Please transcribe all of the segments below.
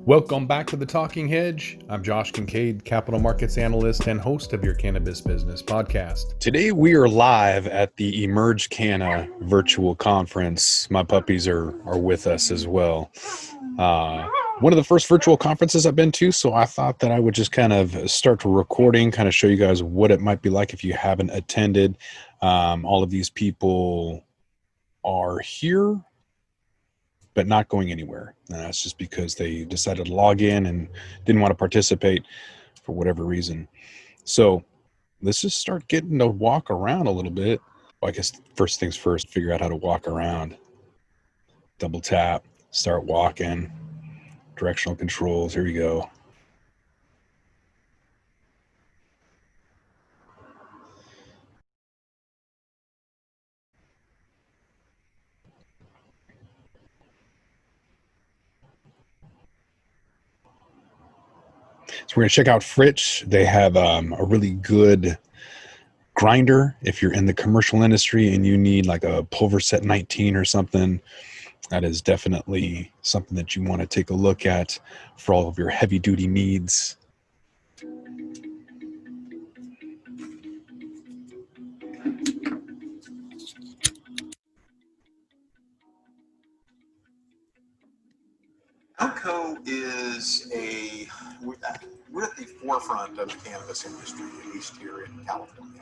Welcome back to the Talking Hedge. I'm Josh Kincaid, Capital Markets Analyst and host of your Cannabis Business Podcast. Today we are live at the Emerge Canna virtual conference. My puppies are with us as well. One of the first virtual conferences I've been to, so I thought that I would just kind of start recording, kind of show you guys what it might be like if you haven't attended. All of these people are here, but not going anywhere. And that's just because they decided to log in and didn't want to participate for whatever reason. So let's just start getting to walk around a little bit. Well, I guess first things first, figure out how to walk around. Double tap, start walking. Directional controls, here we go. So we're going to check out Fritch. They have a really good grinder if you're in the commercial industry and you need like a Pulverset 19 or something. That is definitely something that you want to take a look at for all of your heavy duty needs. Outco is we're at the forefront of the cannabis industry, at least here in California.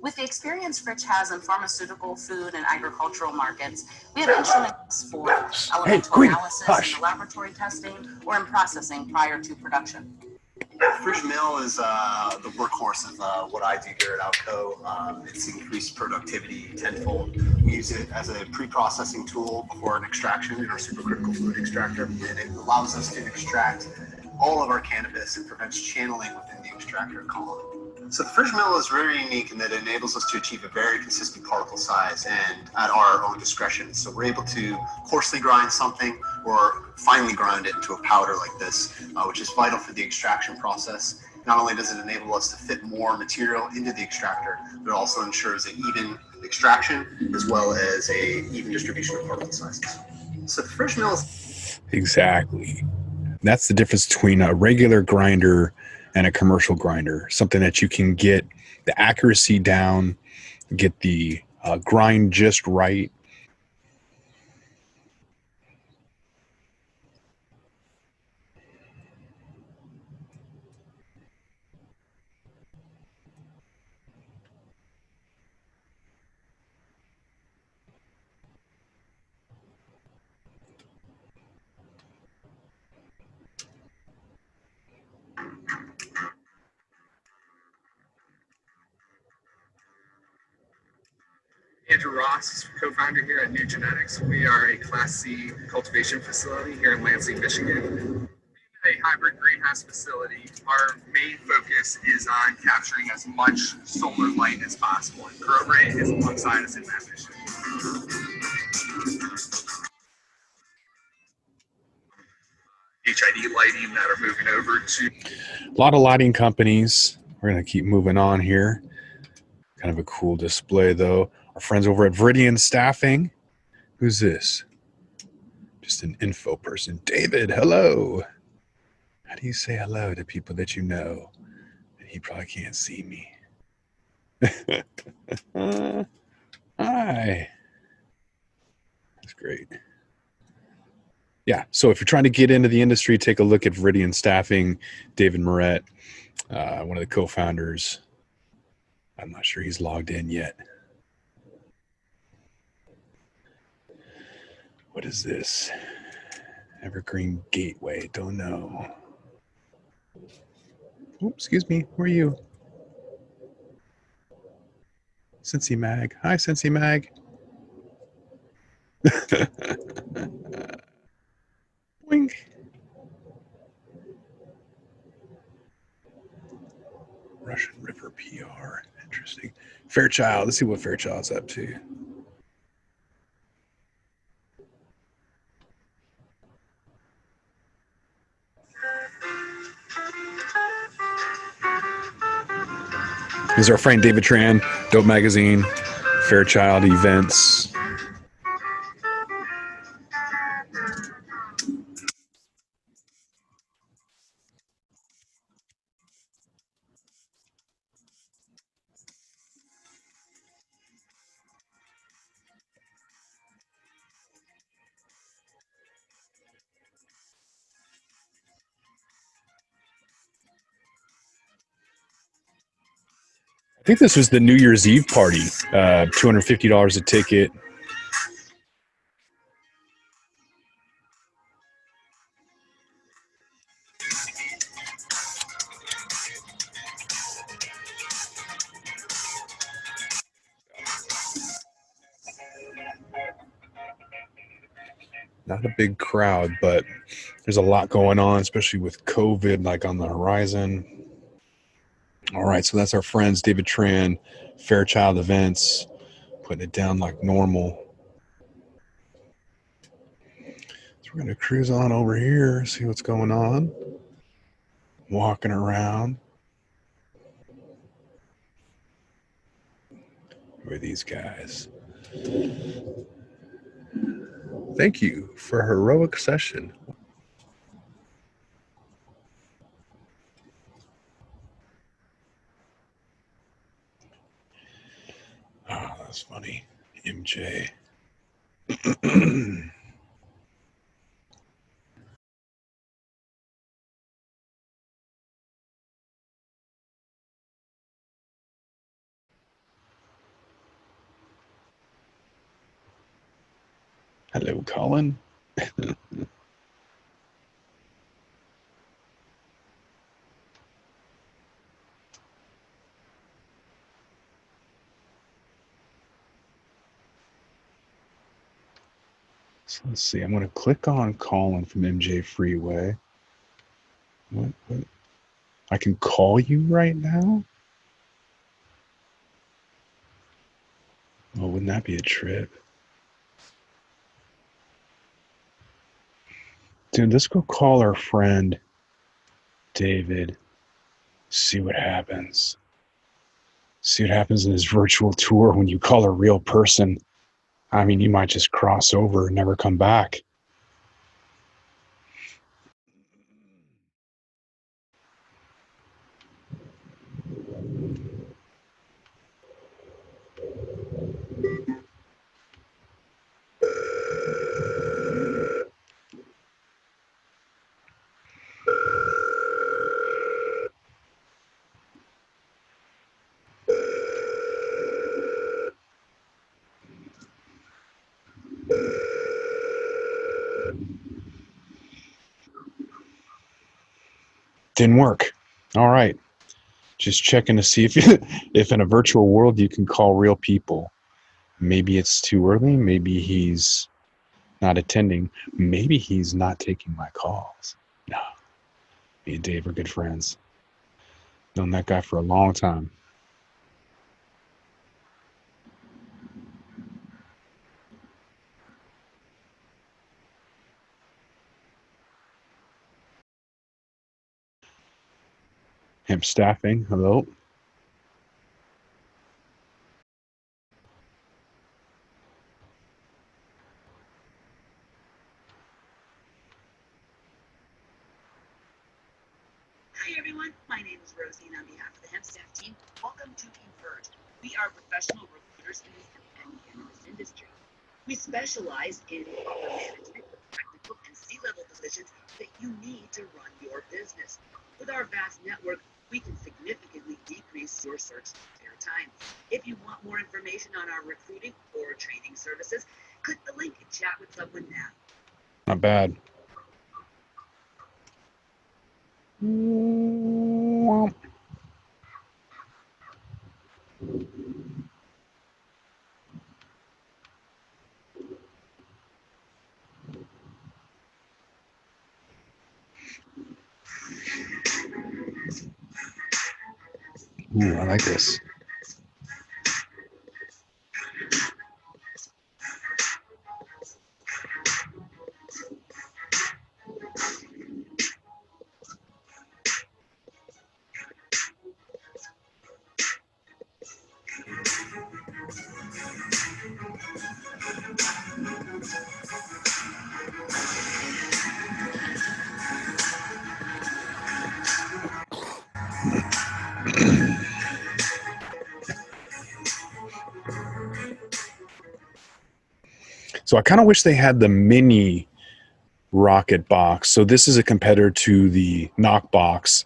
With the experience Fritch has in pharmaceutical, food, and agricultural markets, we have instruments for elemental analysis in the laboratory testing or in processing prior to production. Fridge mill is the workhorse of what I do here at Outco. It's increased productivity tenfold. We use it as a pre-processing tool before an extraction in our supercritical fluid extractor, and it allows us to extract all of our cannabis and prevents channeling within the extractor column. So the fridge mill is very unique in that it enables us to achieve a very consistent particle size and at our own discretion. So we're able to coarsely grind something or finely grind it into a powder like this, which is vital for the extraction process. Not only does it enable us to fit more material into the extractor, but it also ensures an even extraction as well as a even distribution of particle sizes. So the fridge mill is... Exactly. That's the difference between a regular grinder and a commercial grinder, something that you can get the accuracy down, get the grind just right. Andrew Ross, co-founder here at New Genetics. We are a Class C cultivation facility here in Lansing, Michigan. Being a hybrid greenhouse facility, our main focus is on capturing as much solar light as possible, and grow rate is alongside us in that mission. HID lighting that are moving over to... A lot of lighting companies. We're going to keep moving on here. Kind of a cool display, though. Our friends over at Viridian Staffing. Who's this? Just an info person. David, hello. How do you say hello to people that you know? And he probably can't see me. Hi. That's great. Yeah, so if you're trying to get into the industry, take a look at Viridian Staffing. David Moret, one of the co-founders. I'm not sure he's logged in yet. What is this? Evergreen Gateway. Don't know. Oh, excuse me. Where are you? Cincy Mag. Hi, Cincy Mag. Boink. Russian River PR. Interesting. Fairchild. Let's see what Fairchild's up to. This is our friend David Tran, Dope Magazine, Fairchild Events. think this was the New Year's Eve party. $250 a ticket. Not a big crowd, but there's a lot going on, especially with COVID like on the horizon. All right, so that's our friends David Tran, Fairchild Events, putting it down like normal. So we're going to cruise on over here, see what's going on. Walking around. Who are these guys? Thank you for a heroic session. Oh, that's funny. MJ. Hello, Colin. So let's see. I'm going to click on Colin from MJ Freeway. What? I can call you right now? Oh, wouldn't that be a trip? Dude, let's go call our friend David. See what happens. See what happens in his virtual tour when you call a real person. I mean, you might just cross over and never come back. Didn't work. All right. Just checking to see if in a virtual world you can call real people. Maybe it's too early. Maybe he's not attending. Maybe he's not taking my calls. No. Me and Dave are good friends. Known that guy for a long time. Hemp staffing. Hello. Hi everyone, my name is Rosie and on behalf of the Hemp staff team, welcome to Converge. We are professional recruiters in the hemp and cannabis industry. We specialize in upper management, technical, and C-level positions that you need to run your business. With our vast network, we can significantly decrease your search time. If you want more information on our recruiting or training services, click the link and chat with someone now. Not bad. Ooh, I like this. So I kind of wish they had the mini rocket box. So this is a competitor to the knock box.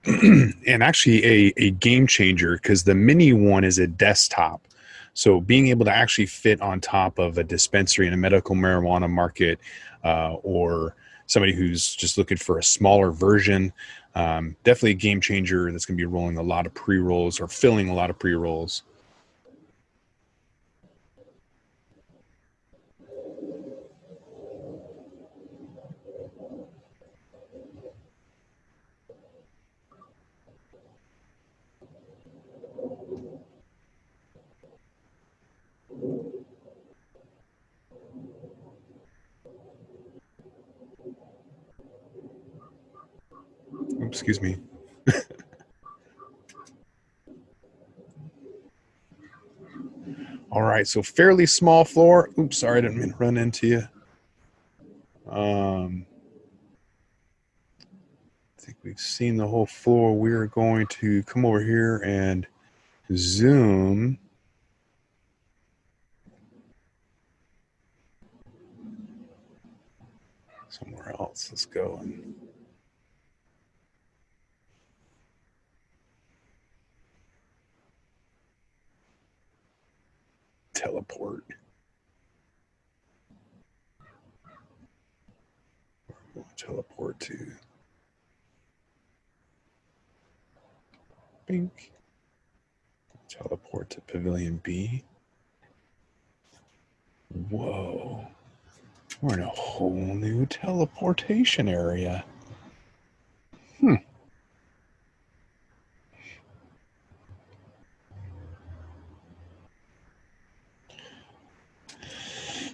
and actually a game changer, because the mini one is a desktop. So being able to actually fit on top of a dispensary in a medical marijuana market, or somebody who's just looking for a smaller version, definitely a game changer that's going to be rolling a lot of pre-rolls or filling a lot of pre-rolls. Excuse me. All right, so fairly small floor. Oops, sorry, I didn't mean to run into you. I think we've seen the whole floor. We're going to come over here and zoom. Somewhere else. Let's go and teleport. We'll teleport to Bink. Teleport to Pavilion B. Whoa. We're in a whole new teleportation area.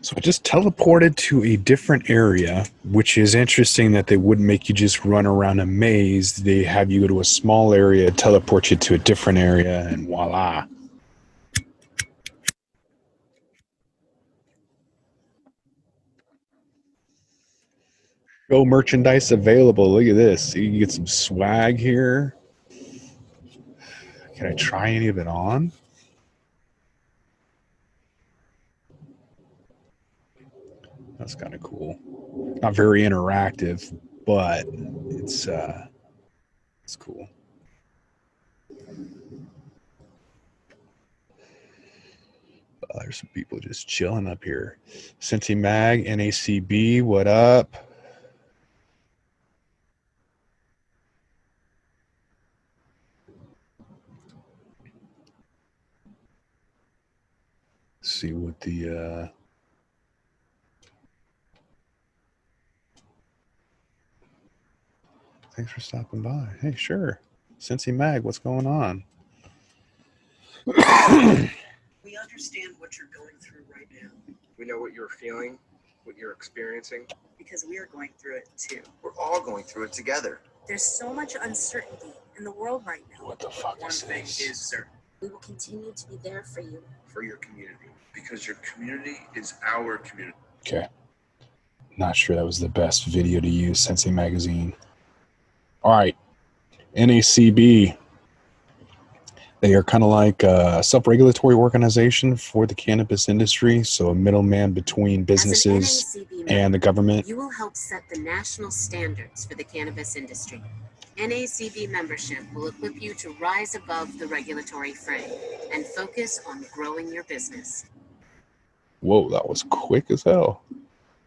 So I just teleported to a different area, which is interesting that they wouldn't make you just run around a maze. They have you go to a small area, teleport you to a different area, and voila. Show merchandise available. Look at this. You can get some swag here. Can I try any of it on? That's kind of cool. Not very interactive, but it's cool. There's some people just chilling up here. Cincy Mag, NACB, what up? Let's see what the thanks for stopping by. Hey, sure. Cincy Mag, what's going on? We understand what you're going through right now We know what you're feeling, what you're experiencing. because we are going through it too. We're all going through it together. There's so much uncertainty in the world right now. What the fuck One is thing this? is certain, We will continue to be there for you. for your community. Because your community is our community. Okay. Not sure that was the best video to use, Sensei Magazine. All right. NACB. They are kind of like a self-regulatory organization for the cannabis industry, so a middleman between businesses As an NACB member, and the government. you will help set the national standards for the cannabis industry. NACB membership will equip you to rise above the regulatory fray and focus on growing your business. Whoa, that was quick as hell.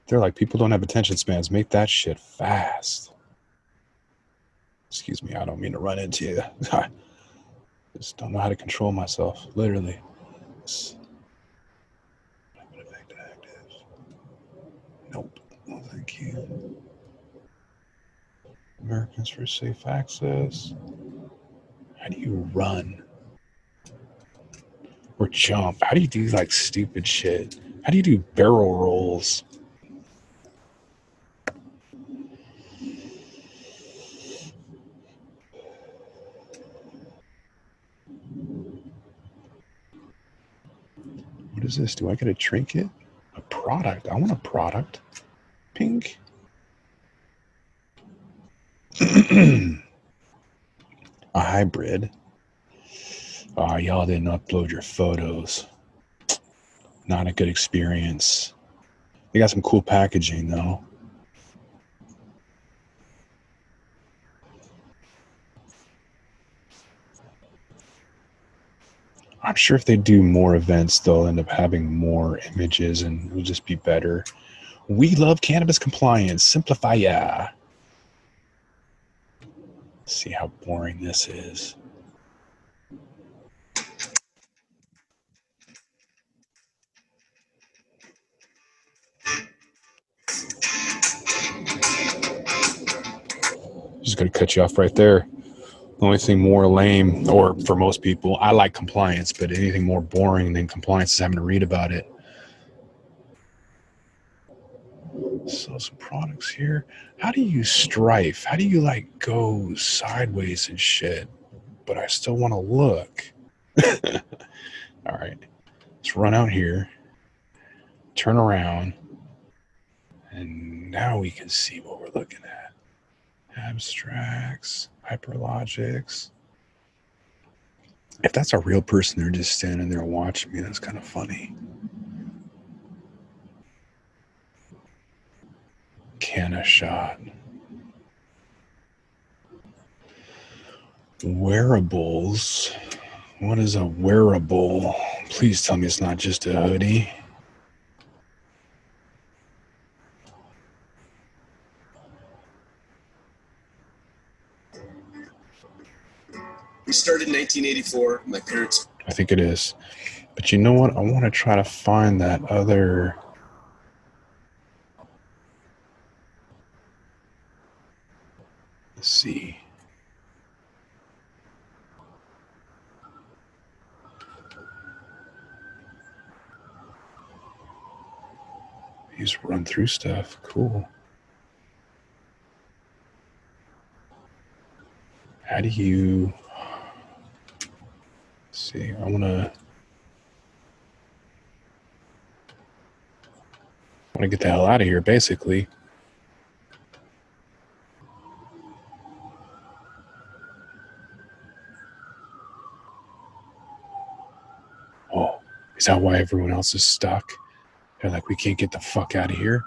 They're like, people don't have attention spans. Make that shit fast. Excuse me, I don't mean to run into you. I just don't know how to control myself, literally. Nope, no thank you. Americans for Safe Access. How do you run? Or jump? How do you do like stupid shit? How do you do barrel rolls? What is this? Do I get a trinket? A product? I want a product. Pink. A hybrid. Oh, y'all didn't upload your photos. Not a good experience. They got some cool packaging though. I'm sure if they do more events, they'll end up having more images and it'll just be better. We love cannabis compliance. Simplify ya. See how boring this is. Just going to cut you off right there. The only thing more lame, or for most people, I like compliance, but anything more boring than compliance is having to read about it. So some products here. How do you strife? How do you like go sideways and shit? But I still want to look. All right. Let's run out here. Turn around. And now we can see what we're looking at. Abstracts, hyperlogics. If that's a real person, they're just standing there watching me. That's kind of funny. Canna shot. Wearables. What is a wearable? Please tell me it's not just a hoodie. We started in 1984. My parents. I think it is. But you know what? I want to try to find that other. Let's see. Just run through stuff. Cool. How do you... Let's see. I want to get the hell out of here, basically. Oh, is that why everyone else is stuck? They're like, we can't get the fuck out of here.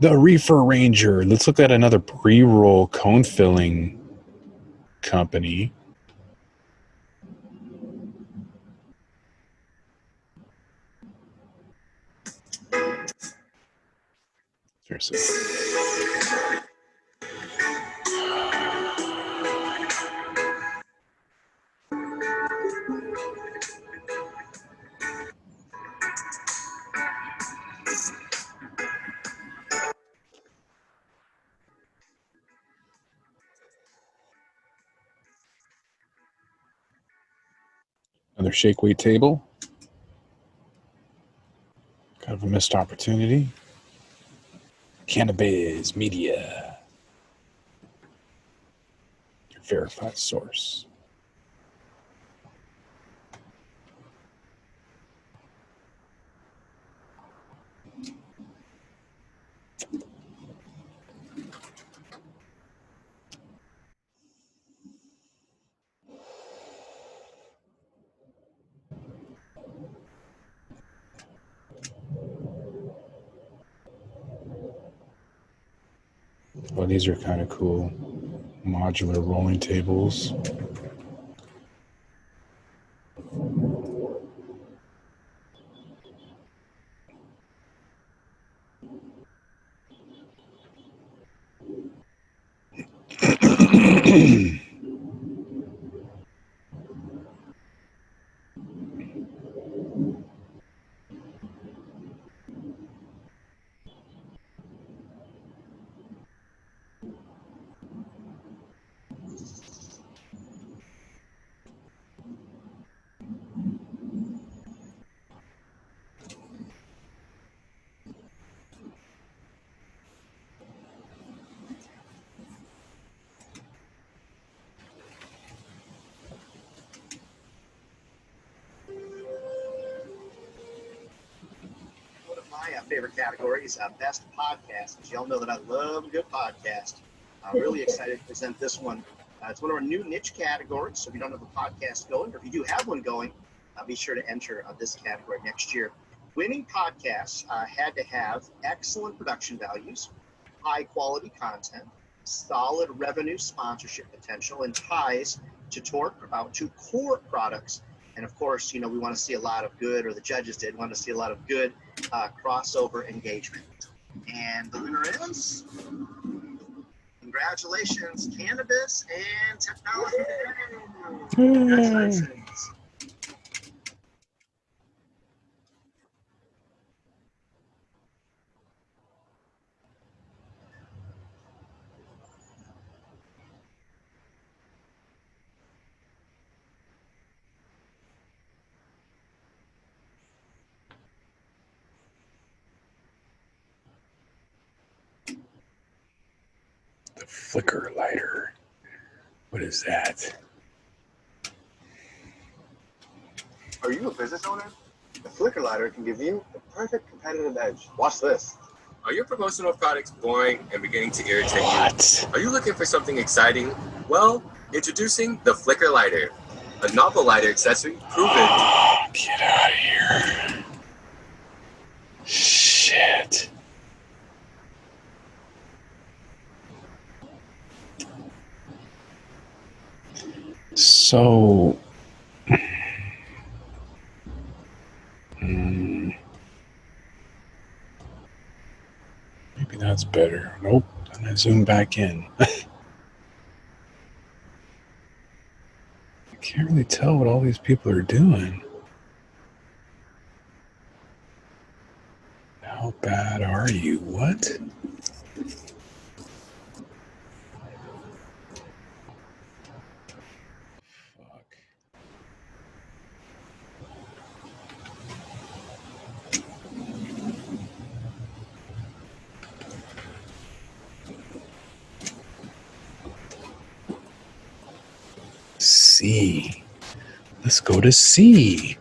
The Reefer Ranger. Let's look at another pre-roll cone filling company. Seriously. Another shake weight table. Kind of a missed opportunity. Cannabis Media. Your verified source. Well, these are kind of cool. Modular rolling tables. Favorite categories, best podcasts. Y'all know that I love a good podcast. I'm really excited to present this one. It's one of our new niche categories. So if you don't have a podcast going, or if you do have one going, be sure to enter this category next year. Winning podcasts had to have excellent production values, high quality content, solid revenue sponsorship potential, and ties to core products. And of course, we want to see a lot of good, or the judges did want to see a lot of good crossover engagement. And the winner is, congratulations, Cannabis and Technology. Congratulations. The flicker lighter. What is that? Are you a business owner? The flicker lighter can give you the perfect competitive edge. Watch this. Are your promotional products boring and beginning to irritate What? you? Are you looking for something exciting? Well, introducing the Flicker Lighter, a novel lighter accessory proven. Get out of here. Shit. So, maybe that's better. Nope. Then I zoom back in. I can't really tell what all these people are doing. How bad are you? What? C. Let's go to C.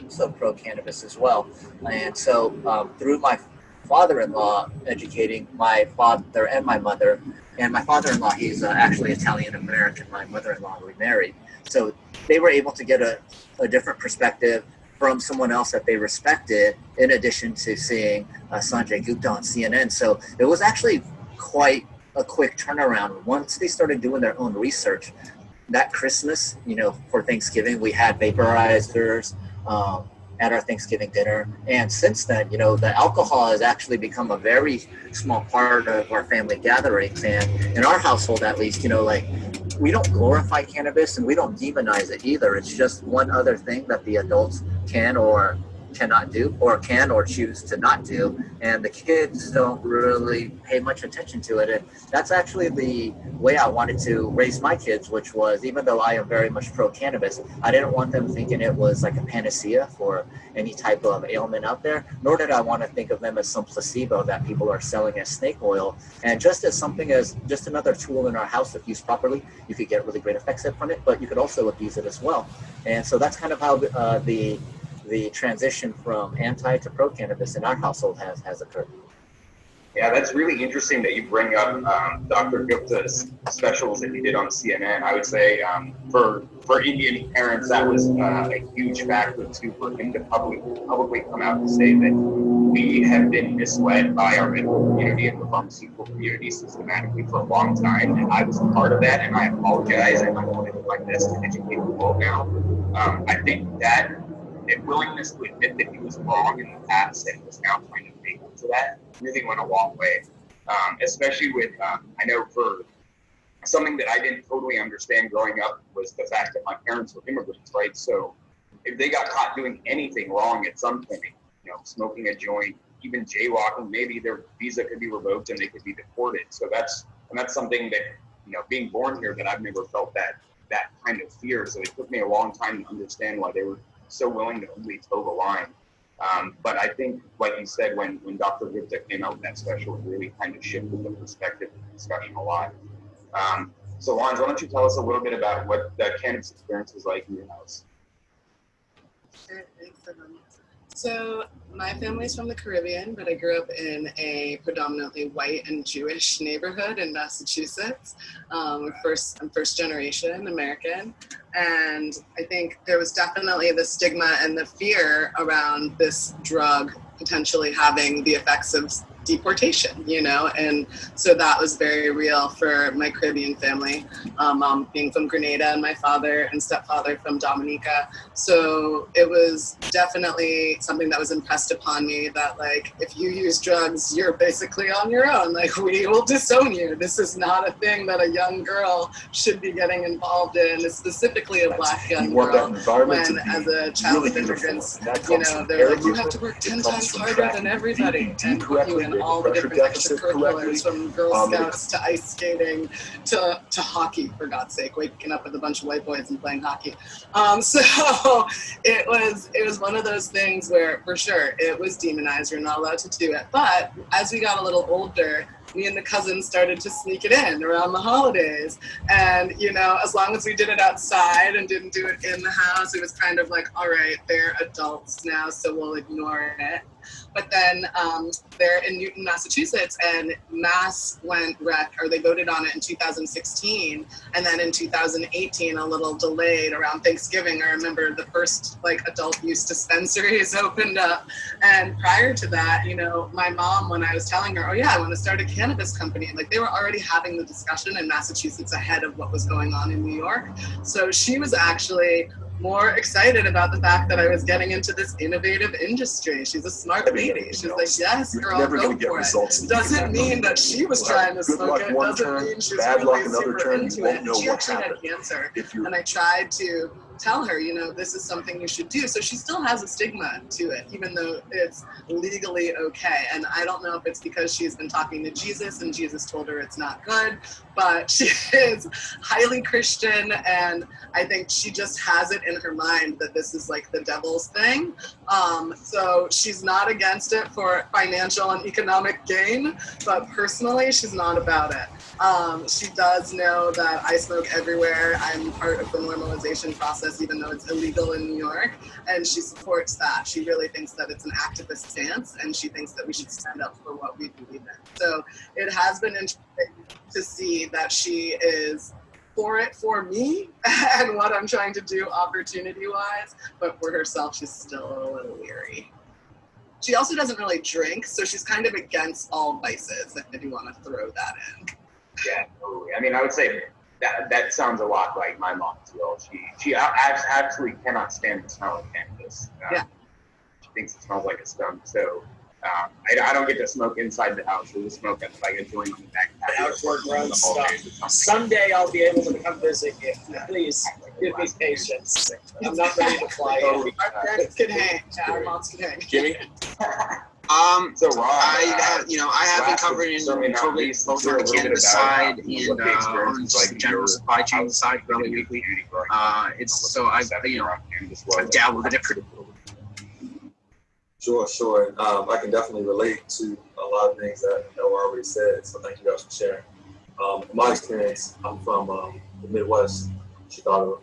So pro-cannabis as well. And so through my father-in-law educating my father and my mother, and my father-in-law, he's actually Italian-American, my mother-in-law remarried. So they were able to get a different perspective from someone else that they respected, in addition to seeing Sanjay Gupta on CNN. So it was actually quite a quick turnaround. Once they started doing their own research, that Christmas, for Thanksgiving, we had vaporizers at our Thanksgiving dinner. And since then, the alcohol has actually become a very small part of our family gatherings. And in our household, at least, we don't glorify cannabis and we don't demonize it either. It's just one other thing that the adults can or cannot do, or can or choose to not do, and the kids don't really pay much attention to it. And that's actually the way I wanted to raise my kids, which was, even though I am very much pro-cannabis, I didn't want them thinking it was like a panacea for any type of ailment out there, nor did I want to think of them as some placebo that people are selling as snake oil. And just as something as just another tool in our house, if used properly, you could get really great effects from it, but you could also abuse it as well. And so that's kind of how the transition from anti to pro-cannabis in our household has occurred. Yeah, that's really interesting that you bring up Dr. Gupta's specials that he did on CNN. I would say for Indian parents, that was a huge factor too, for him to publicly come out and say that we have been misled by our medical community and the pharmaceutical community systematically for a long time, and I was a part of that, and I apologize, and I'm going to do my best to educate the world now. I think that the willingness to admit that he was wrong in the past and was now trying to make up to that really went a long way. Especially with, I know for something that I didn't totally understand growing up was the fact that my parents were immigrants, right? So if they got caught doing anything wrong at some point, smoking a joint, even jaywalking, maybe their visa could be revoked and they could be deported. So that's something that, being born here, that I've never felt that kind of fear. So it took me a long time to understand why they were so willing to only toe the line. But I think, like you said, when Dr. Gupta came out with that special, it really kind of shifted the perspective of the discussion a lot. So Lons, why don't you tell us a little bit about what the cannabis experience was like in your house? Sure, thanks for having me. So my family's from the Caribbean, but I grew up in a predominantly white and Jewish neighborhood in Massachusetts. I'm first generation American. And I think there was definitely the stigma and the fear around this drug potentially having the effects of deportation, and so that was very real for my Caribbean family, mom being from Grenada and my father and stepfather from Dominica. So it was definitely something that was impressed upon me that, like, if you use drugs, you're basically on your own. Like, we will disown you. This is not a thing that a young girl should be getting involved in, specifically a Black young girl. When, as a child of immigrants, they're like, you have to work 10 times harder than everybody and put you in all the different extracurriculars, from Girl Scouts to ice skating to hockey, for God's sake, waking up with a bunch of white boys and playing hockey. So it was one of those things where, for sure, it was demonized. You're not allowed to do it. But as we got a little older, me and the cousins started to sneak it in around the holidays. And, as long as we did it outside and didn't do it in the house, it was kind of like, all right, they're adults now, so we'll ignore it. But then they're in Newton, Massachusetts, and Mass went rec, or they voted on it in 2016. And then in 2018, a little delayed around Thanksgiving. I remember the first adult use dispensaries opened up. And prior to that, my mom, when I was telling her, oh yeah, I want to start a cannabis company, they were already having the discussion in Massachusetts ahead of what was going on in New York. So she was actually more excited about the fact that I was getting into this innovative industry. She's a smart lady. She's like, yes, girl, go for it. Doesn't mean that she was trying to smoke it. Doesn't mean she's really super into it. She actually had cancer. And I tried to tell her, this is something you should do. So she still has a stigma to it, even though it's legally okay. And I don't know if it's because she's been talking to Jesus and Jesus told her it's not good, but she is highly Christian, and I think she just has it in her mind that this is the devil's thing. So she's not against it for financial and economic gain, but personally, she's not about it. She does know that I smoke everywhere. I'm part of the normalization process, even though it's illegal in New York, and she supports that. She really thinks that it's an activist stance, and she thinks that we should stand up for what we believe in. So it has been interesting to see that she is for it for me and what I'm trying to do opportunity-wise, but for herself, she's still a little weary. She also doesn't really drink, so she's kind of against all vices, if you want to throw that in. Yeah, totally. I mean, I would say that sounds a lot like my mom as well. She absolutely cannot stand the smell of cannabis. Yeah. She thinks it smells like a skunk. So I don't get to smoke inside the house. We just smoke at a joint on the back patio. Outdoor grown stuff. Someday I'll be able to come visit you. Please give me patience. I'm not ready to fly. Our parents can hang. Our moms can hang. Jimmy? So Rob, I have been covering totally both on the cannabis side and on just the general supply chain side fairly weekly. I've dabbled in it pretty well. Sure. I can definitely relate to a lot of things that Noah already said, so thank you guys for sharing. In my experience, I'm from the Midwest, Chicago,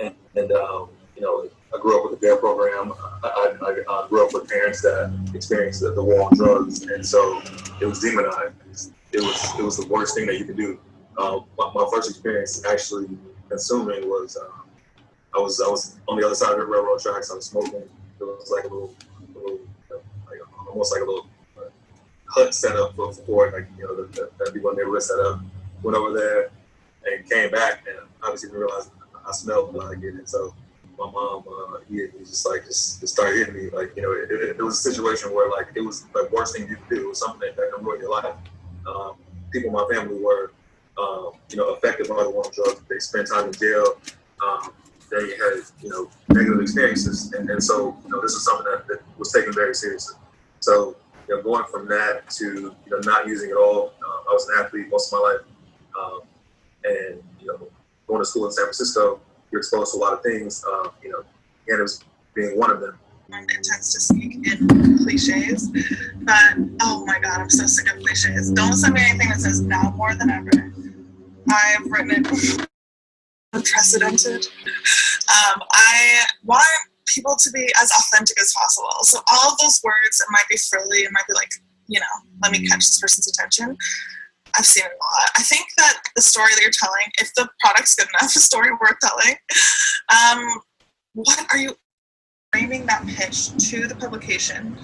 and I grew up with the DARE program. I grew up with parents that experienced the war on drugs, and so it was demonized. It was the worst thing that you could do. My first experience actually consuming was I was on the other side of the railroad tracks. I was smoking. It was like a little almost like a little hut set up for like, you know, that people in the neighborhood set up. Went over there and came back, and obviously didn't realize I smelled like it. And so my mom, he just started hitting me. Like, you know, it was a situation where, like, it was the worst thing you could do. It was something that can ruin your life. People in my family were, you know, affected by the war on drugs. They spent time in jail. They had, you know, negative experiences. And so, you know, this was something that was taken very seriously. So, you know, going from that to, you know, not using it all. I was an athlete most of my life. And, you know, going to school in San Francisco, you're exposed to a lot of things, you know, cannabis being one of them. It tends to speak in cliches, but oh my God, I'm so sick of cliches. Don't send me anything that says now more than ever. I've written it unprecedented. I want people to be as authentic as possible. So all of those words, it might be frilly, it might be like, you know, let me catch this person's attention. I've seen it a lot. I think that the story that you're telling, if the product's good enough, a story worth telling, what are you framing that pitch to the publication,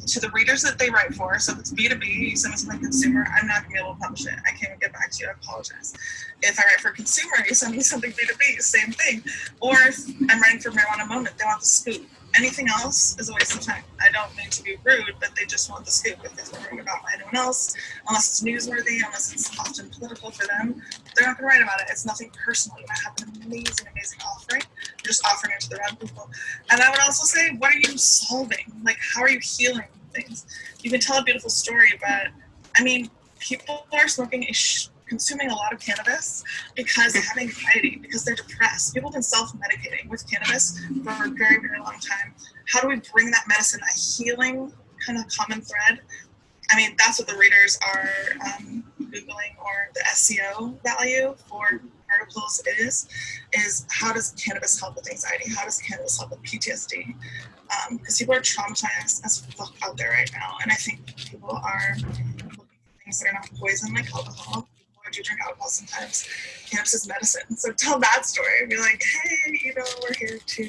to the readers that they write for? So if it's B2B, you send me something consumer, I'm not going to be able to publish it. I can't even get back to you. I apologize. If I write for consumer, you send me something B2B, same thing. Or if I'm writing for Marijuana Moment, they want the scoop. Anything else is a waste of time. I don't mean to be rude, but they just want the scoop. If it's written about anyone else, unless it's newsworthy, unless it's often political for them, they're not going to write about it. It's nothing personal. You might have an amazing, amazing offering. You're just offering it to the wrong people. And I would also say, what are you solving? Like, how are you healing things? You can tell a beautiful story, but, I mean, people are smoking consuming a lot of cannabis because they have anxiety, because they're depressed. People have been self-medicating with cannabis for a very, very long time. How do we bring that medicine, that healing kind of common thread? I mean, that's what the readers are Googling, or the SEO value for articles is how does cannabis help with anxiety? How does cannabis help with PTSD? Because people are traumatized as fuck out there right now. And I think people are looking for things that are not poison, like alcohol. I do drink alcohol sometimes. Cannabis is medicine. So tell that story. Be like, hey, you know, we're here to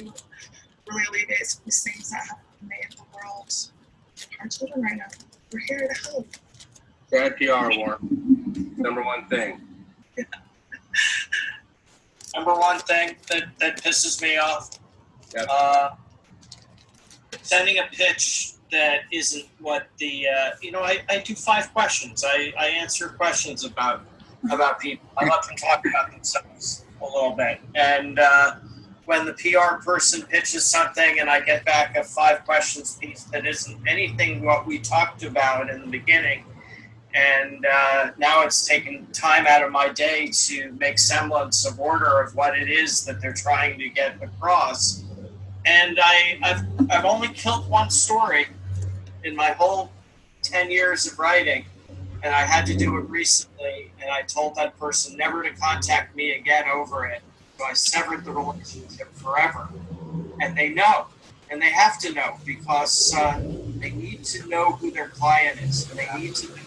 really alleviate these things that have made the world our children right now. We're here to help. Bad PR, War. Number one thing. Yeah. Number one thing that pisses me off. Yep. Sending a pitch that isn't what the, you know, I do 5 questions. I answer questions about people. I let them talk about themselves a little bit. And when the PR person pitches something and I get back a 5 questions piece that isn't anything what we talked about in the beginning, and now it's taken time out of my day to make semblance of order of what it is that they're trying to get across. And I've only killed one story in my whole 10 years of writing, and I had to do it recently, and I told that person never to contact me again over it. So I severed the relationship forever. And they know, and they have to know, because they need to know who their client is, and they need to know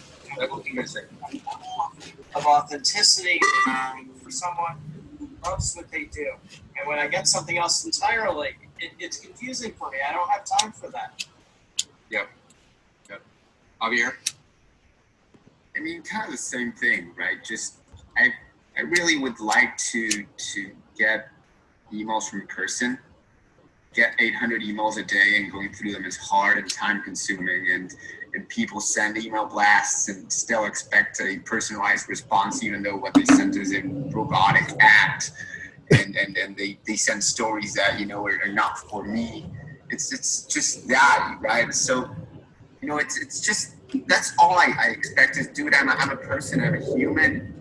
of authenticity for someone who loves what they do. And when I get something else entirely, it's confusing for me. I don't have time for that. Yep. Javier? I mean, kind of the same thing, right? Just, I really would like to get emails from a person. Get 800 emails a day, and going through them is hard and time consuming, and people send email blasts and still expect a personalized response, even though what they sent is a robotic act, and they send stories that, you know, are not for me. It's just that, right? So, you know, it's just, that's all I expect is, dude, I'm a person, I'm a human,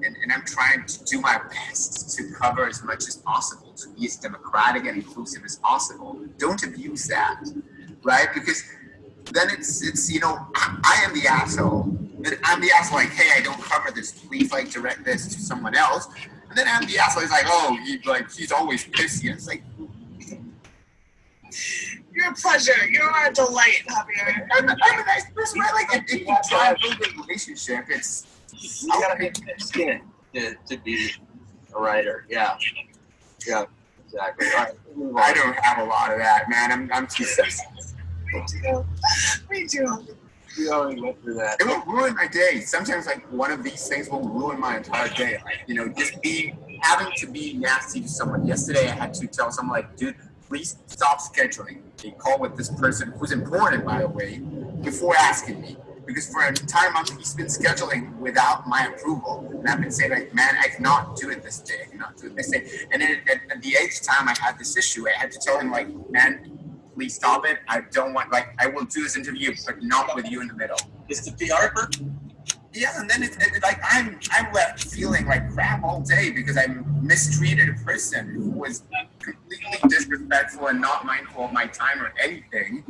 and I'm trying to do my best to cover as much as possible, to be as democratic and inclusive as possible. Don't abuse that, right? Because then it's you know, I am the asshole. I'm the asshole, like, hey, I don't cover this, please, like, direct this to someone else. And then I'm the asshole, he's like, oh, he's always pissy. And it's like, You're a pleasure. You are a delight, Javier. I'm a nice person, right? Like, if you try to build a relationship, it's... You gotta be thick skin to be a writer. Yeah, exactly. All right, I don't have a lot of that, man. I'm too sensitive. Me too. We already went through that. It will ruin my day. Sometimes, like, one of these things will ruin my entire day. Like, you know, just having to be nasty to someone. Yesterday, I had to tell someone, like, dude, please stop scheduling a call with this person, who's important, by the way, before asking me. Because for an entire month, he's been scheduling without my approval. And I've been saying, like, man, I cannot do it this day. I cannot do it this day. And then at the 8th time I had this issue, I had to tell him, like, man, please stop it. I don't want, like, I will do this interview, but not with you in the middle. It's the PR person? Yeah, and then it's like I'm left feeling like crap all day because I mistreated a person who was completely disrespectful and not mindful of my time or anything,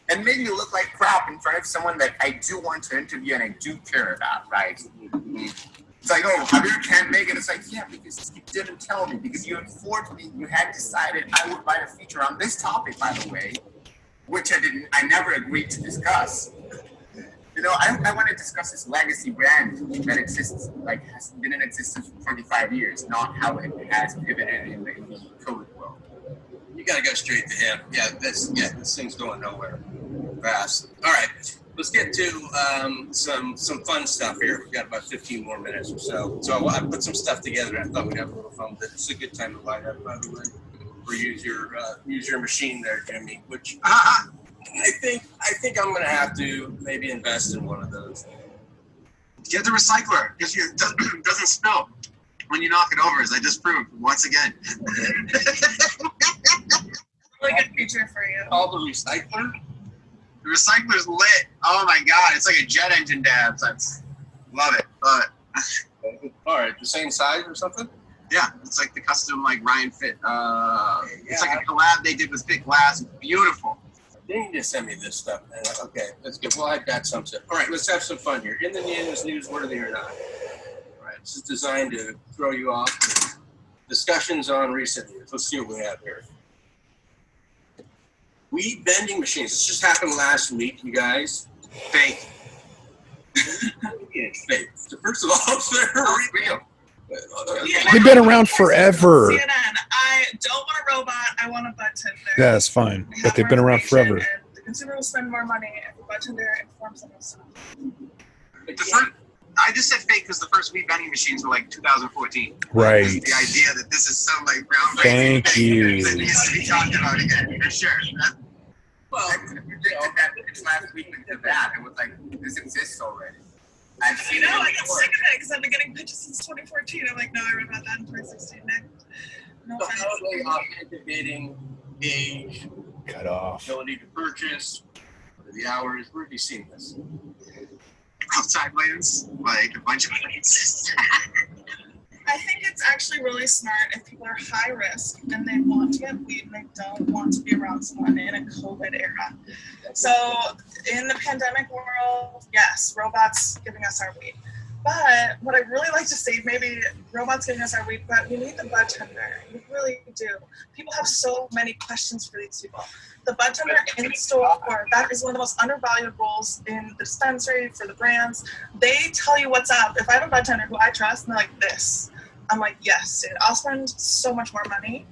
and made me look like crap in front of someone that I do want to interview and I do care about, right? It's like, oh, Javier can't make it. It's like, yeah, because you didn't tell me, because you informed me you had decided I would write a feature on this topic, by the way, which I never agreed to discuss. You know, I want to discuss this legacy brand that exists, like, has been in existence for 25 years, not how it has pivoted in the COVID world. You got to go straight to him. This thing's going nowhere fast. All right, let's get to some fun stuff here. We've got about 15 more minutes or so. So I put some stuff together. I thought we'd have a little fun with it. It's a good time to light up, by the way, or use your machine there, Jimmy. Which I think I'm going to have to maybe invest in one of those. Get the recycler, because it doesn't spill when you knock it over, as I just proved once again. Really good feature for you. Called the recycler? The recycler's lit. Oh my god, it's like a jet engine dabs. Love it. All right, the same size or something? Yeah, it's like the custom, like, Ryan Fit. It's like a collab they did with Fit Glass. Beautiful. They need to send me this stuff. Okay, that's good. Well, I've got some stuff. All right, let's have some fun here. In the news, newsworthy or not. All right, this is designed to throw you off. Discussions on recent news. Let's see what we have here. Weed vending machines. This just happened last week, you guys. Fake. It's fake. So first of all, they're real. They've been around forever. CNN, I don't want a robot. I want a bud tender. Yeah, that's fine. But they've been around forever. And the consumer will spend more money if the bud tender informs them of stuff. I just said fake because the first weed vending machines were like 2014. Right. The idea that this is some, like, groundbreaking Thank you. that needs to be talked about again, for sure. Well, I predicted that last week into that. It was like, this exists already. I've seen it. I get sick of it because I've been getting pitches since 2014. I'm like, no, I read about that in 2016. No, so how are they authenticating age, cut off, ability to purchase, what are the hours? Where have you seen this? Outside lands, like a bunch of places. I think it's actually really smart if people are high risk and they want to get weed and they don't want to be around someone in a COVID era. So in the pandemic world, yes, robots giving us our weed. But what I really like to see, maybe robots giving us our weed, but we need the bud tender. We really do. People have so many questions for these people. The bud tender in store, that is one of the most undervalued roles in the dispensary for the brands. They tell you what's up. If I have a bud tender who I trust and they're like this, I'm like, yes, dude, I'll spend so much more money.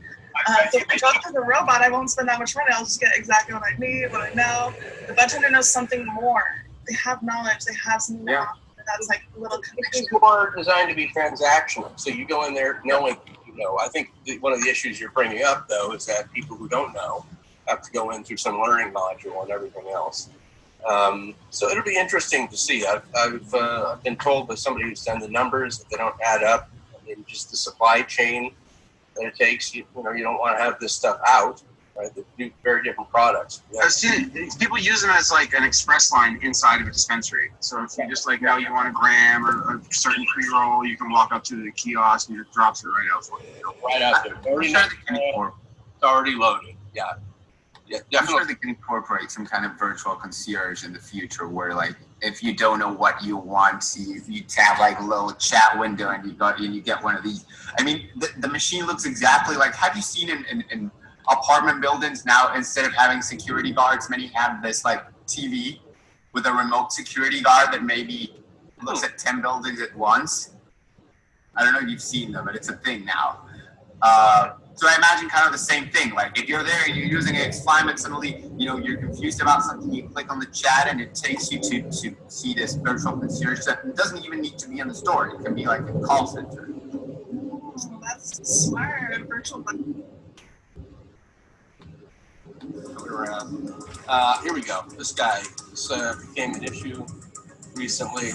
If I go through the robot, I won't spend that much money. I'll just get exactly what I need, what I know. The bud tender knows something more. They have knowledge. They have some knowledge. That's like a little connection. It's more designed to be transactional. So you go in there knowing, I think one of the issues you're bringing up, though, is that people who don't know have to go in through some learning module and everything else. So it'll be interesting to see. I've been told by somebody who's done the numbers that they don't add up. In just the supply chain that it takes, you don't want to have this stuff out, right? They do very different products. I've seen people use them as like an express line inside of a dispensary. So if you just know you want a gram or a certain pre-roll, you can walk up to the kiosk and it drops it right out for you. Right out there. It's already loaded. Yeah. Yeah, definitely. I'm sure they can incorporate some kind of virtual concierge in the future where, like, if you don't know what you want, you tap like a little chat window and you get one of these. I mean, the machine looks exactly like, have you seen in apartment buildings now, instead of having security guards, many have this like TV with a remote security guard that maybe looks at 10 buildings at once. I don't know if you've seen them, but it's a thing now. So I imagine kind of the same thing. Like if you're there and you're using it, it's fine, but suddenly, you're confused about something, you click on the chat and it takes you to see this virtual concierge that doesn't even need to be in the store. It can be like a call center. Oh, that's smart. Virtual. Here we go. This guy, this became an issue recently.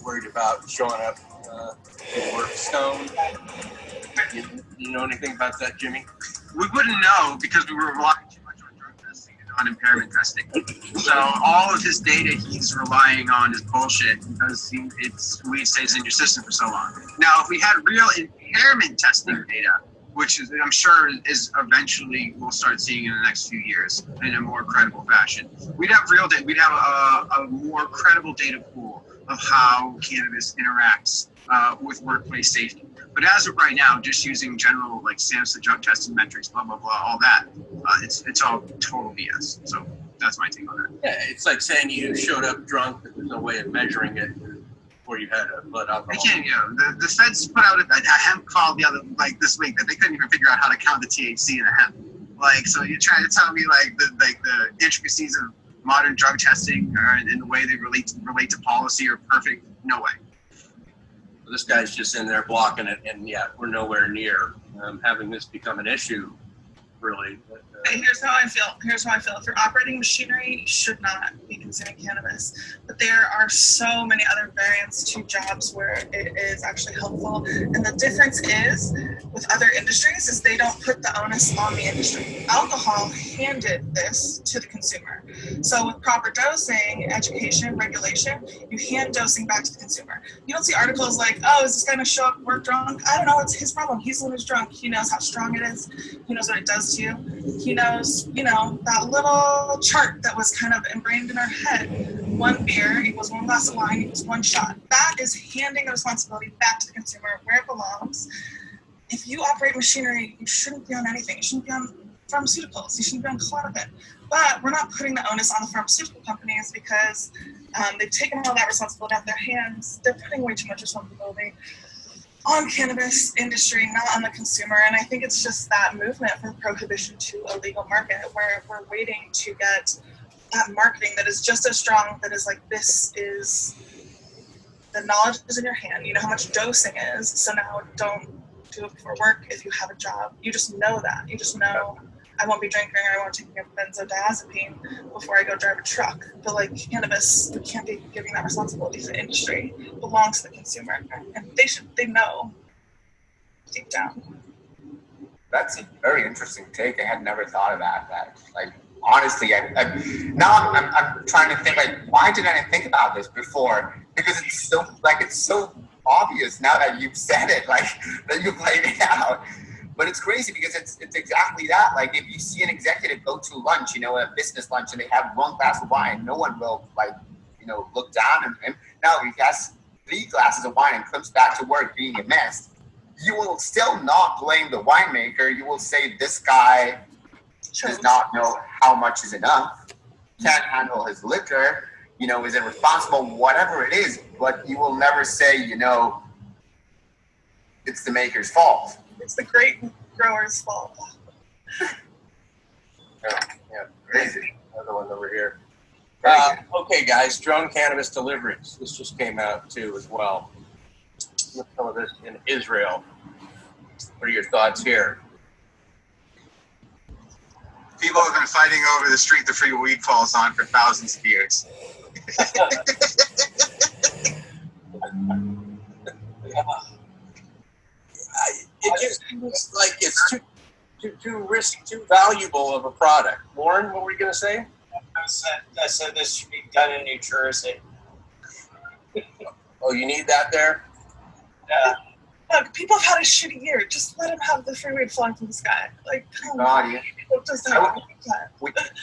Worried about showing up to work stoned. You know anything about that, Jimmy? We wouldn't know because we were relying too much on drug testing and on impairment testing. So all of his data he's relying on is bullshit because weed stays in your system for so long. Now, if we had real impairment testing data, which is, I'm sure is eventually we'll start seeing in the next few years in a more credible fashion, we'd have real data. We'd have a more credible data pool of how cannabis interacts with workplace safety. But as of right now, just using general like SAMHSA drug testing metrics, blah blah blah, all that, it's all total BS. So that's my take on that. Yeah, it's like saying you showed up drunk, but there's no way of measuring it before you had a blood alcohol. They can't, the feds put out a hemp call this week that they couldn't even figure out how to count the THC in a hemp. Like, so you're trying to tell me the intricacies of modern drug testing and the way they relate to policy are perfect? No way. This guy's just in there blocking it, and we're nowhere near having this become an issue, really. Here's how I feel. If you're operating machinery, you should not be consuming cannabis. But there are so many other variants to jobs where it is actually helpful. And the difference is, with other industries, is they don't put the onus on the industry. Alcohol handed this to the consumer. So with proper dosing, education, regulation, you hand dosing back to the consumer. You don't see articles like, oh, is this guy going to show up work drunk? I don't know. It's his problem. He's the one who's drunk. He knows how strong it is. He knows what it does to you. He knows, that little chart that was kind of ingrained in our head. One beer equals one glass of wine equals one shot. That is handing the responsibility back to the consumer where it belongs. If you operate machinery, you shouldn't be on anything. You shouldn't be on pharmaceuticals. You shouldn't be on Clonopin. But we're not putting the onus on the pharmaceutical companies because they've taken all that responsibility out of their hands. They're putting way too much responsibility on cannabis industry, not on the consumer. And I think it's just that movement from prohibition to a legal market where we're waiting to get that marketing that is just as strong, that is like, this is, the knowledge is in your hand. You know how much dosing is. So now don't do it for work if you have a job. You just know that. You just know, I won't be drinking or I won't take a benzodiazepine before I go drive a truck. But like cannabis, we can't be giving that responsibility to the industry. It belongs to the consumer. And they know deep down. That's a very interesting take. I had never thought of that. Like, honestly, I'm trying to think, like, why didn't I think about this before? Because it's so obvious now that you've said it, like, that you've laid it out. But it's crazy because it's exactly that. Like, if you see an executive go to lunch, a business lunch, and they have one glass of wine, no one will, look down on him. Now, if he has 3 glasses of wine and comes back to work being a mess, you will still not blame the winemaker. You will say this guy does not know how much is enough, can't handle his liquor, is irresponsible, whatever it is. But you will never say, it's the maker's fault. It's the great grower's fault. Yeah, crazy. Another one over here. Okay, guys, drone cannabis deliveries. This just came out too, as well. Some of this in Israel. What are your thoughts here? People have been fighting over the street the free weed falls on for thousands of years. It just seems like it's too risky, too valuable of a product. Lauren, what were you going to say? I said this should be done in New Jersey. Oh, you need that there? Yeah. Look, people have had a shitty year. Just let them have the free weed falling from the sky. Like, come on.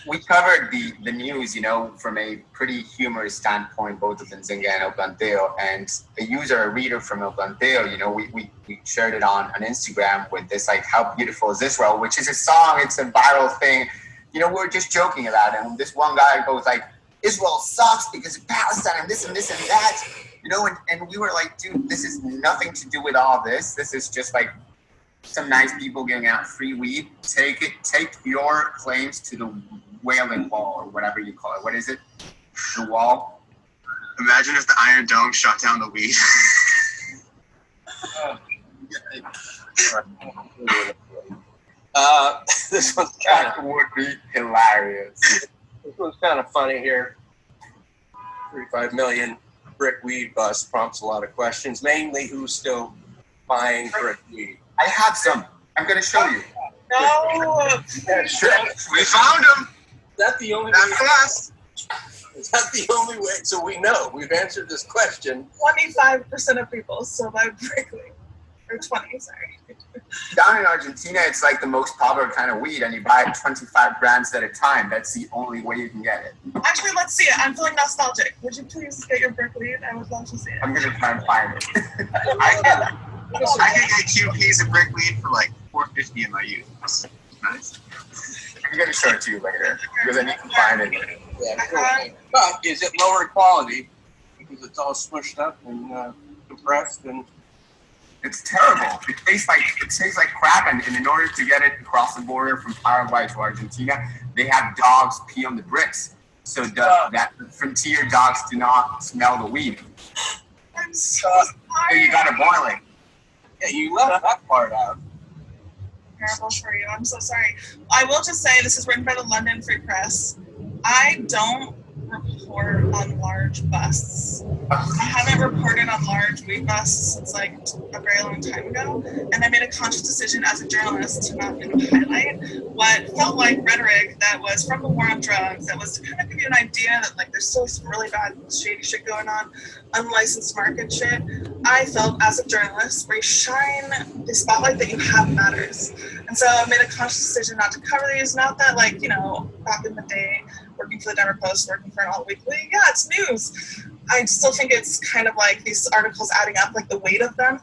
We covered the news, from a pretty humorous standpoint, both of Nzinga and El Planteo. And a reader from El Planteo, we shared it on Instagram with this, like, how beautiful is Israel, which is a song, it's a viral thing. We're just joking about it. And this one guy goes like, Israel sucks because of Palestine and this and this and that. And we were like, dude, this is nothing to do with all this. This is just like some nice people giving out free weed. Take your claims to the Wailing Wall or whatever you call it. What is it? The wall. Imagine if the Iron Dome shut down the weed. This one's That would be hilarious. This one's kind of funny here. 35 million brick weed bust prompts a lot of questions, mainly who's still buying brick weed. I have some. I'm going to show you. No. Yeah, sure. We found them. Is that the only That's way? us. Is that the only way? So we know. We've answered this question. 25% of people still buy brick weed. Or 20, sorry. Down in Argentina, it's like the most popular kind of weed, and you buy 25 grams at a time. That's the only way you can get it. Actually, let's see it. I'm feeling nostalgic. Would you please get your brick weed? I would love to see it. I'm going to try and find it. I can get QPs of brick weed for like $4.50 in my youth. It's nice. I'm going to show it to you later because I need to find it. Yeah, cool. But is it lower quality because it's all smushed up and compressed and? It's terrible. It tastes like crap, and in order to get it across the border from Paraguay to Argentina, they have dogs pee on the bricks, so that the frontier dogs do not smell the weed. I'm so So sorry. you gotta boil it. Yeah, you left that part out. Terrible for you. I'm so sorry. I will just say this is written by the London Free Press. I don't report on large busts. I haven't reported on large weed busts since like a very long time ago, and I made a conscious decision as a journalist to not kind of highlight what felt like rhetoric that was from the war on drugs, that was to kind of give you an idea that like there's still some really bad shady shit going on, unlicensed market shit. I felt as a journalist where you shine the spotlight that you have matters. And so I made a conscious decision not to cover these. Not that like, you know, back in the day, working for the Denver Post, working for an alt weekly, yeah, it's news. I still think it's kind of like these articles adding up, like the weight of them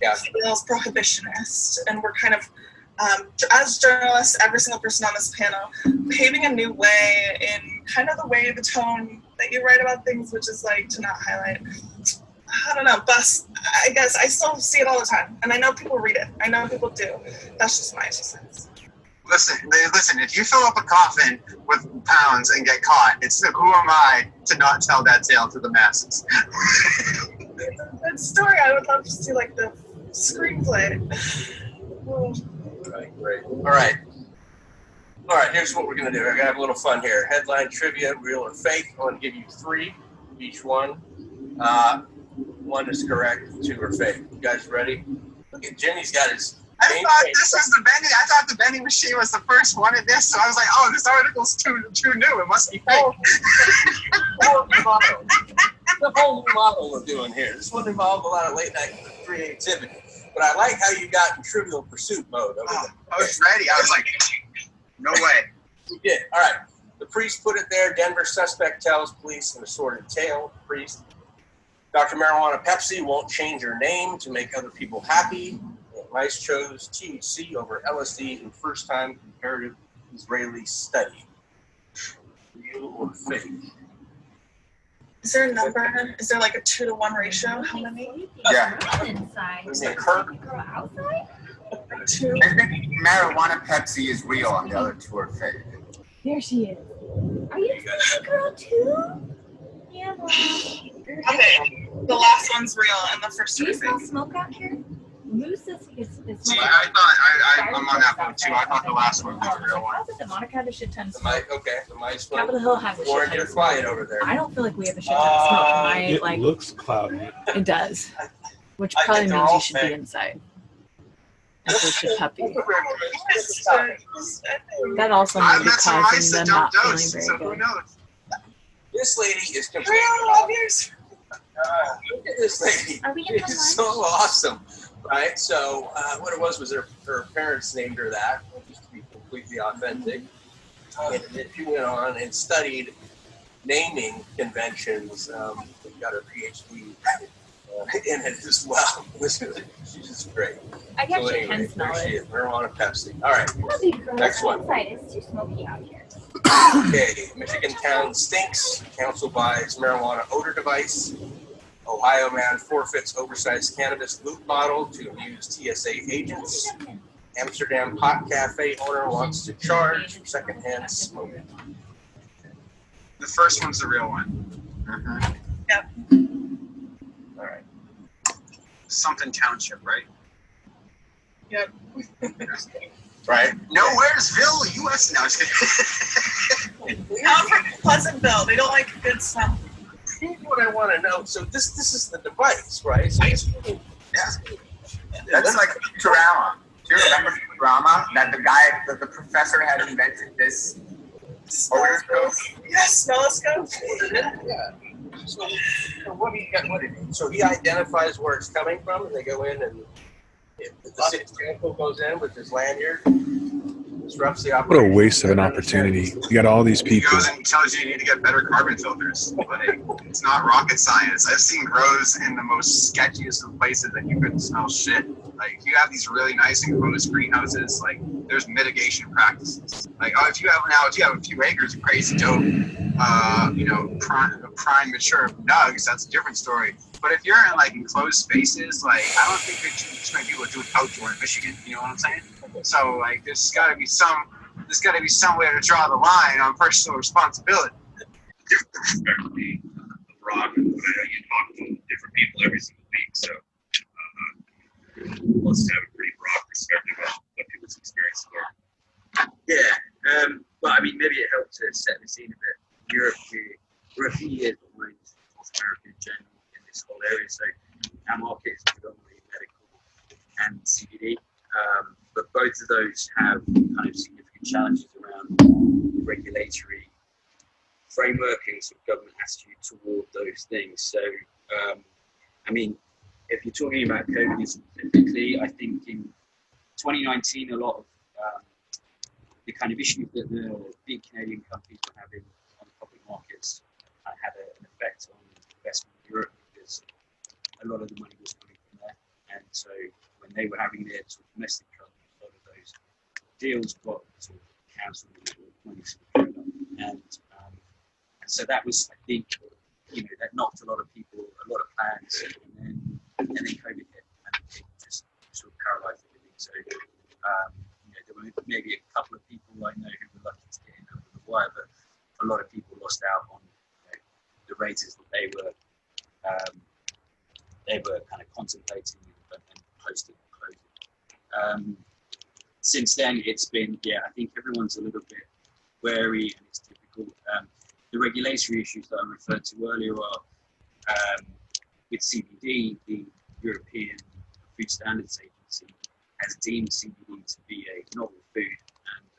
feels prohibitionist. And we're kind of, as journalists, every single person on this panel, paving a new way in kind of the way, the tone that you write about things, which is like to not highlight. I don't know, bust. I guess I still see it all the time, and I know people read it. I know people do. That's just my 2 cents. Listen, if you fill up a coffin with pounds and get caught, it's who am I to not tell that tale to the masses? It's a good story. I would love to see like the screenplay. Right, great. All right, here's what we're going to do. We're going to have a little fun here. Headline trivia, real or fake. I'm going to give you 3, each one. 1 is correct, 2 are fake. You guys ready? Look at Jimmy's got his... I thought this was the vending. I thought the vending machine was the first one in this, so I was like, "Oh, this article's too new. It must be fake." The whole new model we're doing here. This one involved a lot of late night creativity, but I like how you got in Trivial Pursuit mode over there. I was ready. I was like, "No way." You did. All right. The priest put it there. Denver suspect tells police an assorted tale. Priest. Dr. Marijuana Pepsi won't change her name to make other people happy. Mice chose THC over LSD in first-time comparative Israeli study. Real or fake? Is there a number? Is there like a 2-to-1 ratio? How many? Yeah. Is the curve? Two. I think marijuana Pepsi is real, and the other 2 are fake. There she is. Are you a girl too? Yeah, Mom. Okay, the last one's real, and the first 2 Do are you smell fake. smoke out here? Moose is See, I thought I'm on that one too. I thought the last one was the real one. The Monica had a shit ton of The smoke. mice, okay, the mice went. Capitol Hill has a shit Warren, ton you're of smoke. quiet over there. I don't feel like we have a shit ton of smoke. I It like looks cloudy. it does, which I probably think they're means all you should be fake. inside. That's a shit puppy. Stop. That also I might be met some mice causing that them not don't feeling dose, very so who good. knows? This lady is completely. Real love yours. Look at this lady. Are we in the It's so awesome, right? So what it was her parents named her that, just to be completely authentic. And then she went on and studied naming conventions. Got her PhD in it as well. She's just great. I So actually anyway, can smell there she it. is. Marijuana Pepsi. All right. Next one. It's too smoky out here. Okay, Michigan town stinks. Council buys marijuana odor device. Oh, Ohio man forfeits oversized cannabis loot bottle to abuse TSA agents. Amsterdam pot cafe owner wants to charge secondhand smoking. The first one's the real one. Yep. All right. Something Township, right? Yep. Right? Nowheresville, U.S. No, just kidding. Come from Pleasantville. They don't like good smell. Here's what I want to know. So this is the device, right? So That's like Futurama. Do you remember Futurama? That the professor had invented this odor scope? Yes, smeloscope. Yeah. So what do you got? So he identifies where it's coming from, and they go in, and if the sample goes in with his lanyard, disrupts the What operation. a waste of an opportunity. You got all these He people. goes and tells you need to get better carbon filters. Like, it's not rocket science. I've seen grows in the most sketchiest of places that you couldn't smell shit. Like, you have these really nice enclosed greenhouses. Like, there's mitigation practices. Like, if you have a few acres of crazy dope, prime mature nugs, that's a different story. But if you're in like enclosed spaces, like, I don't think that too many people do it outdoor in Michigan. You know what I'm saying? So like, there's got to be some way to draw the line on personal responsibility. Different perspective, the rock. You talk to different people every single week, so let's have a pretty broad perspective of what people's experiences are. Yeah, but I mean, maybe it helped to set the scene a bit. Europe, we're a few years behind North America in general in this whole area, so our market is predominantly medical and CBD, but both of those have kind of significant challenges around the regulatory framework and sort of government attitude toward those things. So, I mean, if you're talking about COVID specifically, I think in 2019, a lot of the kind of issues that the big Canadian companies were having on the public markets had an effect on investment in Europe, because a lot of the money was coming from there. And so when they were having their sort of domestic trouble, a lot of those deals got sort of cancelled or money sort of dried up. And so that was, I think, that knocked a lot of people, a lot of plans, and then COVID hit, and it just sort of paralyzed everything. So, there were maybe a couple of people I know who were lucky to get in under the wire, but a lot of people lost out on the raises that they were kind of contemplating and closing. Since then, it's been, I think everyone's a little bit wary, and it's difficult. The regulatory issues that I referred to earlier are with CBD, the European Food Standards Agency has deemed CBD to be a novel food,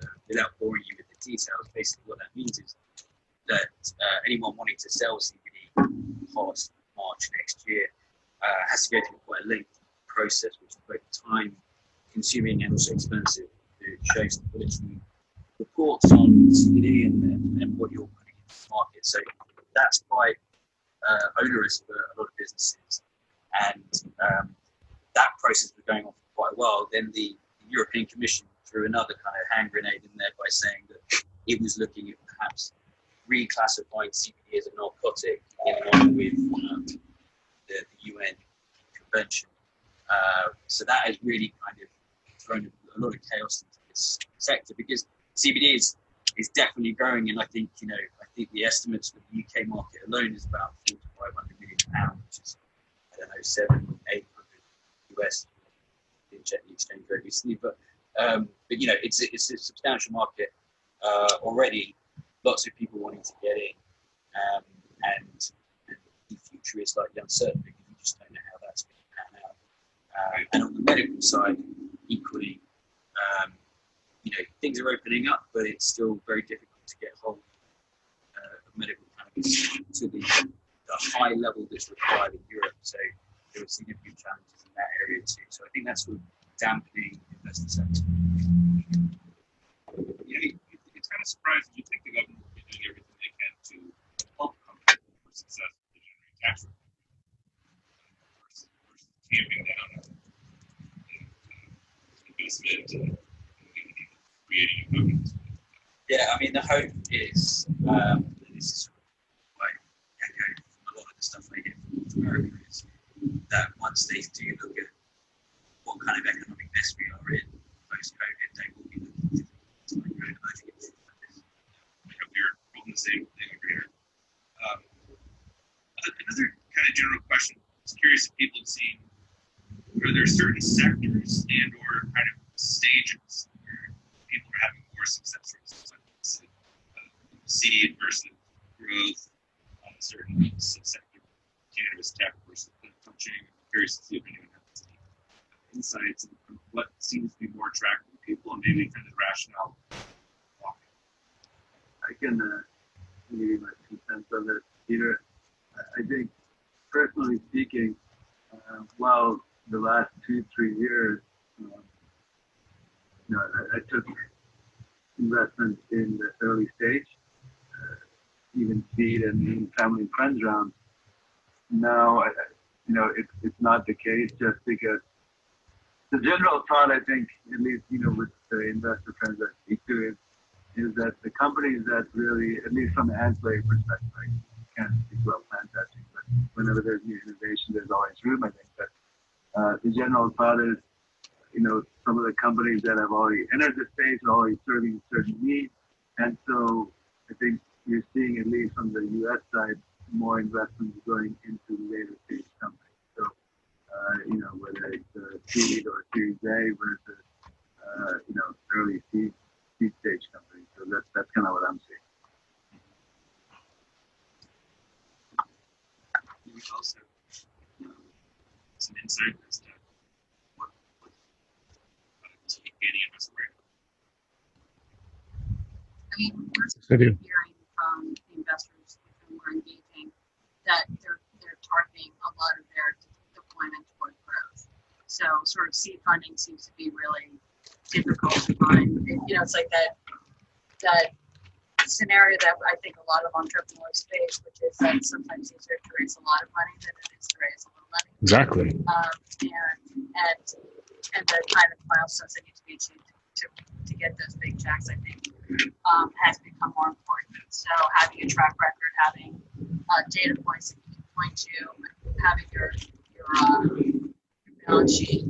and without boring you with the details, basically what that means is that anyone wanting to sell CBD past March next year has to go through quite a lengthy process, which is both time consuming and also expensive. It shows the quality reports on CBD and what you're putting into the market. So that's quite onerous for a lot of businesses, and that process was going on for quite a while. Then the European Commission threw another kind of hand grenade in there by saying that it was looking at perhaps reclassifying CBD as a narcotic in line with the UN convention. So that has really kind of thrown a lot of chaos into this sector, because CBD is definitely growing, and I think the estimates for the UK market alone is about £400 to £500 million, which is, I don't know, 700 or 800 US. Didn't check the exchange rate recently, but it's a substantial market already. Lots of people wanting to get in, and the future is slightly uncertain because you just don't know how that's going to pan out. And on the medical side, equally, things are opening up, but it's still very difficult to get hold of medical cannabis to the high level that's required in Europe. So there are significant challenges in that area too. So I think that's sort of dampening investor sentiment. It's kind of surprising. You think the government would be doing everything they can to help companies for success with the generating tax revenue versus tamping down investment and creating companies. Yeah, I mean, the hope is, this is sort of like, from a lot of the stuff I hear from North America, is that once they do look at what kind of economic mess we are in post-COVID, they will be looking to emerging industries like this. I hope you're holding the same thing over here. Another kind of general question. I was curious if people have seen, are there certain sectors and or kind of stages where people are having more success rates, like seed versus growth on a certain subsector, cannabis tech versus touching? I'm curious to see if anyone has any insights on what seems to be more attractive to people and maybe kind of rationale. I can give you my 2 cents of it, Peter. I think, personally speaking, while the last 2-3 years, I took investments in the early stage, even seed and even family and friends rounds. Now, it's not the case, just because the general thought, I think, at least, with the investor friends I speak to, is that the companies that really, at least from an ancillary perspective, I can't speak about plant touching, but whenever there's new innovation, there's always room, I think. But the general thought is, some of the companies that have already entered the space are already serving certain needs. And so I think you're seeing, at least from the U.S. side, more investments going into later stage companies. So, whether it's seed or Series A versus, early seed stage companies. So that's kind of what I'm seeing. We also some insight as to what any of us are. I mean, we're hearing from the investors with whom we're engaging that they're targeting a lot of their deployment toward growth. So sort of seed funding seems to be really difficult to find. It's like that scenario that I think a lot of entrepreneurs face, which is that sometimes easier to raise a lot of money than it is to raise a little money. Exactly. And the kind of milestones that need to be achieved to get those big checks, I think, has become more important. So having a track record, having data points that you can point to, having your balance sheet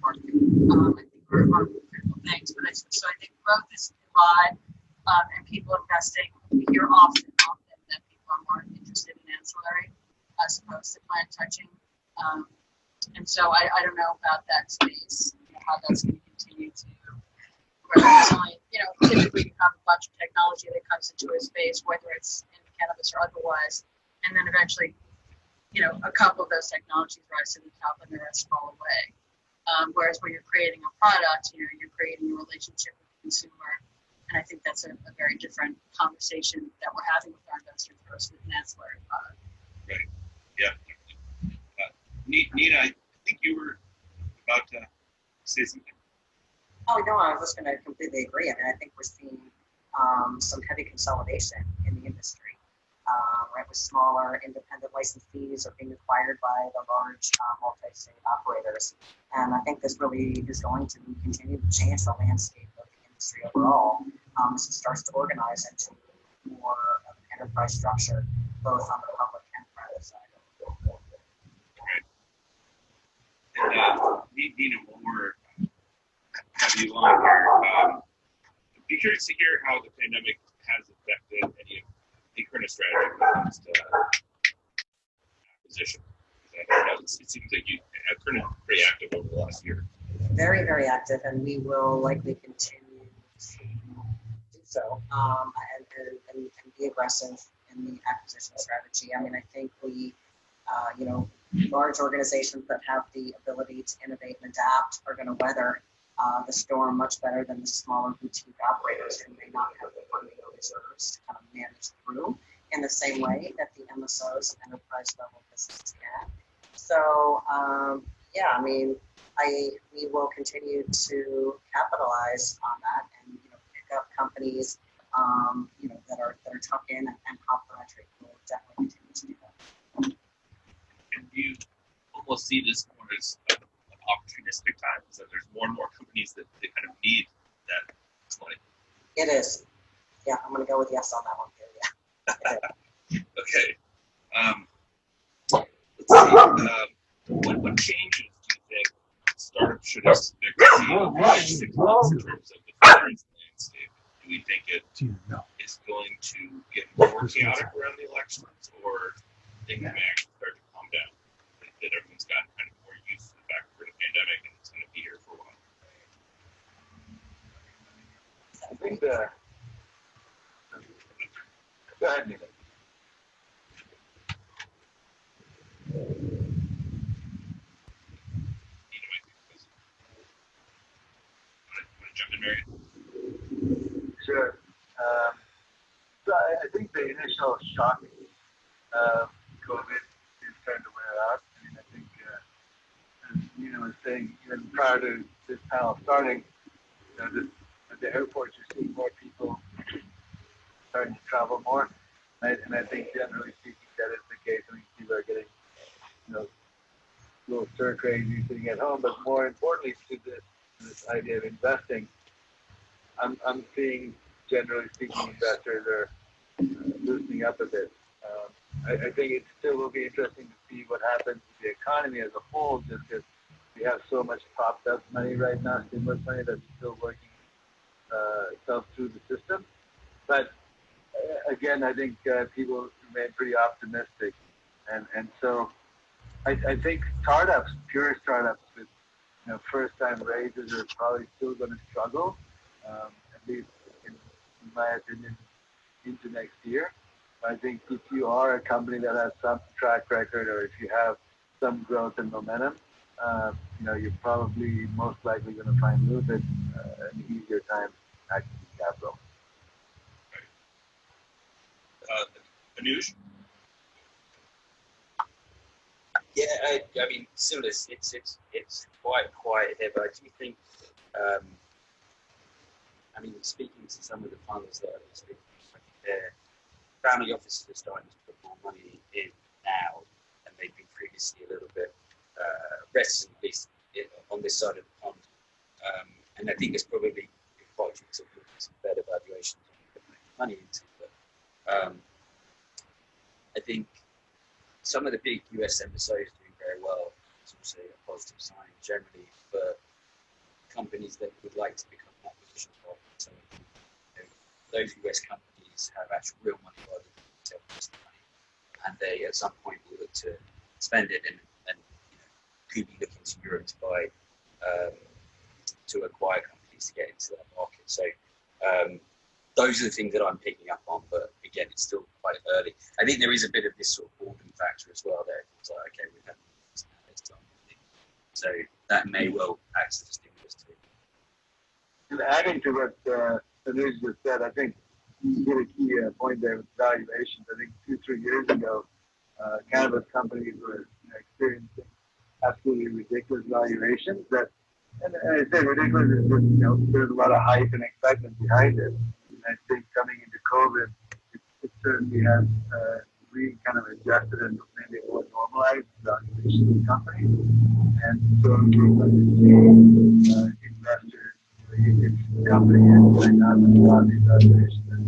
working, I think are critical things. But so I think growth is alive, and people investing. We hear often that people are more interested in ancillary as opposed to plant touching. And so I don't know about that space, how that's going to continue to grow. Typically you have a bunch of technology that comes into a space, whether it's in cannabis or otherwise, and then eventually, a couple of those technologies rise to the top and the rest fall away. Whereas when you're creating a product, you're creating a relationship with the consumer. And I think that's a very different conversation that we're having with our investors versus an ancillary product. Right. Yeah. Nina, I think you were about to say something. Oh, no, I was just going to completely agree. I mean, I think we're seeing some heavy consolidation in the industry, right? With smaller independent licensees are being acquired by the large multi-state operators. And I think this really is going to continue to change the landscape of the industry overall as it starts to organize into more of an enterprise structure, both on the public and private side. And Nina, one more have you on here. I'd be curious to hear how the pandemic has affected any of the current strategy when it comes to acquisition. It seems like you have been pretty active over the last year. Very, very active, and we will likely continue to do so and be aggressive in the acquisition strategy. I mean, I think we, large organizations that have the ability to innovate and adapt are going to weather the storm much better than the smaller boutique operators who may not have the funding or reserves to kind of manage through in the same way that the MSOs and enterprise level businesses can. So, we will continue to capitalize on that and pick up companies that are tucked in and complementary. We'll definitely continue to do that. And you almost see this more as an opportunistic time, so there's more and more companies that they kind of need that money. It is. Yeah, I'm going to go with yes on that one here. Yeah. Okay. Let's see. should expect to see over the next 6 months in terms of the fundraising landscape? Do we think it is going to get more chaotic around the elections, or things may actually start to calm down? That everyone's gotten kind of more used to the fact we're in a pandemic and it's going to be here for a while. I think go ahead, Nina. Sure. So I think the initial shock of COVID is starting to wear out. I mean, I think, as Nina was saying, even prior to this panel starting, at the airports, you're seeing more people starting to travel more. And I think, generally speaking, that is the case. I mean, people are getting, a little stir crazy sitting at home. But more importantly, to this idea of investing, I'm seeing, generally speaking, investors are loosening up a bit. I think it still will be interesting to see what happens to the economy as a whole, just because we have so much propped up money right now, stimulus money that's still working itself through the system. But again, I think people remain pretty optimistic, and so I think startups, pure startups with first-time raises are probably still going to struggle, at least in my opinion, into next year. I think if you are a company that has some track record, or if you have some growth and momentum, you're probably most likely going to find a little bit an easier time accessing capital. Anuj? Yeah, I mean, similar. It's quite quiet here, but I do think, speaking to some of the funds that are speaking, their family offices are starting to put more money in now, and they've been previously a little bit reticent, at least on this side of the pond. And I think it's probably quite due to some better valuations to put money into. But I think some of the big US MSOs doing very well. It's also a positive sign generally for companies that would like to become an acquisition partner. So those US companies have actual real money rather than self-invested money, and they at some point will look to spend it and could be looking to Europe to buy to acquire companies to get into that market. So those are the things that I'm picking up on, but again, it's still quite early. I think there is a bit of this sort of boredom factor as well there. It's like, okay, we have this time. So that may well act as a stimulus too. And adding to what Anuj just said, I think you hit a key point there with valuations. I think 2-3 years ago, cannabis companies were experiencing absolutely ridiculous valuations. And I say ridiculous is just, there's a lot of hype and excitement behind it. And I think coming into COVID, it certainly has really kind of adjusted and maybe more normalized valuations of companies. And so we're going to see investors, if the company is going out with a lot of these valuations and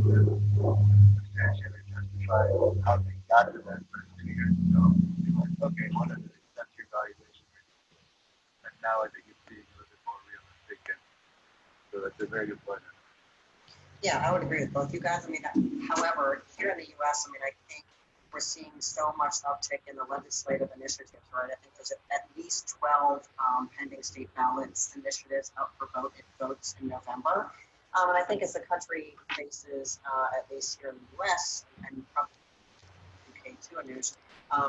substantially justify how they got to that first 2 years ago. Like, okay, what is it? That's your valuation. And now I think it's being a little bit more realistic. And so that's a very good point. Yeah, I would agree with both you guys. I mean, however, here in the U.S., I think we're seeing so much uptick in the legislative initiatives, right? I think there's at least 12 pending state ballots initiatives up for votes in November. And I think as the country faces, at least here in the U.S. and probably UK too, Anuj,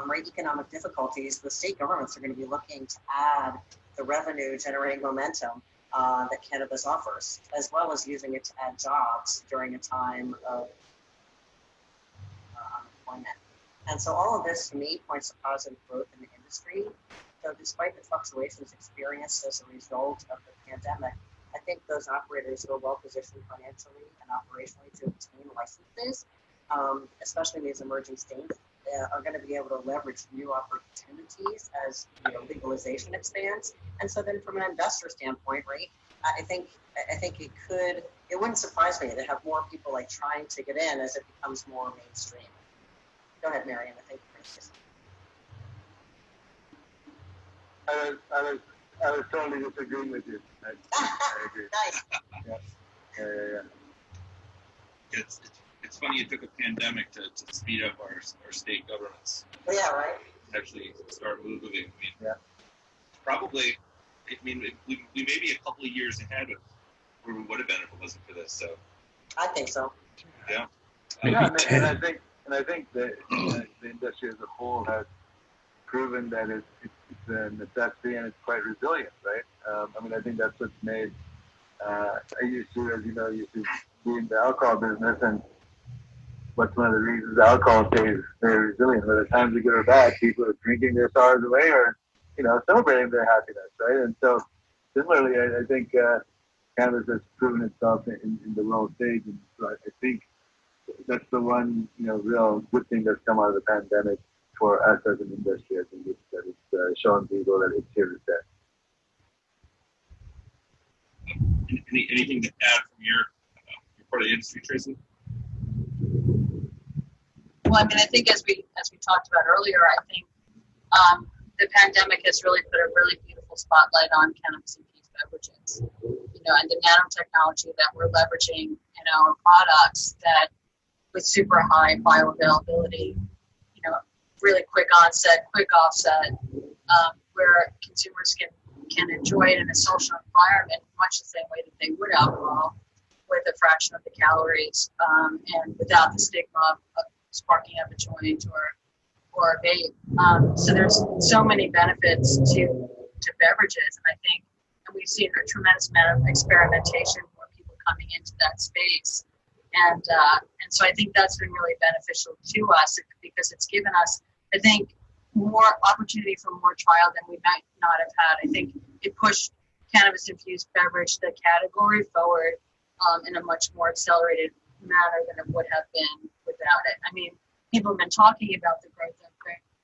right, economic difficulties, the state governments are going to be looking to add the revenue-generating momentum that cannabis offers, as well as using it to add jobs during a time of unemployment. And so all of this, to me, points to positive growth in the industry. So despite the fluctuations experienced as a result of the pandemic, I think those operators are well positioned financially and operationally to obtain licenses, especially in these emerging states, are going to be able to leverage new opportunities as legalization expands. And so then from an investor standpoint, right, I think it wouldn't surprise me to have more people like trying to get in as it becomes more mainstream. Go ahead, Marion. I think I was I was totally disagreeing with you. I agree. Nice. Yeah. It's funny it took a pandemic to speed up our state governments. Yeah, right. Actually start moving. I mean, yeah. Probably, we may be a couple of years ahead of where we would have been if it wasn't for this. So. I think so. Yeah. And I think that the industry as a whole has proven that it's a necessity and it's quite resilient, right? I think that's what's made. I used to, as you know, be in the alcohol business, and what's one of the reasons alcohol stays very resilient? By the times we good or bad, people are drinking their sorrows away, or celebrating their happiness, right? And so, similarly, I think cannabis has proven itself in the world stage, and so I think that's the one real good thing that's come out of the pandemic for us as an industry. I think it's shown people that it's here to stay. Anything to add from your part of the industry, Tracy? Well, I think as we talked about earlier, I think the pandemic has really put a really beautiful spotlight on cannabis-infused beverages. And the nanotechnology that we're leveraging in our products that with super high bioavailability, really quick onset, quick offset, where consumers can enjoy it in a social environment much the same way that they would alcohol, with a fraction of the calories, and without the stigma of sparking up a joint or a vape. So there's so many benefits to beverages, and I think we've seen a tremendous amount of experimentation for people coming into that space. And so I think that's been really beneficial to us because it's given us, I think, more opportunity for more trial than we might not have had. I think it pushed cannabis-infused beverage, the category, forward in a much more accelerated manner than it would have been without it. People have been talking about the growth of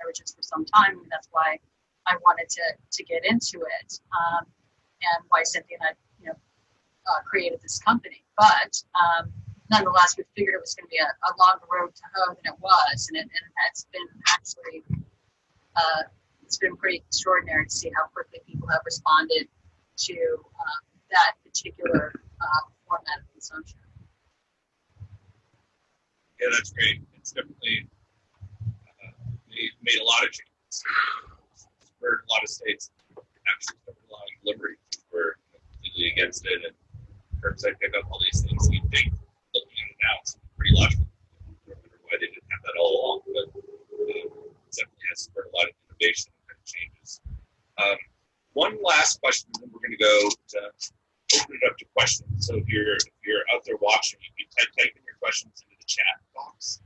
beverages for some time, and that's why I wanted to get into it, and why Cynthia and I created this company. But nonetheless, we figured it was going to be a longer road to hoe than it was, and it's been actually it's been pretty extraordinary to see how quickly people have responded to that particular format of consumption. Yeah, that's great. It's definitely made a lot of changes. Spurred a lot of states actually started allowing delivery. We're completely against it, and curbside pickup, all these things. You think, looking at it now, it's pretty logical. I don't remember why they didn't have that all along, but it definitely has spurred a lot of innovation and changes. One last question, and then we're going to go to open it up to questions. So if you're out there watching, you can type in your questions into the chat box,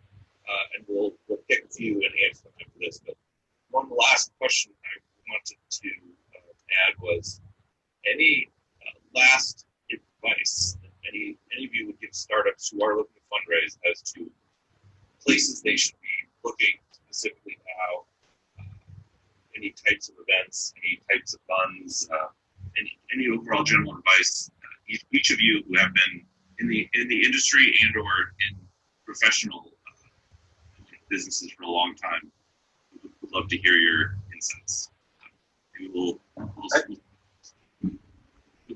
and we'll pick a few and answer them after this. But one last question I wanted to add was, any last advice that any of you would give startups who are looking to fundraise as to places they should be looking specifically now? Any types of events, any types of funds, any overall general advice? Each of you who have been in the industry and or in professional businesses for a long time, would love to hear your insights. Maybe we'll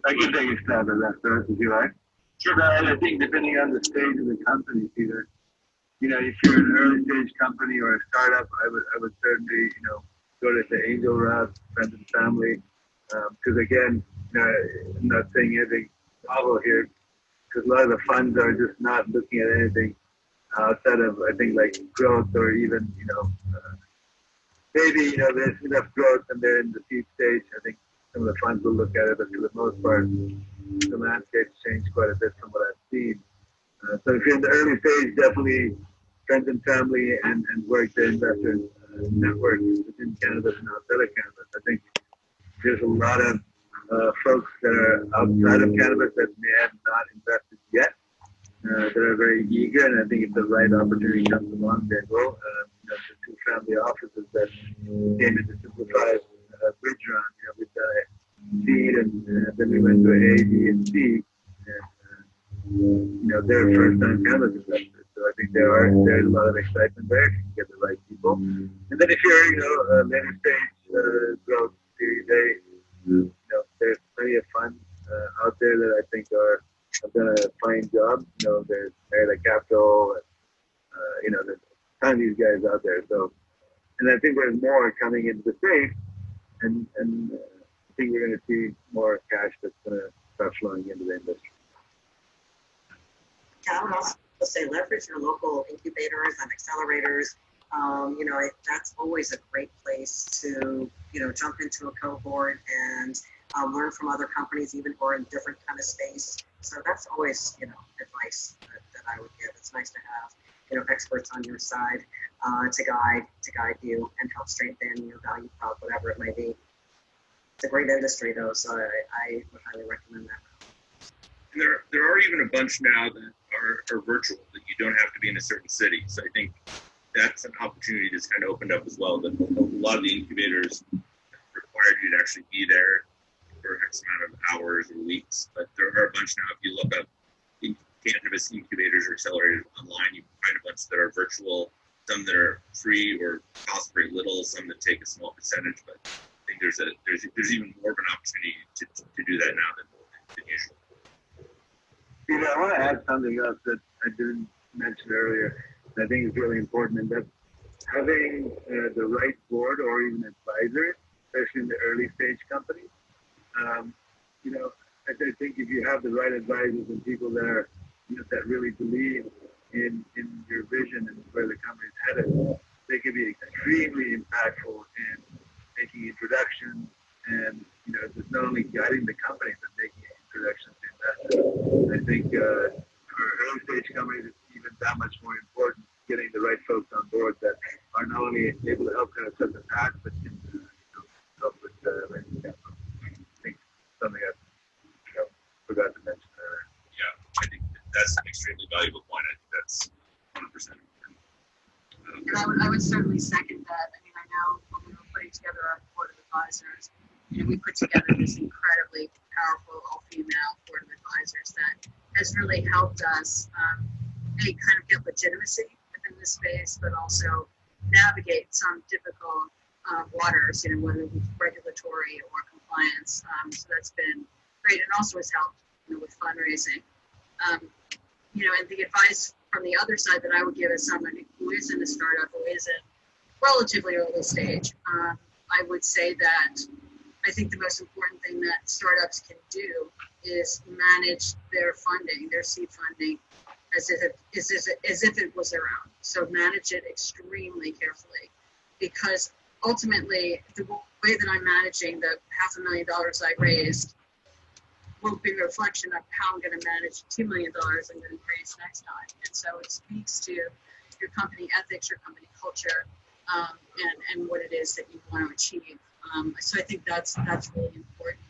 I can take a stab at that first, if you like. Sure. And I think depending on the stage of the company, Peter, if you're an early stage company or a startup, I would certainly, go to the angel route, friends and family, because again, I'm not saying anything novel here, because a lot of the funds are just not looking at anything outside of, I think, like growth or even, maybe, there's enough growth and they're in the seed stage. I think some of the funds will look at it, but for the most part, the landscape's changed quite a bit from what I've seen. So if you're in the early stage, definitely friends and family and work the investors network within cannabis and outside of cannabis. I think there's a lot of folks that are outside of cannabis that may have not invested yet, that are very eager, and I think if the right opportunity comes along, they will. The two family offices that came into Simplified Bridge Round, we've done a seed, and then we went to A, B, and C, and they're first-time cannabis investors. So I think there's a lot of excitement there if you can get the right people. And then if you're, later stage growth, Series A, more coming into the States, and I think we're going to see more cash that's going to start flowing into the industry. I would also say leverage your local incubators and accelerators. That's always a great place to, jump into a cohort and learn from other companies, even who are in different kind of space. So that's always, advice that I would give. It's nice to have, experts on your side to guide you and help strengthen your value prop, whatever it may be. It's a great industry, though, so I would highly recommend that. And there are even a bunch now that are virtual, that you don't have to be in a certain city. So I think that's an opportunity that's kind of opened up as well. That a lot of the incubators required you to actually be there for X amount of hours or weeks. But there are a bunch now, if you look up cannabis incubators or accelerators online, you can find a bunch that are virtual, some that are free or cost very little, some that take a small percentage. But I think there's even more of an opportunity to do that now than usual. I want to add something else that I didn't mention earlier. I think it's really important, and that's having the right board or even advisors, especially in the early stage companies. I think if you have the right advisors and people that are, that really believe in your vision and where the company's headed, they can be extremely impactful in making introductions and, just not only guiding the company, but making introductions to investors. I think for early stage companies, it's even that much more important getting the right folks on board that are not only able to help kind of set the path, but can help with raising capital. I think something I forgot to mention earlier. Yeah, I think that's an extremely valuable point. I think that's 100%. And I would certainly second that. I mean, I know when we were putting together our board of advisors, we put together this incredibly powerful all-female board of advisors that has really helped us kind of get legitimacy within the space, but also navigate some difficult waters, whether it be regulatory or compliance. So that's been great, and also has helped, with fundraising. And the advice from the other side that I would give as someone who is in a startup, who is in relatively early stage, I would say that I think the most important thing that startups can do is manage their funding, their seed funding, as if it was their own. So manage it extremely carefully, because ultimately the way that I'm managing the $500,000 I raised will be a reflection of how I'm going to manage $2 million I'm going to raise next time. And so it speaks to your company ethics, your company culture, and what it is that you want to achieve. So I think that's really important.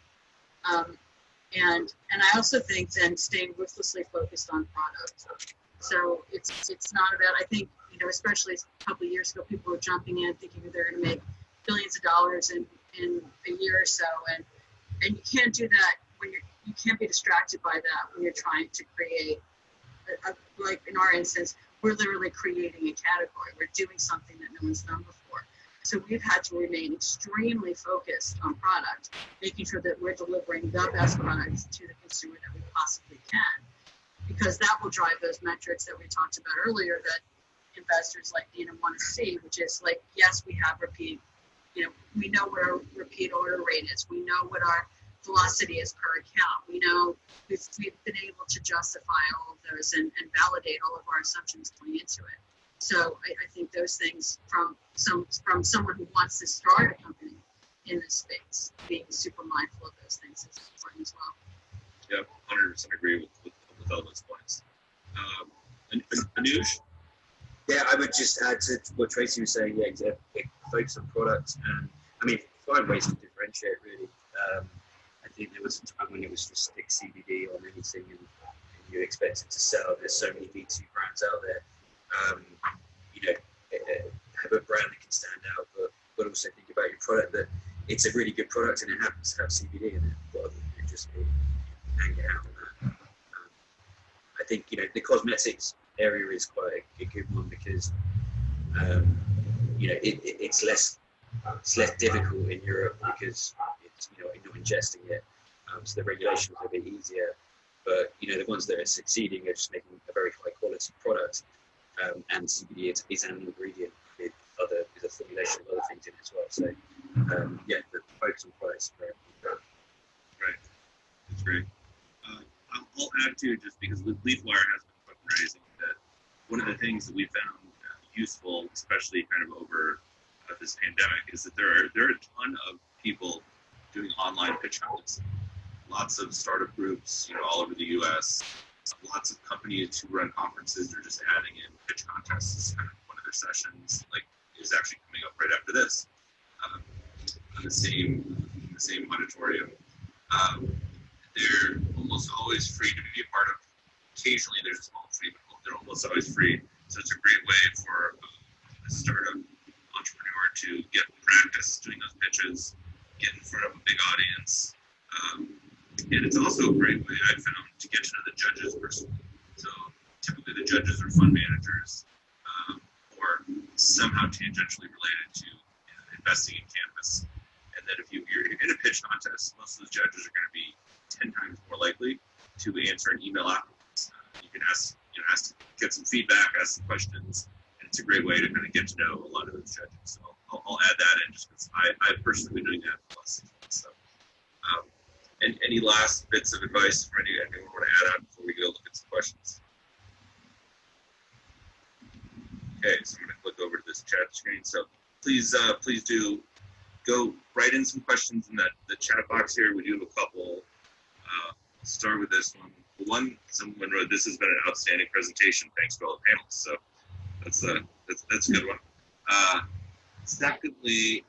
And I also think then staying ruthlessly focused on product. So it's not about, I think, especially a couple of years ago, people were jumping in thinking that they're going to make billions of dollars in a year or so, and you can't do that when you can't be distracted by that when you're trying to create like in our instance, we're literally creating a category. We're doing something that no one's done before. So we've had to remain extremely focused on product, making sure that we're delivering the best products to the consumer that we possibly can, because that will drive those metrics that we talked about earlier that investors like Dina want to see, which is like, yes, we have repeat, we know what our repeat order rate is. We know what our velocity is per account. We know we've been able to justify all of those and validate all of our assumptions going into it. So I think those things from someone who wants to start a company in this space, being super mindful of those things is important as well. Yeah, 100% agree with all those points. Anuj? Yeah, I would just add to what Tracy was saying. Yeah, focus on products, and I mean, find ways to differentiate. Really, I think there was a time when it was just stick CBD on anything, and you expect it to sell. There's so many B2 brands out there. Have a brand that can stand out, but also think about your product, that it's a really good product and it happens to have CBD in it, rather than just be hanging out on that. I think the cosmetics area is quite a good one, because it's less difficult in Europe because it's you're not ingesting it, so the regulations are a bit easier. But the ones that are succeeding are just making a very high quality product, and CBD is an ingredient with a formulation formulation of other things in it as well. So yeah, the focus on products is very important. Right. That's great. I'll add to, just because LeafWire has been fundraising, that one of the things that we found useful, especially kind of over this pandemic, is that there are a ton of people doing online pitch contests. Lots of startup groups, all over the U.S. Lots of companies who run conferences are just adding in pitch contests as kind of one of their sessions. Like, is actually coming up right after this, in the same auditorium. They're almost always free to be a part of. Occasionally, there's a small fee, but they're almost always free. So it's a great way for a startup entrepreneur to get practice doing those pitches, get in front of a big audience. And it's also a great way, I found, to get to know the judges personally. So typically the judges are fund managers or somehow tangentially related to investing in cannabis. And then if you're in a pitch contest, most of the judges are going to be 10 times more likely to answer an email afterwards. You can ask, get some feedback, ask some questions, and it's a great way to kind of get to know a lot of those judges. So I'll add that in just because I've personally been doing that for the last 6 months. So, and any last bits of advice for anyone want to add on before we go look at some questions? Okay, so I'm going to click over to this chat screen. So please do go write in some questions in the chat box here. We do have a couple. I'll start with this one. Someone wrote, "This has been an outstanding presentation. Thanks to all the panelists." So that's a good one. Secondly,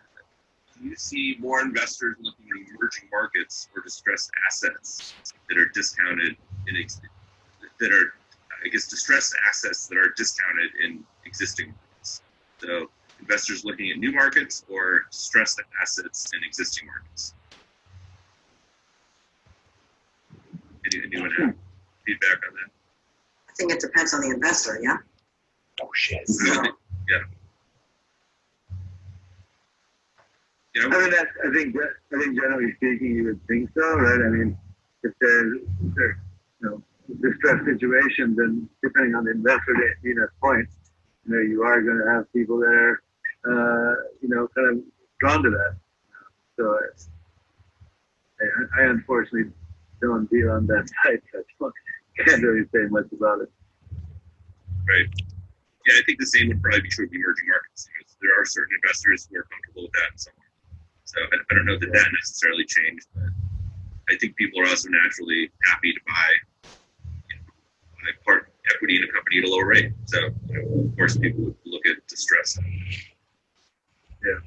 do you see more investors looking at emerging markets or distressed assets that are discounted distressed assets that are discounted in existing markets? So investors looking at new markets or distressed assets in existing markets? Anyone have feedback on that? I think it depends on the investor, yeah? Oh, shit. So, Yeah. I think generally speaking, you would think so, right? I mean, if there's distressed situations, and depending on the investor, point, you are going to have people that are, kind of drawn to that. So I unfortunately don't deal on that side, so I can't really say much about it. Right. Yeah, I think the same would probably be true of emerging markets. There are certain investors who are comfortable with that and so on. So I don't know that necessarily changed, but I think people are also naturally happy to buy part equity in a company at a lower rate. So of course people would look at distress. Yeah.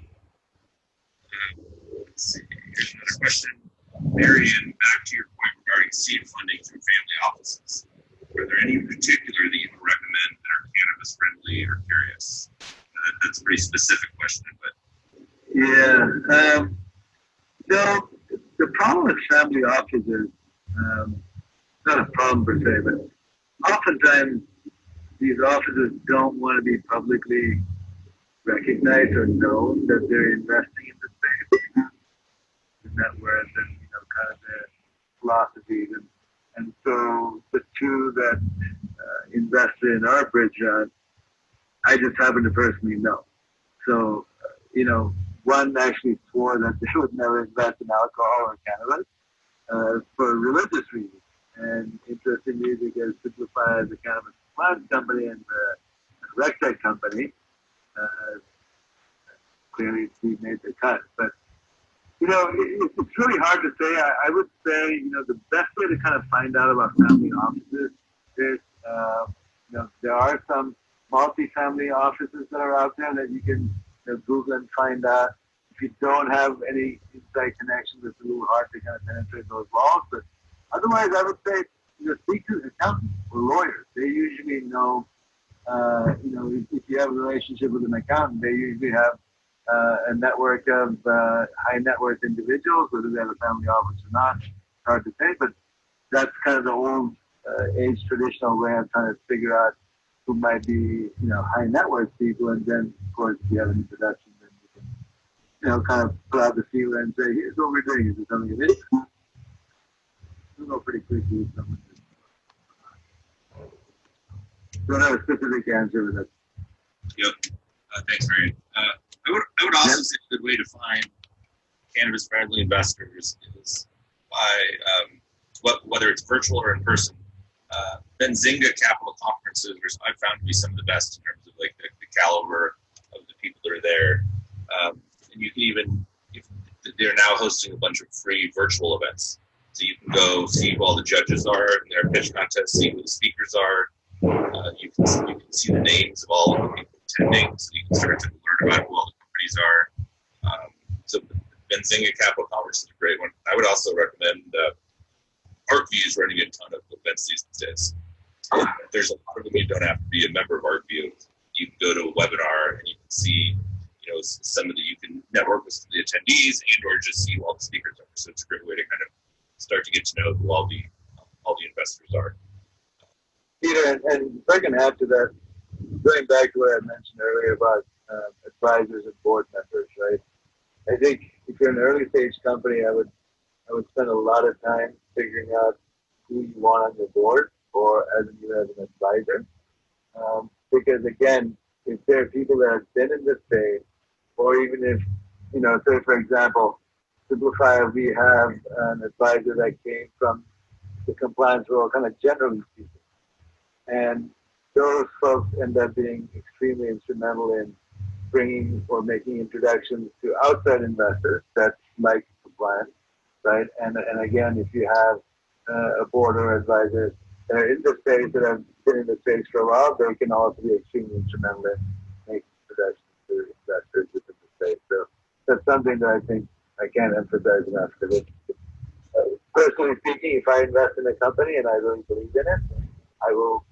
Let's see. Here's another question. Marion, back to your point regarding seed funding through family offices. Are there any in particular that you would recommend that are cannabis friendly or curious? That's a pretty specific question, but. Yeah. So the problem with family offices, not a problem per se, but oftentimes these offices don't want to be publicly recognized or known that they're investing in the space. And that whereas then, kind of their philosophies. And so the two that invested in our bridge round, I just happen to personally know. So, one actually swore that they would never invest in alcohol or cannabis for religious reasons. And interestingly, because Simplify is a cannabis plant company and a rec tech company, clearly he made the cut. But, it's really hard to say. I would say, the best way to kind of find out about family offices is, there are some multi-family offices that are out there that you can Google and find out. If you don't have any inside connections, it's a little hard to kind of penetrate those walls. But otherwise, I would say, speak to accountants or lawyers. They usually know, if you have a relationship with an accountant, they usually have a network of high net worth individuals, whether they have a family office or not. It's hard to say, but that's kind of the old age traditional way of trying to figure out who might be, high net worth people. And then, of course, if you have an introduction, then you can, kind of put out the feeler and say, here's what we're doing. Is it something of interest? We'll go pretty quickly with someone. Don't have a specific answer with that. Yep. Thanks, Marion. I would also say a good way to find cannabis-friendly investors is by whether it's virtual or in person. Benzinga Capital conferences I've found to be some of the best in terms of like the caliber of the people that are there. And you can even, if they're now hosting a bunch of free virtual events. So you can go see who all the judges are in their pitch contest, see who the speakers are. You can see the names of all of the people attending, so you can start to learn about who all the companies are. So Benzinga Capital Conference is a great one. I would also recommend ArcView is running a ton of events these days. There's a lot of them you don't have to be a member of ArcView. You can go to a webinar and you can see, some of you can network with some of the attendees and or just see who all the speakers are. So it's a great way to kind of start to get to know who all the investors are. Peter, and if I can add to that, going back to what I mentioned earlier about advisors and board members, right? I think if you're an early stage company, I would spend a lot of time figuring out who you want on your board or as an advisor. Because again, if there are people that have been in this space, or even if, say for example, Simplify, we have an advisor that came from the compliance world, kind of generally speaking. And those folks end up being extremely instrumental in bringing or making introductions to outside investors that like compliance, right? And again, if you have a board or advisor that are in the space, that have been in the space for a while, they can also be extremely instrumental in making introductions to investors within the space. So that's something that I think I can't emphasize enough. Because personally speaking, if I invest in a company and I really believe in it, I will,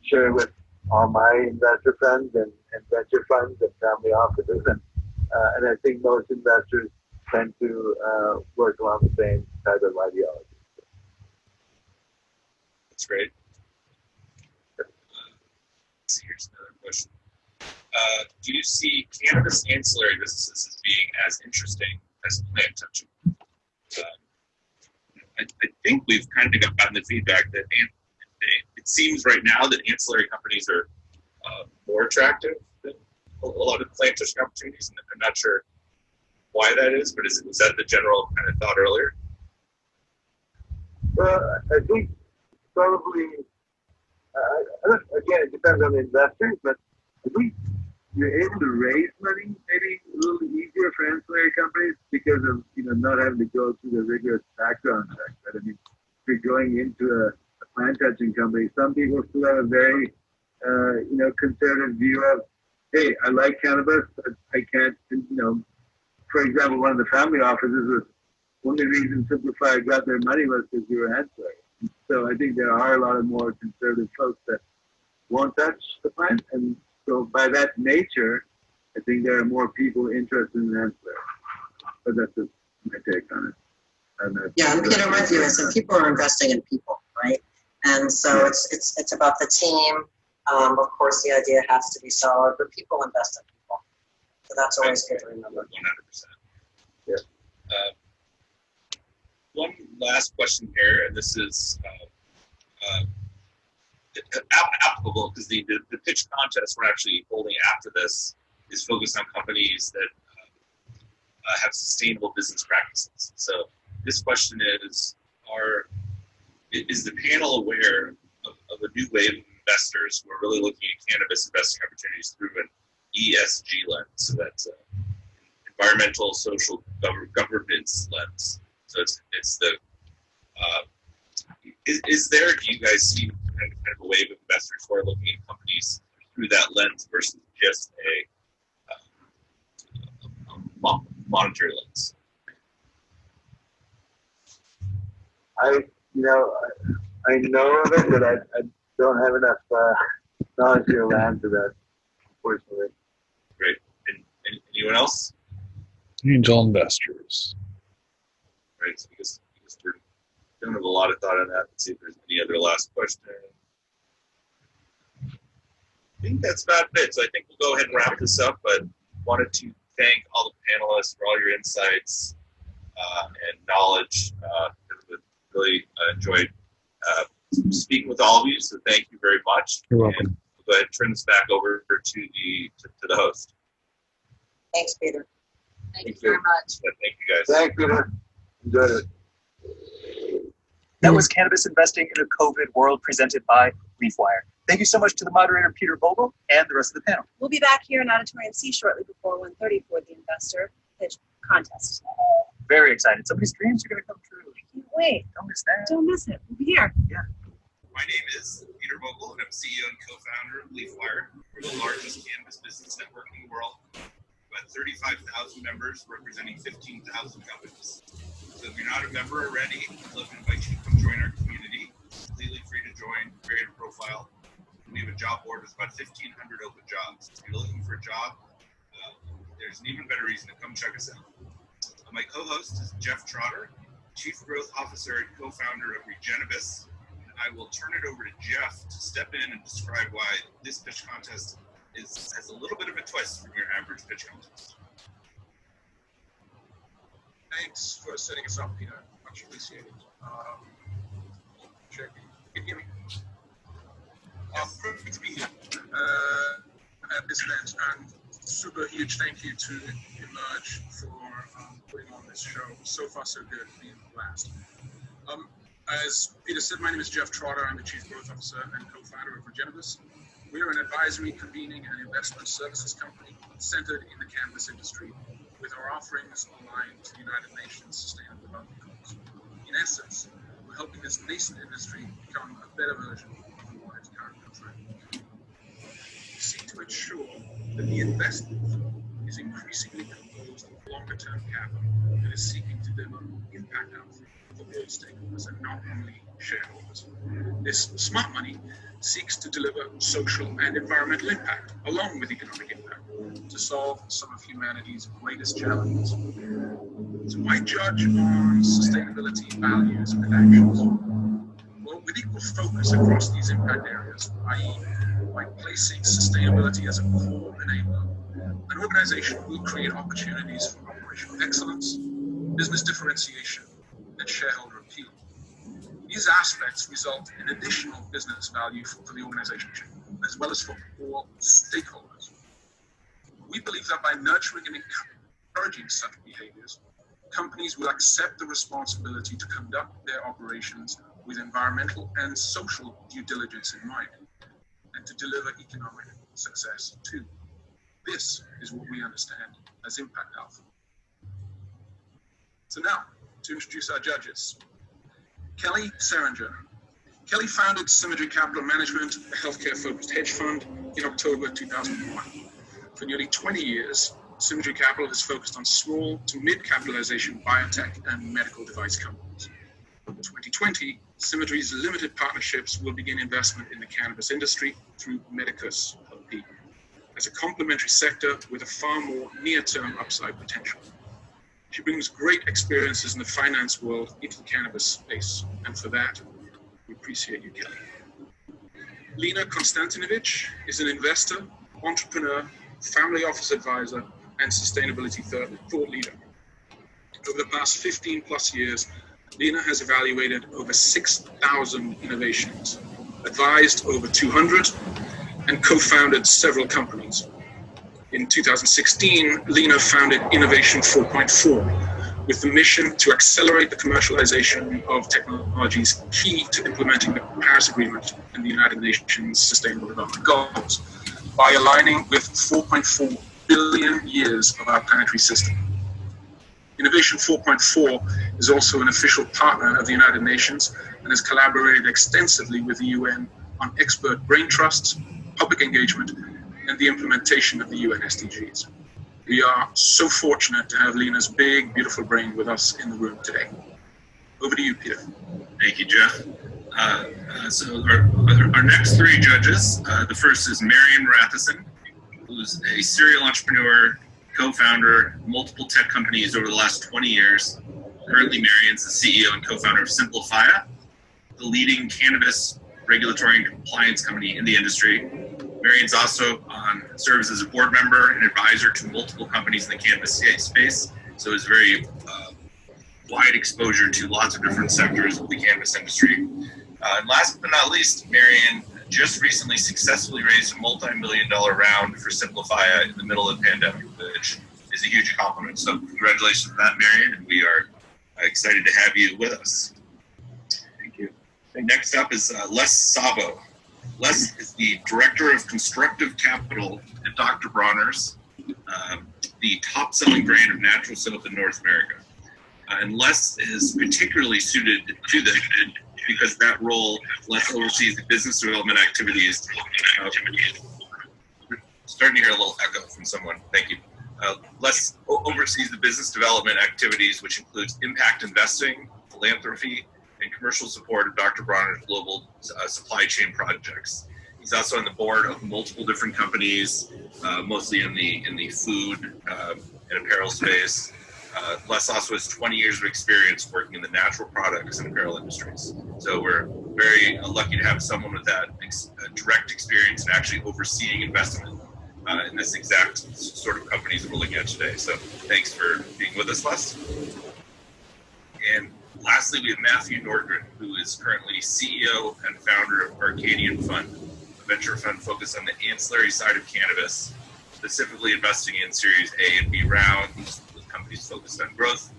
share with all my investor friends and venture funds and family offices. And I think most investors tend to work along the same type of ideology. That's great. Let's see, here's another question. Do you see cannabis ancillary businesses as being as interesting as plant touching? I think we've kind of gotten the feedback that it seems right now that ancillary companies are more attractive than a lot of plant touching opportunities. And I'm not sure why that is, but is that the general kind of thought earlier? Well, I think probably, again, it depends on the investors, but I think you're able to raise money maybe a little easier for ancillary companies because of not having to go through the rigorous background check. Right? I mean, if you're going into a plant touching company, some people still have a very conservative view of, hey, I like cannabis, I can't, for example, one of the family offices was one of the reasons Simplify got their money was because we were ancillary. So I think there are a lot of more conservative folks that won't touch the plant, and so by that nature, I think there are more people interested in ancillary. But that's just my take on it. Yeah, and Peter, my view is that people are investing in people, right? And so it's about the team. Of course, the idea has to be solid, but people invest in people. So that's always good to remember. 100%. Yeah. One last question here, and this is applicable because the pitch contest we're actually holding after this is focused on companies that have sustainable business practices. So this question is the panel aware of a new wave of investors who are really looking at cannabis investing opportunities through an ESG lens? So that's environmental, social, governance lens. So it's the is there? Do you guys see kind of a wave of investors who are looking at companies through that lens versus just a monetary lens? I know of it, but I don't have enough knowledge to answer that, unfortunately. Great. And anyone else? Angel investors. Right. So because we're don't have a lot of thought on that. Let's see if there's any other last question. I think that's about it. So I think we'll go ahead and wrap this up, but wanted to thank all the panelists for all your insights and knowledge. Really enjoyed speaking with all of you, so thank you very much. You're welcome. And we'll go ahead and turn this back over to the host. Thanks, Peter. Thank you very much. Thank you guys. Thank you. Enjoyed it. That was Cannabis Investing in a COVID World presented by LeafWire. Thank you so much to the moderator, Peter Vogel, and the rest of the panel. We'll be back here in Auditorium C shortly before 1:30 for the investor pitch contest. Very excited. Somebody's dreams are going to come true. Can't wait. Don't miss that. Don't miss it. We'll be here. Yeah. My name is Peter Vogel, and I'm CEO and co-founder of LeafWire. We're the largest cannabis business network in the world. About 35,000 members representing 15,000 companies. So if you're not a member already, I'd love to invite you to come join our community. It's completely free to join, create a profile. We have a job board with about 1,500 open jobs. If you're looking for a job, there's an even better reason to come check us out. My co-host is Jeff Trotter, Chief Growth Officer and co-founder of Cannabis. And I will turn it over to Jeff to step in and describe why this pitch contest has a little bit of a twist from your average pitch contest. Thanks for setting us up, Peter. Much appreciated. Check. Can you hear me? Perfect to be here at this event, and super huge thank you to Emerge for putting on this show. So far, so good. Being a blast. As Peter said, my name is Jeff Trotter. I'm the Chief Growth Officer and co-founder of Cannabis. We are an advisory, convening, and investment services company centered in the cannabis industry, with our offerings aligned to the United Nations Sustainable Development Goals. In essence, we're helping this nascent industry become a better version of what it's currently offering. We seek to ensure that the investment flow is increasingly composed of longer-term capital that is seeking to deliver impact outcomes for all stakeholders and not only shareholders. This smart money seeks to deliver social and environmental impact, along with economic impact, to solve some of humanity's greatest challenges. So why judge on sustainability, values, and actions? Well, with equal focus across these impact areas, i.e. by placing sustainability as a core enabler, an organization will create opportunities for operational excellence, business differentiation, and shareholder appeal. These aspects result in additional business value for the organization, as well as for all stakeholders. We believe that by nurturing and encouraging such behaviors, companies will accept the responsibility to conduct their operations with environmental and social due diligence in mind, and to deliver economic success too. This is what we understand as impact alpha. So now, to introduce our judges. Kelly Seringer. Kelly founded Symmetry Capital Management, a healthcare-focused hedge fund, in October 2001. For nearly 20 years, Symmetry Capital has focused on small to mid-capitalization biotech and medical device companies. In 2020, Symmetry's limited partnerships will begin investment in the cannabis industry through Medicus LP, as a complementary sector with a far more near-term upside potential. She brings great experiences in the finance world into the cannabis space, and for that, we appreciate you, Kelly. Lena Konstantinovich is an investor, entrepreneur, family office advisor, and sustainability thought leader. Over the past 15 plus years, Lena has evaluated over 6,000 innovations, advised over 200, and co-founded several companies. In 2016, Lena founded Innovation 4.4 with the mission to accelerate the commercialization of technologies key to implementing the Paris Agreement and the United Nations Sustainable Development Goals by aligning with 4.4 billion years of our planetary system. Innovation 4.4 is also an official partner of the United Nations and has collaborated extensively with the UN on expert brain trusts, public engagement, and the implementation of the UN SDGs. We are so fortunate to have Lena's big, beautiful brain with us in the room today. Over to you, Peter. Thank you, Jeff. So our next three judges, the first is Marian Rathison, who's a serial entrepreneur, co-founder, multiple tech companies over the last 20 years. Currently, Marian's the CEO and co-founder of Simplifya, the leading cannabis regulatory and compliance company in the industry. Marian's also serves as a board member and advisor to multiple companies in the cannabis space, so it's very wide exposure to lots of different sectors of the cannabis industry. And last but not least, Marian just recently successfully raised a multi-million-dollar round for Simplifya in the middle of the pandemic, which is a huge accomplishment. So congratulations on that, Marion, and we are excited to have you with us. Thank you. Next up is Les Savo. Les is the Director of Constructive Capital at Dr. Bronner's, the top-selling brand of natural soap in North America. And Les is particularly suited to this because that role, Les oversees the business development activities. Starting to hear a little echo from someone. Thank you. Les oversees the business development activities, which includes impact investing, philanthropy, and commercial support of Dr. Bronner's global supply chain projects. He's also on the board of multiple different companies, mostly in the food and apparel space. Les also has 20 years of experience working in the natural products and apparel industries. So we're very lucky to have someone with that direct experience and actually overseeing investment in this exact sort of companies that we're looking at today. So thanks for being with us, Les. And lastly, we have Matthew Nordgren, who is currently CEO and founder of Arcadian Fund, a venture fund focused on the ancillary side of cannabis, specifically investing in Series A and B rounds with companies focused on growth.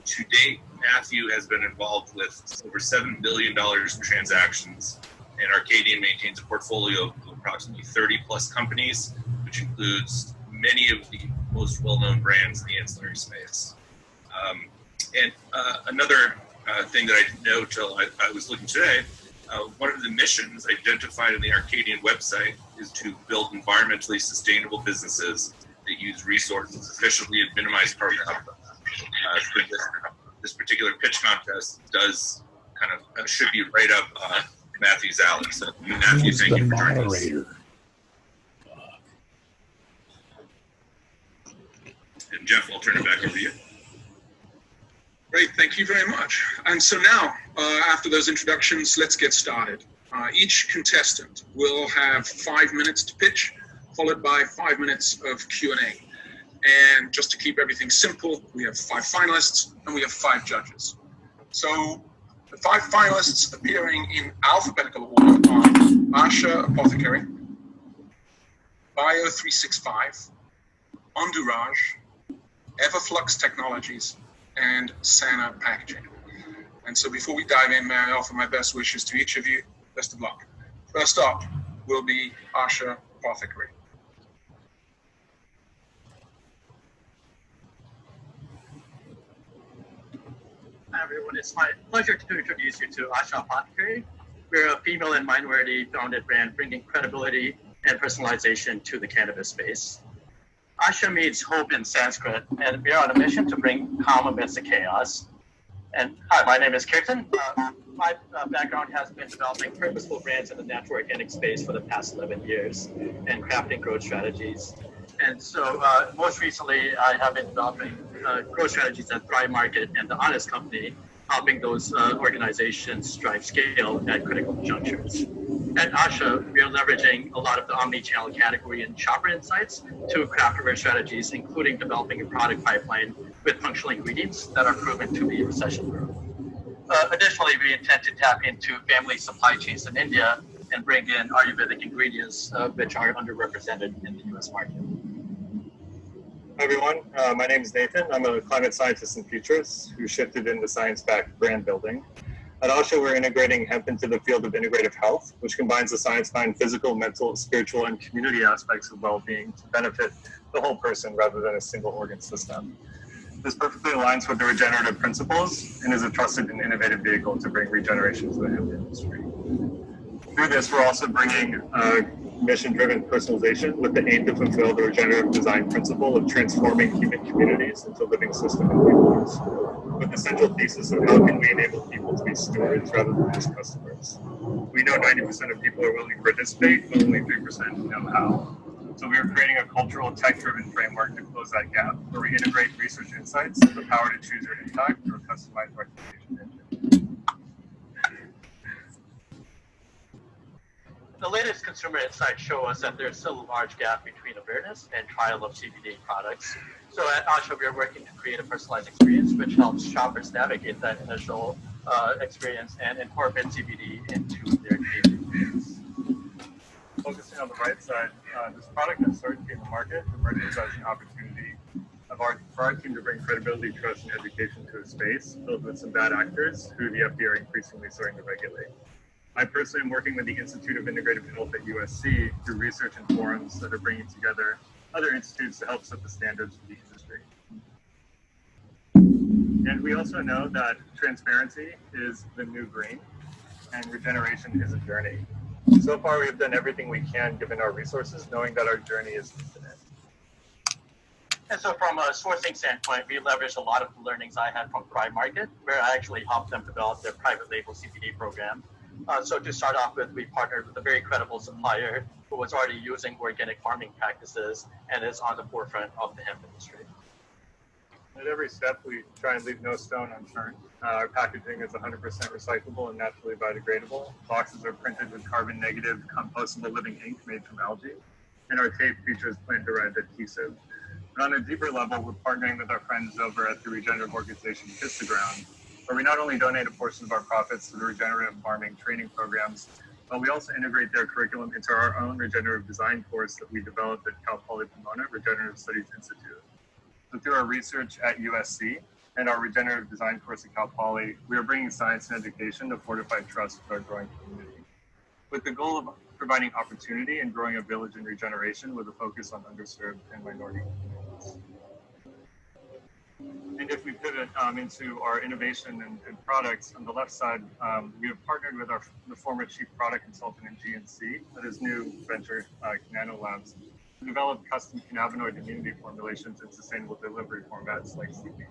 To date, Matthew has been involved with over $7 billion in transactions, and Arcadian maintains a portfolio of approximately 30 plus companies, which includes many of the most well-known brands in the ancillary space. Another thing that I didn't know till I was looking today, one of the missions identified in the Arcadian website is to build environmentally sustainable businesses that use resources efficiently and minimize carbon output. This particular pitch contest does kind of should be right up Matthew's alley. So Matthew, thank you for joining us. And Jeff, I'll turn it back over to you. Great, thank you very much. And so now, after those introductions, let's get started. Each contestant will have 5 minutes to pitch, followed by 5 minutes of Q&A. And just to keep everything simple, we have 5 finalists and we have 5 judges. So the 5 finalists appearing in alphabetical order are Asha Apothecary, Bio365, Endurage, Everflux Technologies, and Sana Packaging. And so before we dive in, may I offer my best wishes to each of you. Best of luck. First up will be Asha Apothecary. Hi everyone, it's my pleasure to introduce you to Asha Apothecary. We're a female and minority-founded brand bringing credibility and personalization to the cannabis space. Asha means hope in Sanskrit, and we are on a mission to bring calm amidst the chaos. And hi, my name is Kirtan. My background has been developing purposeful brands in the natural organic space for the past 11 years and crafting growth strategies. And so most recently, I have been developing growth strategies at Thrive Market and The Honest Company, helping those organizations drive scale at critical junctures. At Asha, we are leveraging a lot of the omni-channel category and shopper insights to craft our strategies, including developing a product pipeline with functional ingredients that are proven to be recession-proof. Additionally, we intend to tap into family supply chains in India and bring in Ayurvedic ingredients, which are underrepresented in the U.S. market. Hi everyone, my name is Nathan. I'm a climate scientist and futurist who shifted into science-backed brand building. At Asha, we're integrating hemp into the field of integrative health, which combines the science behind physical, mental, spiritual, and community aspects of well-being to benefit the whole person rather than a single organ system. This perfectly aligns with the regenerative principles and is a trusted and innovative vehicle to bring regeneration to the hemp industry. Through this, we're also bringing mission-driven personalization with the aim to fulfill the regenerative design principle of transforming human communities into living system individuals, with the central thesis of how can we enable people to be stewards rather than just customers. We know 90% of people are willing to participate, but only 3% know how. So we are creating a cultural tech-driven framework to close that gap, where we integrate research insights, the power to choose your impact through a customized recommendation engine. The latest consumer insights show us that there's still a large gap between awareness and trial of CBD products. So at Asha, we are working to create a personalized experience which helps shoppers navigate that initial experience and incorporate CBD into their daily routines. Focusing on the right side, this product has certainty in the market, the merchandising opportunity for our team to bring credibility, trust, and education to a space filled with some bad actors who the FDA are increasingly starting to regulate. I personally am working with the Institute of Integrative Health at USC through research and forums that are bringing together other institutes to help set the standards for the industry. And we also know that transparency is the new green, and regeneration is a journey. So far, we've done everything we can given our resources, knowing that our journey is infinite. And so from a sourcing standpoint, we leveraged a lot of the learnings I had from Pride Market, where I actually helped them develop their private label CBD program. So to start off with, we partnered with a very credible supplier who was already using organic farming practices and is on the forefront of the hemp industry. At every step, we try and leave no stone unturned. Our packaging is 100% recyclable and naturally biodegradable. Boxes are printed with carbon negative, compostable living ink made from algae. And our tape features plant-derived adhesive. But on a deeper level, we're partnering with our friends over at the regenerative organization Kiss the Ground, where we not only donate a portion of our profits to the regenerative farming training programs, but we also integrate their curriculum into our own regenerative design course that we developed at Cal Poly Pomona Regenerative Studies Institute. So through our research at USC and our regenerative design course at Cal Poly, we are bringing science and education to fortify trust with our growing community, with the goal of providing opportunity and growing a village in regeneration with a focus on underserved and minority communities. And if we pivot into our innovation and products, on the left side, we have partnered with the former chief product consultant in GNC, that is new venture, Nano Labs, to develop custom cannabinoid immunity formulations in sustainable delivery formats like CBD.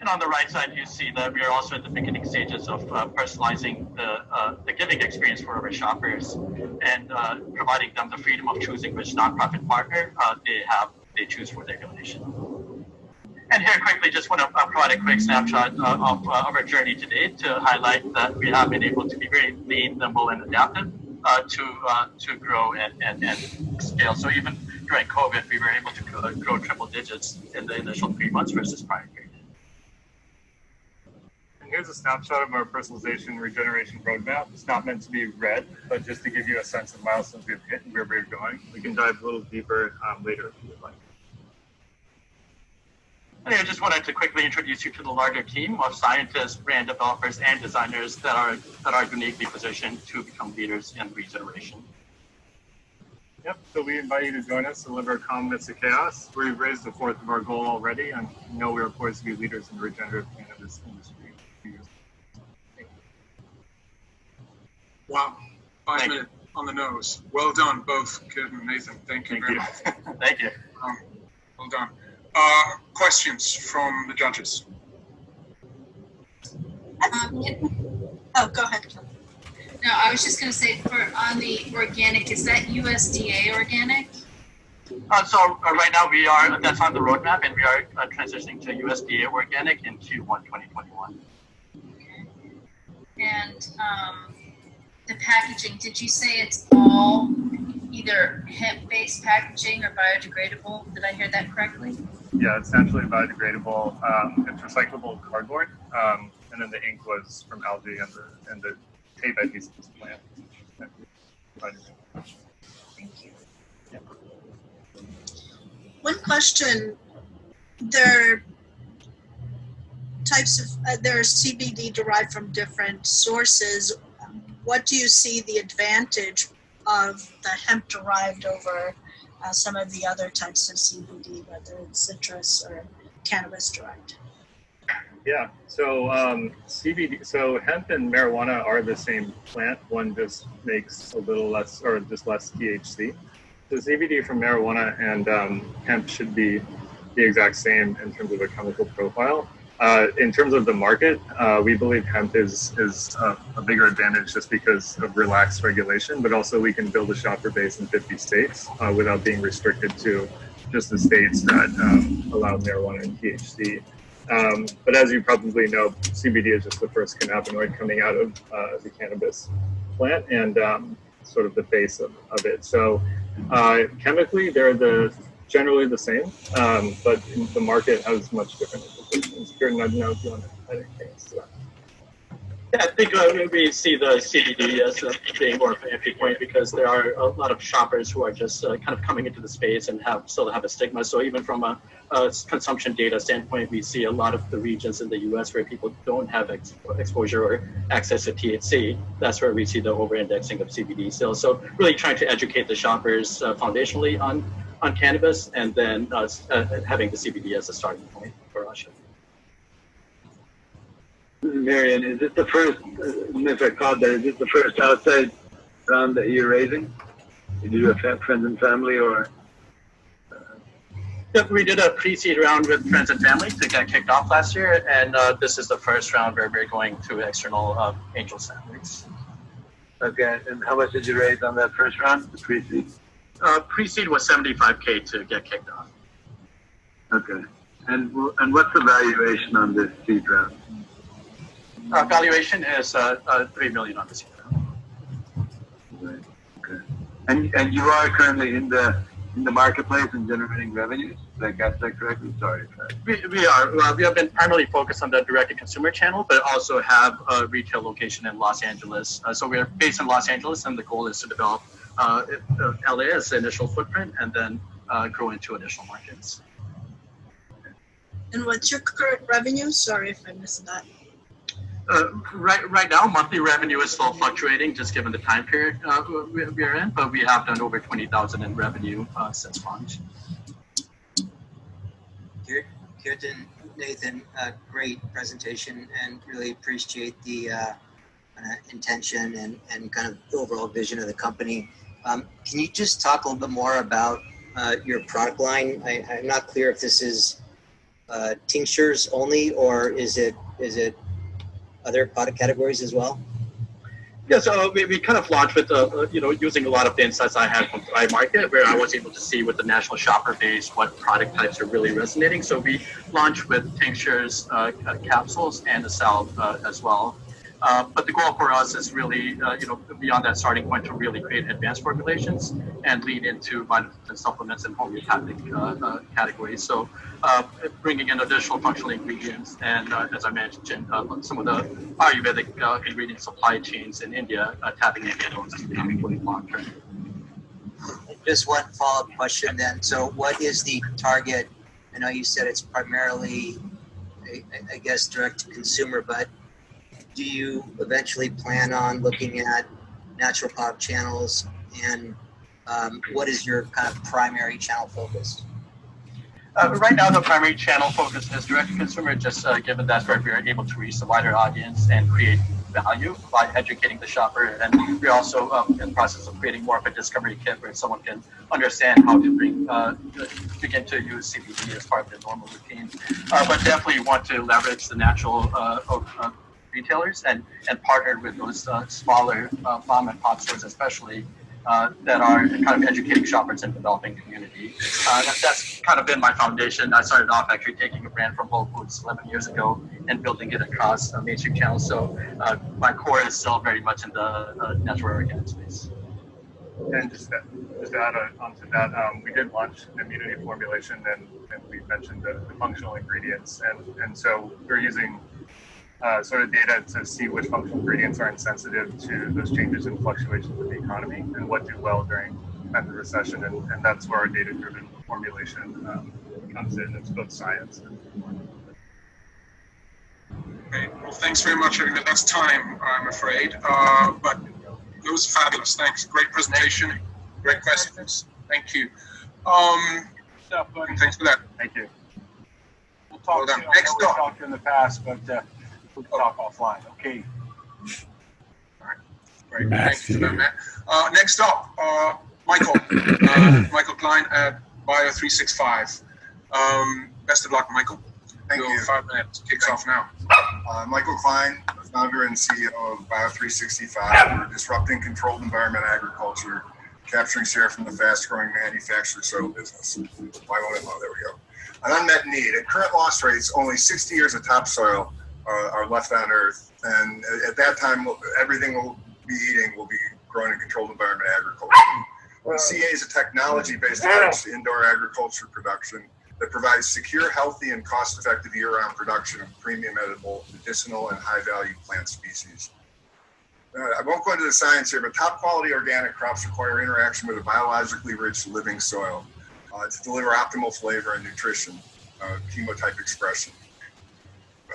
And on the right side, you see that we are also at the beginning stages of personalizing the giving experience for our shoppers and providing them the freedom of choosing which nonprofit partner they choose for their donation. And here quickly, just want to provide a quick snapshot of our journey today to highlight that we have been able to be very lean, nimble, and adaptive to grow and scale. So even during COVID, we were able to grow triple digits in the initial 3 months versus prior period. And here's a snapshot of our personalization regeneration roadmap. It's not meant to be read, but just to give you a sense of milestones we've hit and where we're going. We can dive a little deeper later if you would like. And I just wanted to quickly introduce you to the larger team of scientists, brand developers, and designers that are uniquely positioned to become leaders in regeneration. Yep, so we invite you to join us to deliver a calm midst of chaos. We've raised a fourth of our goal already, and know we are poised to be leaders in the regenerative cannabis industry. Wow, 5 minutes on the nose. Well done, both Kurt and Nathan. Thank you very much. Thank you. Well done. Questions from the judges? Go ahead. No, I was just going to say, on the organic, is that USDA organic? So right now that's on the roadmap, and we are transitioning to USDA organic in Q1 2021. Okay. And the packaging, did you say it's all either hemp-based packaging or biodegradable? Did I hear that correctly? Yeah, it's naturally biodegradable. It's recyclable cardboard, and then the ink was from algae, and the tape adhesive is plant. Thank you. Yeah. One question: there are types of there are CBD derived from different sources. What do you see the advantage of the hemp derived over some of the other types of CBD, whether it's citrus or cannabis derived? Yeah, so CBD, so hemp and marijuana are the same plant. One just makes a little less, or just less THC. So CBD from marijuana and hemp should be the exact same in terms of a chemical profile. In terms of the market, we believe hemp is a bigger advantage just because of relaxed regulation, but also we can build a shopper base in 50 states without being restricted to just the states that allow marijuana and THC. But as you probably know, CBD is just the first cannabinoid coming out of the cannabis plant and sort of the base of it. So chemically, they're generally the same, but the market has much different implications. Kieran, I don't know if you want to add anything to that. I think we see the CBD as being more of an entry point because there are a lot of shoppers who are just kind of coming into the space and still have a stigma. So even from a consumption data standpoint, we see a lot of the regions in the U.S. where people don't have exposure or access to THC. That's where we see the over-indexing of CBD sales. So really trying to educate the shoppers foundationally on cannabis, and then having the CBD as a starting point for us. Marion, is this the first, if I caught that, is this the first outside round that you're raising? Did you have friends and family or? Yeah, we did a pre-seed round with friends and family to get kicked off last year, and this is the first round where we're going to external angel samplings. Okay, and how much did you raise on that first round, the pre-seed? Pre-seed was $75K to get kicked off. Okay, and what's the valuation on this seed round? Valuation is $3 million on this year. Right. Okay. And you are currently in the marketplace and generating revenues. Did I get that correctly? Sorry. We are. We have been primarily focused on the direct-to-consumer channel, but also have a retail location in Los Angeles. So we are based in Los Angeles, and the goal is to develop LA as the initial footprint, and then grow into additional markets. And what's your current revenue? Sorry if I missed that. Right now, monthly revenue is still fluctuating, just given the time period we are in. But we have done over $20,000 in revenue since launch. Kirtan, Nathan, great presentation, and really appreciate the intention and kind of overall vision of the company. Can you just talk a little bit more about your product line? I'm not clear if this is tinctures only, or is it other product categories as well? Yeah, so we kind of launched with using a lot of the insights I had from iMarket, where I was able to see with the national shopper base what product types are really resonating. So we launched with tinctures, capsules, and a salve as well. But the goal for us is really, beyond that starting point, to really create advanced formulations and lead into vitamins and supplements and homeopathic categories. So bringing in additional functional ingredients, and as I mentioned, some of the Ayurvedic ingredient supply chains in India, tapping into those to become fully long-term. Just one follow-up question then. So what is the target? I know you said it's primarily, I guess, direct to consumer, but do you eventually plan on looking at natural product channels, and what is your kind of primary channel focus? Right now, the primary channel focus is direct to consumer, just given that's where we're able to reach a wider audience and create value by educating the shopper. And we're also in the process of creating more of a discovery kit where someone can understand how to begin to use CBD as part of their normal routine. But definitely want to leverage the natural retailers and partnered with those smaller mom and pop stores, especially that are kind of educating shoppers in developing community. That's kind of been my foundation. I started off actually taking a brand from Whole Foods 11 years ago and building it across mainstream channels. So my core is still very much in the natural organic space. And just to add on to that, we did launch an immunity formulation, and we mentioned the functional ingredients, and so we're using sort of data to see which functional ingredients are insensitive to those changes in fluctuations in the economy and what do well during times of recession, and that's where our data-driven formulation comes in. It's both science and Okay, well, thanks very much. That's time, I'm afraid. But it was fabulous. Thanks. Great presentation. Great questions. Thank you. Thanks for that. Thank you. We'll talk soon. Next We've up. talked in the past, but we'll talk offline. Okay. Great. Thank you for that, Matt. Next up, Michael. Michael Klein at Bio365. Best of luck, Michael. Thank you. 5 minutes. Kicks off now. Michael Klein, founder and CEO of Bio365. We're disrupting controlled environment agriculture, capturing share from the fast-growing manufactured soil business. There we go. An unmet need. At current loss rates, only 60 years of topsoil are left on Earth, and at that time, everything we'll be eating will be grown in controlled environment agriculture. The CA is a technology-based approach to indoor agriculture production that provides secure, healthy, and cost-effective year-round production of premium edible, medicinal, and high-value plant species. I won't go into the science here, but top-quality organic crops require interaction with a biologically rich living soil to deliver optimal flavor and nutrition, chemotype expression.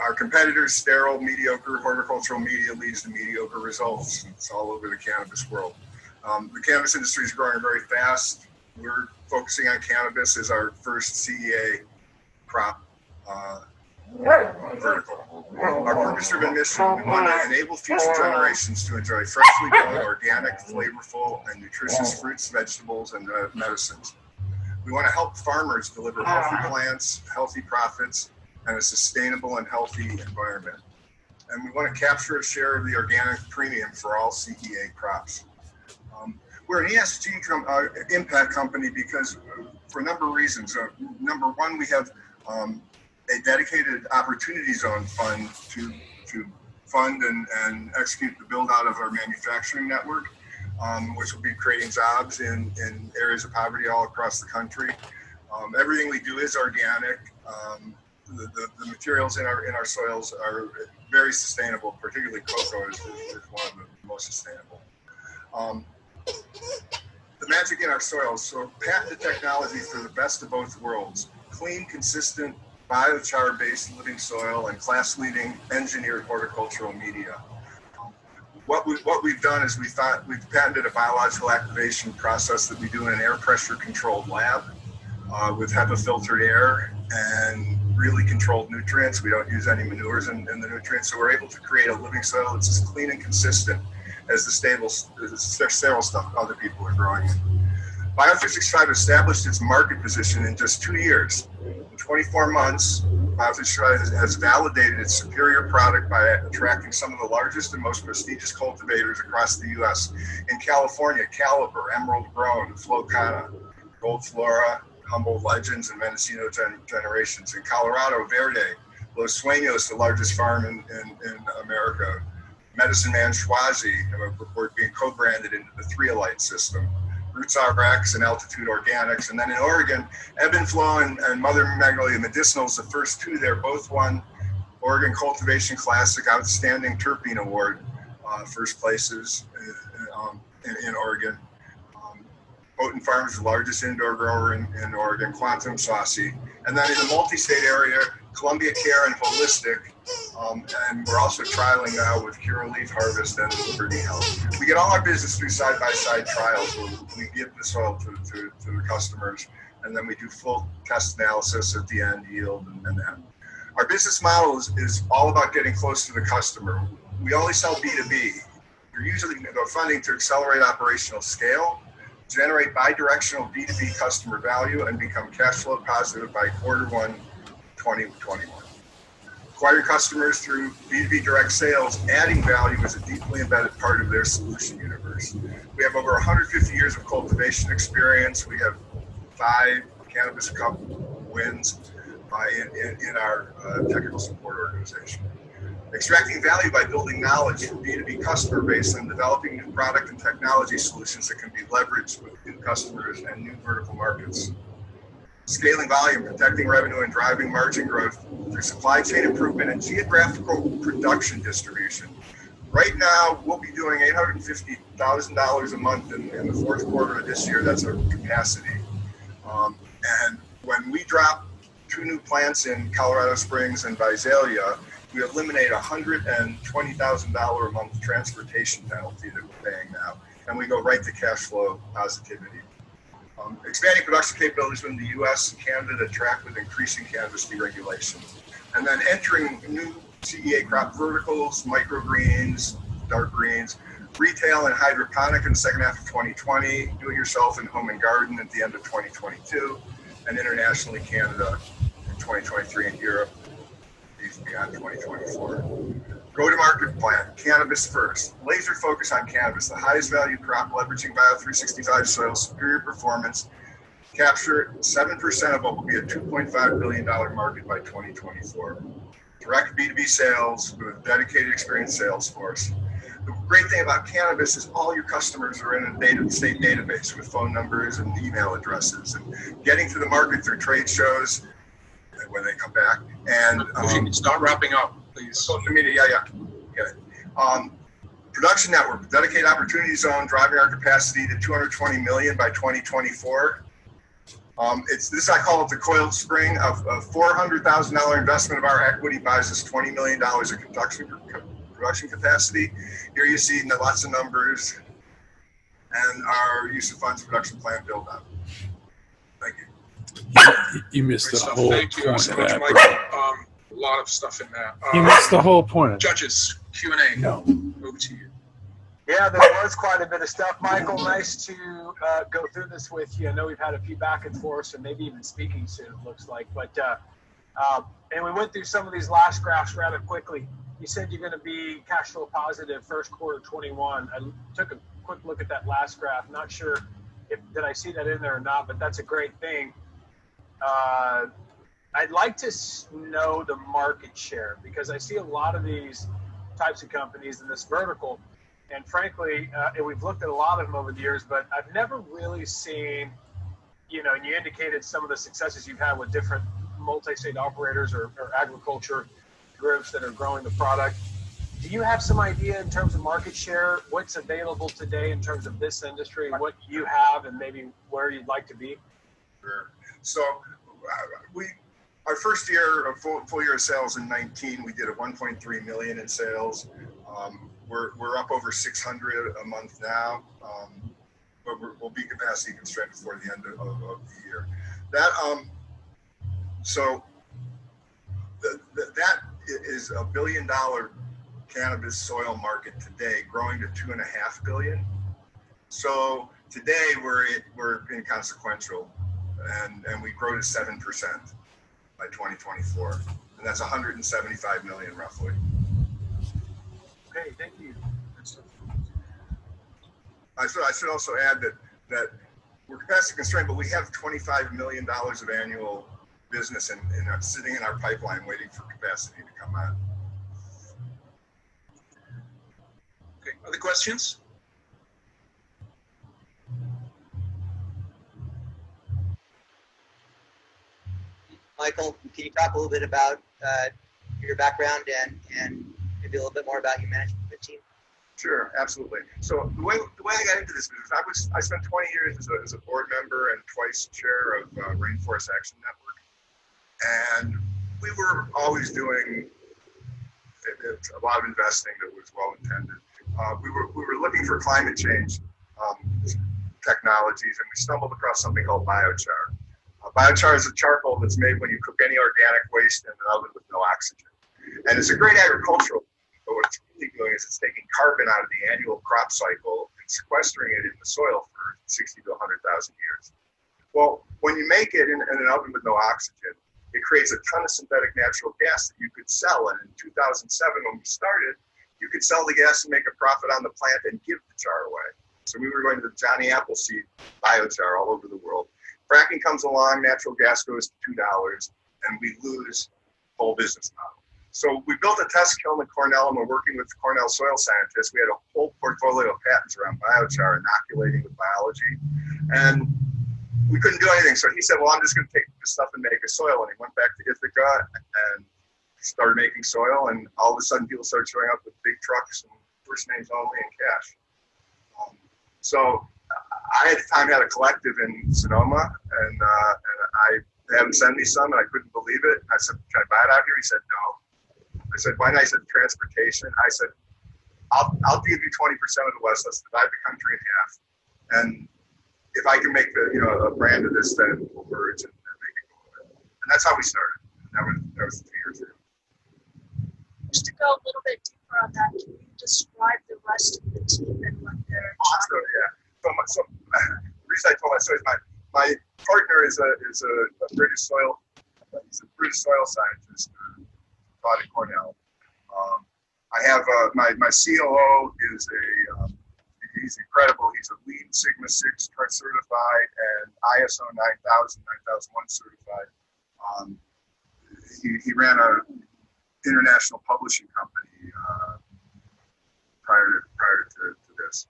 Our competitors' sterile, mediocre horticultural media leads to mediocre results. It's all over the cannabis world. The cannabis industry is growing very fast. We're focusing on cannabis as our first CEA crop vertical. Our purpose-driven mission, we want to enable future generations to enjoy freshly grown, organic, flavorful, and nutritious fruits, vegetables, and medicines. We want to help farmers deliver healthy plants, healthy profits, and a sustainable and healthy environment. And we want to capture a share of the organic premium for all CEA crops. We're an ESG impact company because for a number of reasons. Number one, we have a dedicated opportunity zone fund to fund and execute the build out of our manufacturing network, which will be creating jobs in areas of poverty all across the country. Everything we do is organic. The materials in our soils are very sustainable, particularly cocoa is one of the most sustainable. The magic in our soils, so patented technology for the best of both worlds, clean, consistent, biochar-based living soil and class-leading engineered horticultural media. What we've done is we've patented a biological activation process that we do in an air pressure controlled lab with HEPA filtered air and really controlled nutrients. We don't use any manures in the nutrients, so we're able to create a living soil that's as clean and consistent as the sterile stuff other people are growing in. Bio365 established its market position in just 2 years. In 24 months, Bio365 has validated its superior product by attracting some of the largest and most prestigious cultivators across the U.S. In California, Caliber, Emerald Grown, Flocana, Gold Flora, Humboldt Legends, and Mendocino Generations. In Colorado, Verde, Los Sueños, the largest farm in America. Medicine Man Schwazi, we're being co-branded into the 3-Elite system. Roots RX and Altitude Organics. And then in Oregon, Ebb and Flow and Mother Magnolia Medicinals, the first two there, both won Oregon Cultivation Classic Outstanding Terpene Award, first places in Oregon. Houghton Farms, the largest indoor grower in Oregon, Quantum Saucy. And then in the multi-state area, Columbia Care and Holistic. And we're also trialing now with Curaleaf Harvest and Liberty Health. We get all our business through side-by-side trials where we give the soil to the customers, and then we do full test analysis at the end, yield, and that. Our business model is all about getting close to the customer. We only sell B2B. We're usually funding to accelerate operational scale, generate bi-directional B2B customer value, and become cash flow positive by Q1 2021. Acquire customers through B2B direct sales, adding value is a deeply embedded part of their solution universe. We have over 150 years of cultivation experience. We have 5 Cannabis Cup wins in our technical support organization. Extracting value by building knowledge from B2B customer base and developing new product and technology solutions that can be leveraged with new customers and new vertical markets. Scaling volume, protecting revenue, and driving margin growth through supply chain improvement and geographical production distribution. Right now, we'll be doing $850,000 a month in the Q4 of this year. That's our capacity. And when we drop 2 new plants in Colorado Springs and Visalia, we eliminate a $120,000 a month transportation penalty that we're paying now, and we go right to cash flow positivity. Expanding production capabilities within the U.S. and Canada to track with increasing cannabis deregulation. And then entering new CEA crop verticals, microgreens, dark greens, retail and hydroponic in the second half of 2020, do-it-yourself in home and garden at the end of 2022, and internationally Canada in 2023 and Europe beyond 2024. Go-to-market plan, cannabis first. Laser focus on cannabis, the highest value crop, leveraging Bio365 soil, superior performance. Capture 7% of what will be a $2.5 billion market by 2024. Direct B2B sales with a dedicated experienced sales force. The great thing about cannabis is all your customers are in a state database with phone numbers and email addresses. And getting to the market through trade shows when they come back. And if you can start wrapping up, please. Social media, yeah. Production network, dedicated opportunity zone, driving our capacity to 220 million by 2024. This I call it the coiled spring of $400,000 investment of our equity buys us $20 million of production capacity. Here you see lots of numbers and our use of funds production plan build up. Thank you. You missed the stuff. whole Thank you point so of much, that. Michael. A lot of stuff in there. You missed the whole point of that. Judges, Q&A. No. Over to you. Yeah, there was quite a bit of stuff, Michael. Nice to go through this with you. I know we've had a few back and forths, and maybe even speaking soon, it looks like. But and we went through some of these last graphs rather quickly. You said you're going to be cash flow positive first quarter 21. I took a quick look at that last graph. Not sure did I see that in there or not, but that's a great thing. I'd like to know the market share because I see a lot of these types of companies in this vertical. And frankly, and we've looked at a lot of them over the years, but I've never really seen, and you indicated some of the successes you've had with different multi-state operators or agriculture groups that are growing the product. Do you have some idea in terms of market share, what's available today in terms of this industry, what you have, and maybe where you'd like to be? Sure. So our first year of full year of sales in 19, we did a 1.3 million in sales. We're up over 600 a month now, but we'll be capacity constrained before the end of the year. That is $1 billion cannabis soil market today, growing to 2.5 billion. So today we're inconsequential, and we grow to 7% by 2024, and that's 175 million roughly. Okay, thank you. I should also add that we're capacity constrained, but we have $25 million of annual business sitting in our pipeline waiting for capacity to come on. Okay, other questions? Michael, can you talk a little bit about your background and maybe a little bit more about your management team? Sure, absolutely. So the way I got into this business, I spent 20 years as a board member and twice chair of Rainforest Action Network, and we were always doing a lot of investing that was well intended. We were looking for climate change technologies, and we stumbled across something called biochar. Biochar is a charcoal that's made when you cook any organic waste in an oven with no oxygen, and it's a great agricultural. But what it's really doing is it's taking carbon out of the annual crop cycle and sequestering it in the soil for 60 to 100,000 years. Well, when you make it in an oven with no oxygen, it creates a ton of synthetic natural gas that you could sell. And in 2007, when we started, you could sell the gas and make a profit on the plant and give the char away. So we were going to the Johnny Appleseed biochar all over the world. Fracking comes along, natural gas goes to $2, and we lose the whole business model. So we built a test kiln at Cornell, and we're working with Cornell soil scientists. We had a whole portfolio of patents around biochar, inoculating with biology, and we couldn't do anything. So he said, well, I'm just going to take this stuff and make a soil. And he went back to Ithaca and started making soil, and all of a sudden people started showing up with big trucks and first names only and cash. So I at the time had a collective in Sonoma, and I had him send me some, and I couldn't believe it. I said, can I buy it out here? He said, no. I said, why not? I said, transportation. I said, I'll give you 20% of the West. Let's divide the country in half. And if I can make a brand of this, then we'll merge and make it go away. And that's how we started. That was 2 years ago. Just to go a little bit deeper on that, can you describe the rest of the team and what they're So, yeah. So the reason I told my story is my partner is a British soil. He's a British soil scientist. Taught at Cornell. I have my COO is he's incredible. He's a Lean Sigma 6 certified and ISO 9000, 9001 certified. He ran a international publishing company prior to this.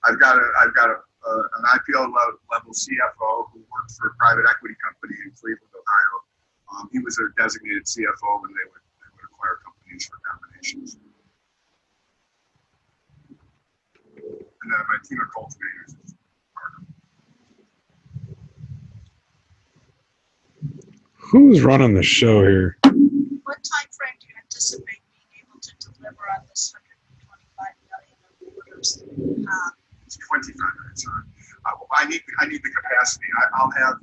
I've got an IPO level CFO who worked for a private equity company in Cleveland, Ohio. He was their designated CFO, and they would acquire companies for combinations. And then my team of cultivators is part of it. Who's running the show here? What time frame do you anticipate being able to deliver on this 125 million of orders? It's 25 minutes. I need the capacity. I'll have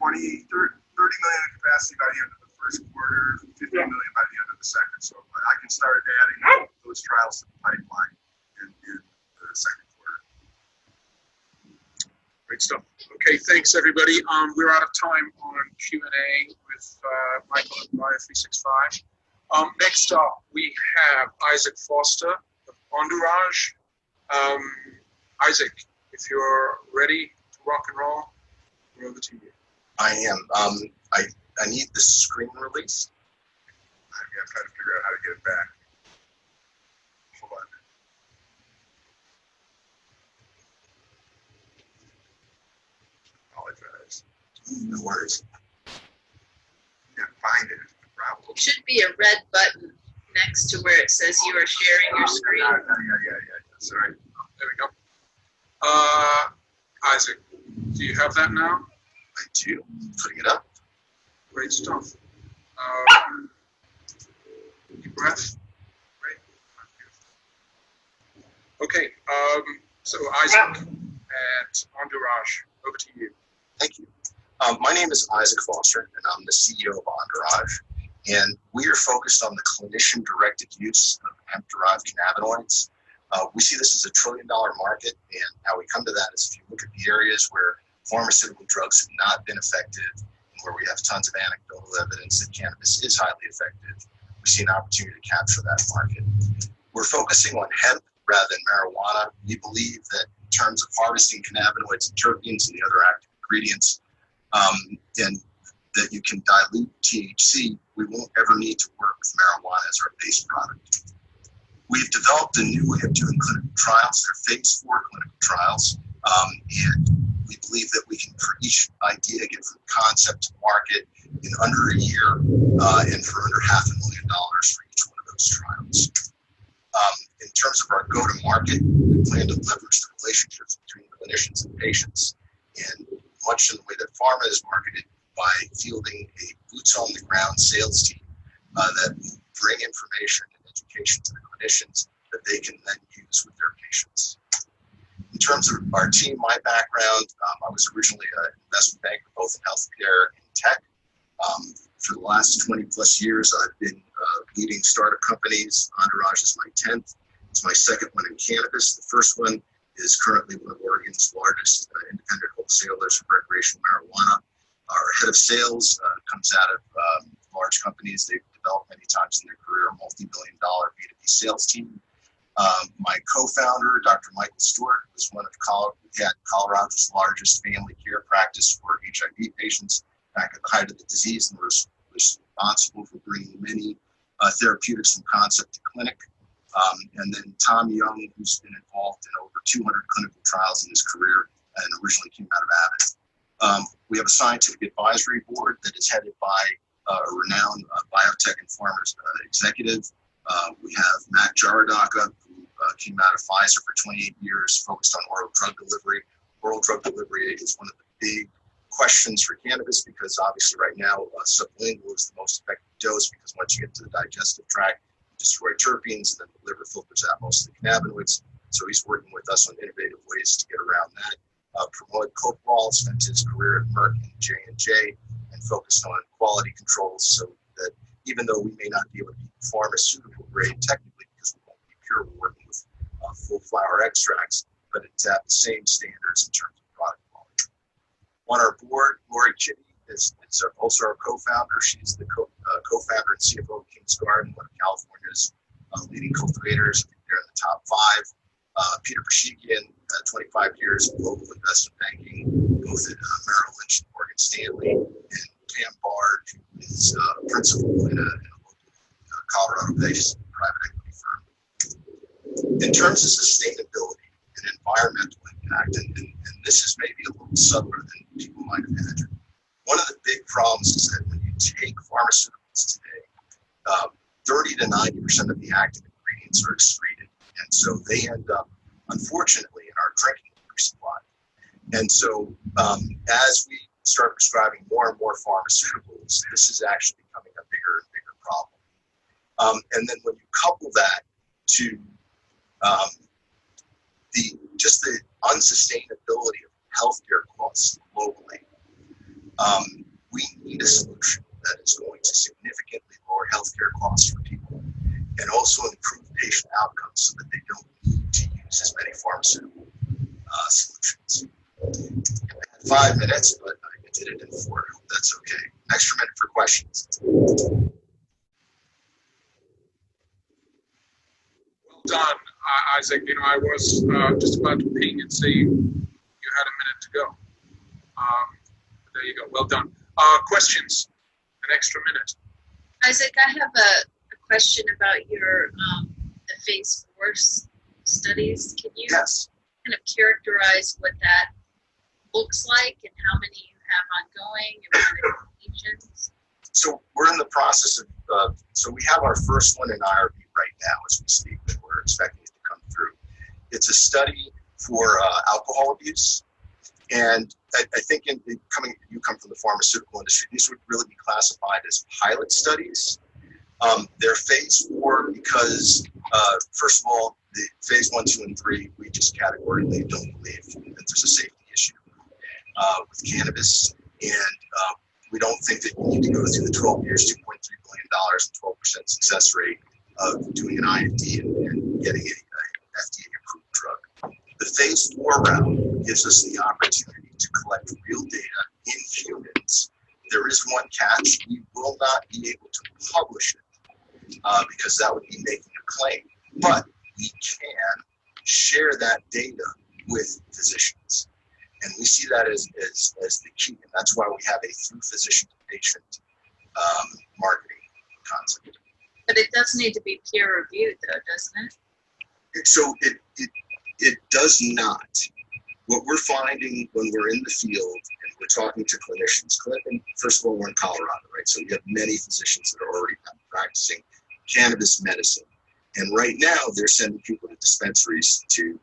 30 million of capacity by the end of the first quarter, 50 million by the end of the second. So I can start adding those trials to the pipeline in the second quarter. Great stuff. Okay, thanks everybody. We're out of time on Q&A with Michael at Bio365. Next up, we have Isaac Foster of Entourage. Isaac, if you're ready to rock and roll, we're over to you. I am. I need the screen release. I'm trying to figure out how to get it back. Hold on. Apologize. No worries. Can't find it. It's the problem. It should be a red button next to where it says you are sharing your screen. Yeah. Sorry. There we go. Isaac, do you have that now? I do. Putting it up. Great stuff. Deep breath. Great. Okay. So Isaac at Entourage, over to you. Thank you. My name is Isaac Foster, and I'm the CEO of Entourage. And we are focused on the clinician-directed use of hemp-derived cannabinoids. We see this as $1 trillion market, and how we come to that is if you look at the areas where pharmaceutical drugs have not been effective, and where we have tons of anecdotal evidence that cannabis is highly effective, we see an opportunity to capture that market. We're focusing on hemp rather than marijuana. We believe that in terms of harvesting cannabinoids and terpenes and the other active ingredients, and that you can dilute THC, we won't ever need to work with marijuana as our base product. We've developed a new way of doing clinical trials. They're phase 4 clinical trials, and we believe that we can, for each idea, get from concept to market in under a year, and for under $500,000 for each one of those trials. In terms of our go-to-market, we plan to leverage the relationships between clinicians and patients, and much in the way that pharma is marketed, by fielding a boots-on-the-ground sales team that will bring information and education to the clinicians that they can then use with their patients. In terms of our team, my background, I was originally an investment banker both in healthcare and tech. For the last 20 plus years, I've been leading startup companies. Entourage is my 10th. It's my second one in cannabis. The first one is currently one of Oregon's largest independent wholesalers of recreational marijuana. Our head of sales comes out of large companies. They've developed many times in their career a multi-billion-dollar B2B sales team. My co-founder, Dr. Michael Stewart, was one of Colorado's largest family care practice for HIV patients back at the height of the disease, and was responsible for bringing many therapeutics from concept to clinic. And then Tom Young, who's been involved in over 200 clinical trials in his career and originally came out of Abbott. We have a scientific advisory board that is headed by a renowned biotech and pharma executive. We have Matt Jaradaka, who came out of Pfizer for 28 years, focused on oral drug delivery. Oral drug delivery is one of the big questions for cannabis because obviously right now sublingual is the most effective dose because once you get to the digestive tract, you destroy terpenes and then the liver filters out most of the cannabinoids. So he's working with us on innovative ways to get around that. Pramod Kopal spent his career at Merck and J&J and focused on quality controls so that even though we may not be able to be pharmaceutical grade technically because we won't be pure, we're working with full flower extracts, but it's at the same standards in terms of product quality. On our board, Lori Chitty is also our co-founder. She's the co-founder and CFO of King's Garden, one of California's leading cultivators. They're in the top 5. Peter Pashikian, 25 years of global investment banking, both at Merrill Lynch and Morgan Stanley, and Pam Bard, who is a principal in a local Colorado-based private equity firm. In terms of sustainability and environmental impact, and this is maybe a little subtler than people might imagine, one of the big problems is that when you take pharmaceuticals today, 30 to 90% of the active ingredients are excreted. And so they end up, unfortunately, in our drinking water supply. And so as we start prescribing more and more pharmaceuticals, this is actually becoming a bigger and bigger problem. And then when you couple that to the unsustainability of healthcare costs globally, we need a solution that is going to significantly lower healthcare costs for people and also improve patient outcomes so that they don't need to use as many pharmaceutical solutions. I had 5 minutes, but I did it in 4. I hope that's okay. An extra minute for questions. Well done, Isaac. You know, I was just about to ping and say you had a minute to go. There you go. Well done. Questions? An extra minute. Isaac, I have a question about your the phase 4 studies. Can you kind of characterize what that looks like and how many you have ongoing and what are the completions? So we're in the process of, so we have our first one in IRB right now as we speak, but we're expecting it to come through. It's a study for alcohol abuse. And I think you come from the pharmaceutical industry, these would really be classified as pilot studies. They're phase 4 because, first of all, the phase 1, 2, and 3, we just categorically don't believe that there's a safety issue with cannabis. And we don't think that you need to go through the 12 years, $2.3 billion, and 12% success rate of doing an IND and getting a FDA-approved drug. The phase 4 round gives us the opportunity to collect real data in humans. There is one catch. We will not be able to publish it because that would be making a claim. But we can share that data with physicians. And we see that as the key. And that's why we have a through physician to patient marketing concept. But it does need to be peer reviewed, though, doesn't it? So it does not. What we're finding when we're in the field and we're talking to clinicians, and first of all, we're in Colorado, right? So we have many physicians that are already practicing cannabis medicine. And right now they're sending people to dispensaries to,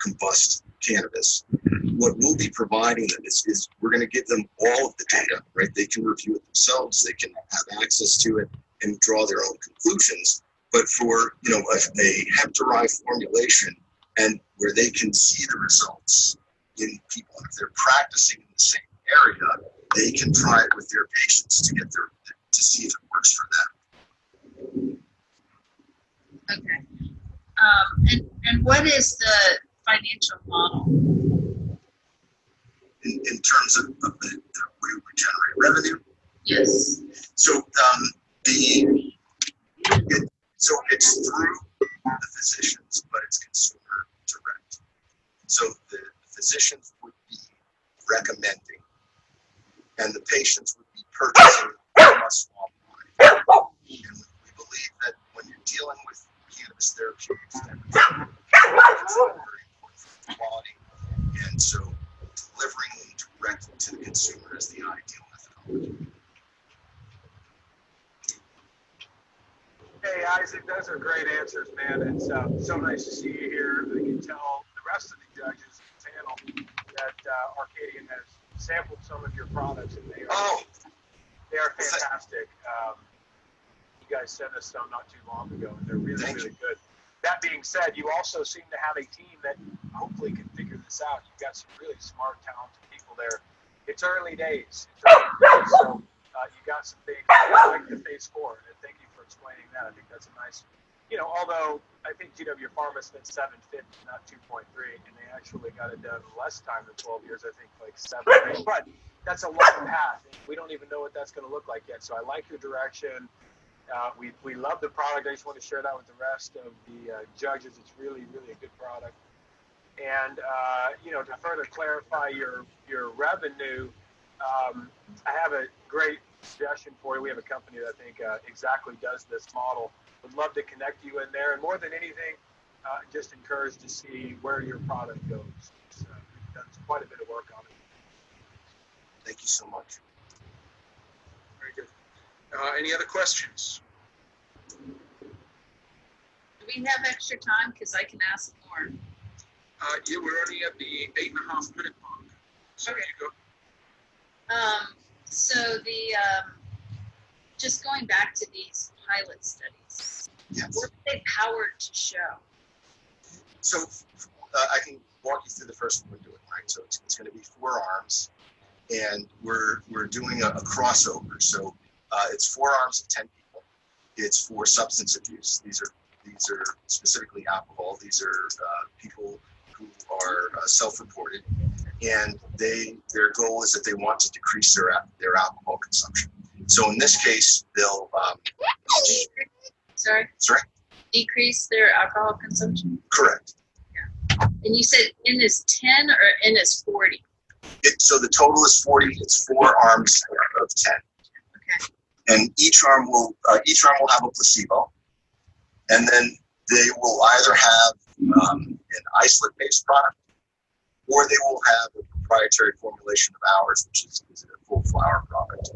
combust cannabis. What we'll be providing them is we're going to give them all of the data, right? They can review it themselves. They can have access to it and draw their own conclusions. But for, a hemp-derived formulation and where they can see the results in people, and if they're practicing in the same area, they can try it with their patients to see if it works for them. Okay. And what is the financial model? In terms of the way we generate revenue? Yes. So it's through the physicians, but it's consumer direct. So the physicians would be recommending, and the patients would be purchasing from us online. And we believe that when you're dealing with cannabis therapeutics, it's very important for quality, and so delivering them directly to the consumer is the ideal methodology. Hey, Isaac, those are great answers, man. It's so nice to see you here. I can tell the rest of the judges in the panel that Arcadian has sampled some of your products, and they are fantastic. You guys sent us some not too long ago, and they're really, really good. That being said, you also seem to have a team that hopefully can figure this out. You've got some really smart, talented people there. It's early days. So you got some things like the phase 4, and thank you for explaining that. I think that's a nice, although I think GW Pharma spent $750, not 2.3, and they actually got it done in less time than 12 years, I think like 7 or 8. But that's a long path. We don't even know what that's going to look like yet. So I like your direction. We love the product. I just want to share that with the rest of the judges. It's really, really a good product. And, to further clarify your revenue, I have a great suggestion for you. We have a company that I think exactly does this model. Would love to connect you in there. And more than anything, just encouraged to see where your product goes. We've done quite a bit of work on it. Thank you so much. Any other questions? Do we have extra time? Because I can ask more. Yeah, we're only at the 8.5 minute mark. So Okay. you go. So the just going back to these pilot studies, what are they powered to show? So I can walk you through the first one we're doing, right? So it's going to be 4 arms, and we're doing a crossover. So it's 4 arms of 10 people. It's for substance abuse. These are specifically alcohol. These are people who are self-reported, and their goal is that they want to decrease their alcohol consumption. So in this case, they'll Sorry, decrease their alcohol consumption. Correct. And you said N is 10 or N is 40? So the total is 40. It's 4 arms of 10. Okay. And each arm will have a placebo, and then they will either have an isolate-based product, or they will have a proprietary formulation of ours, which is a full flower product.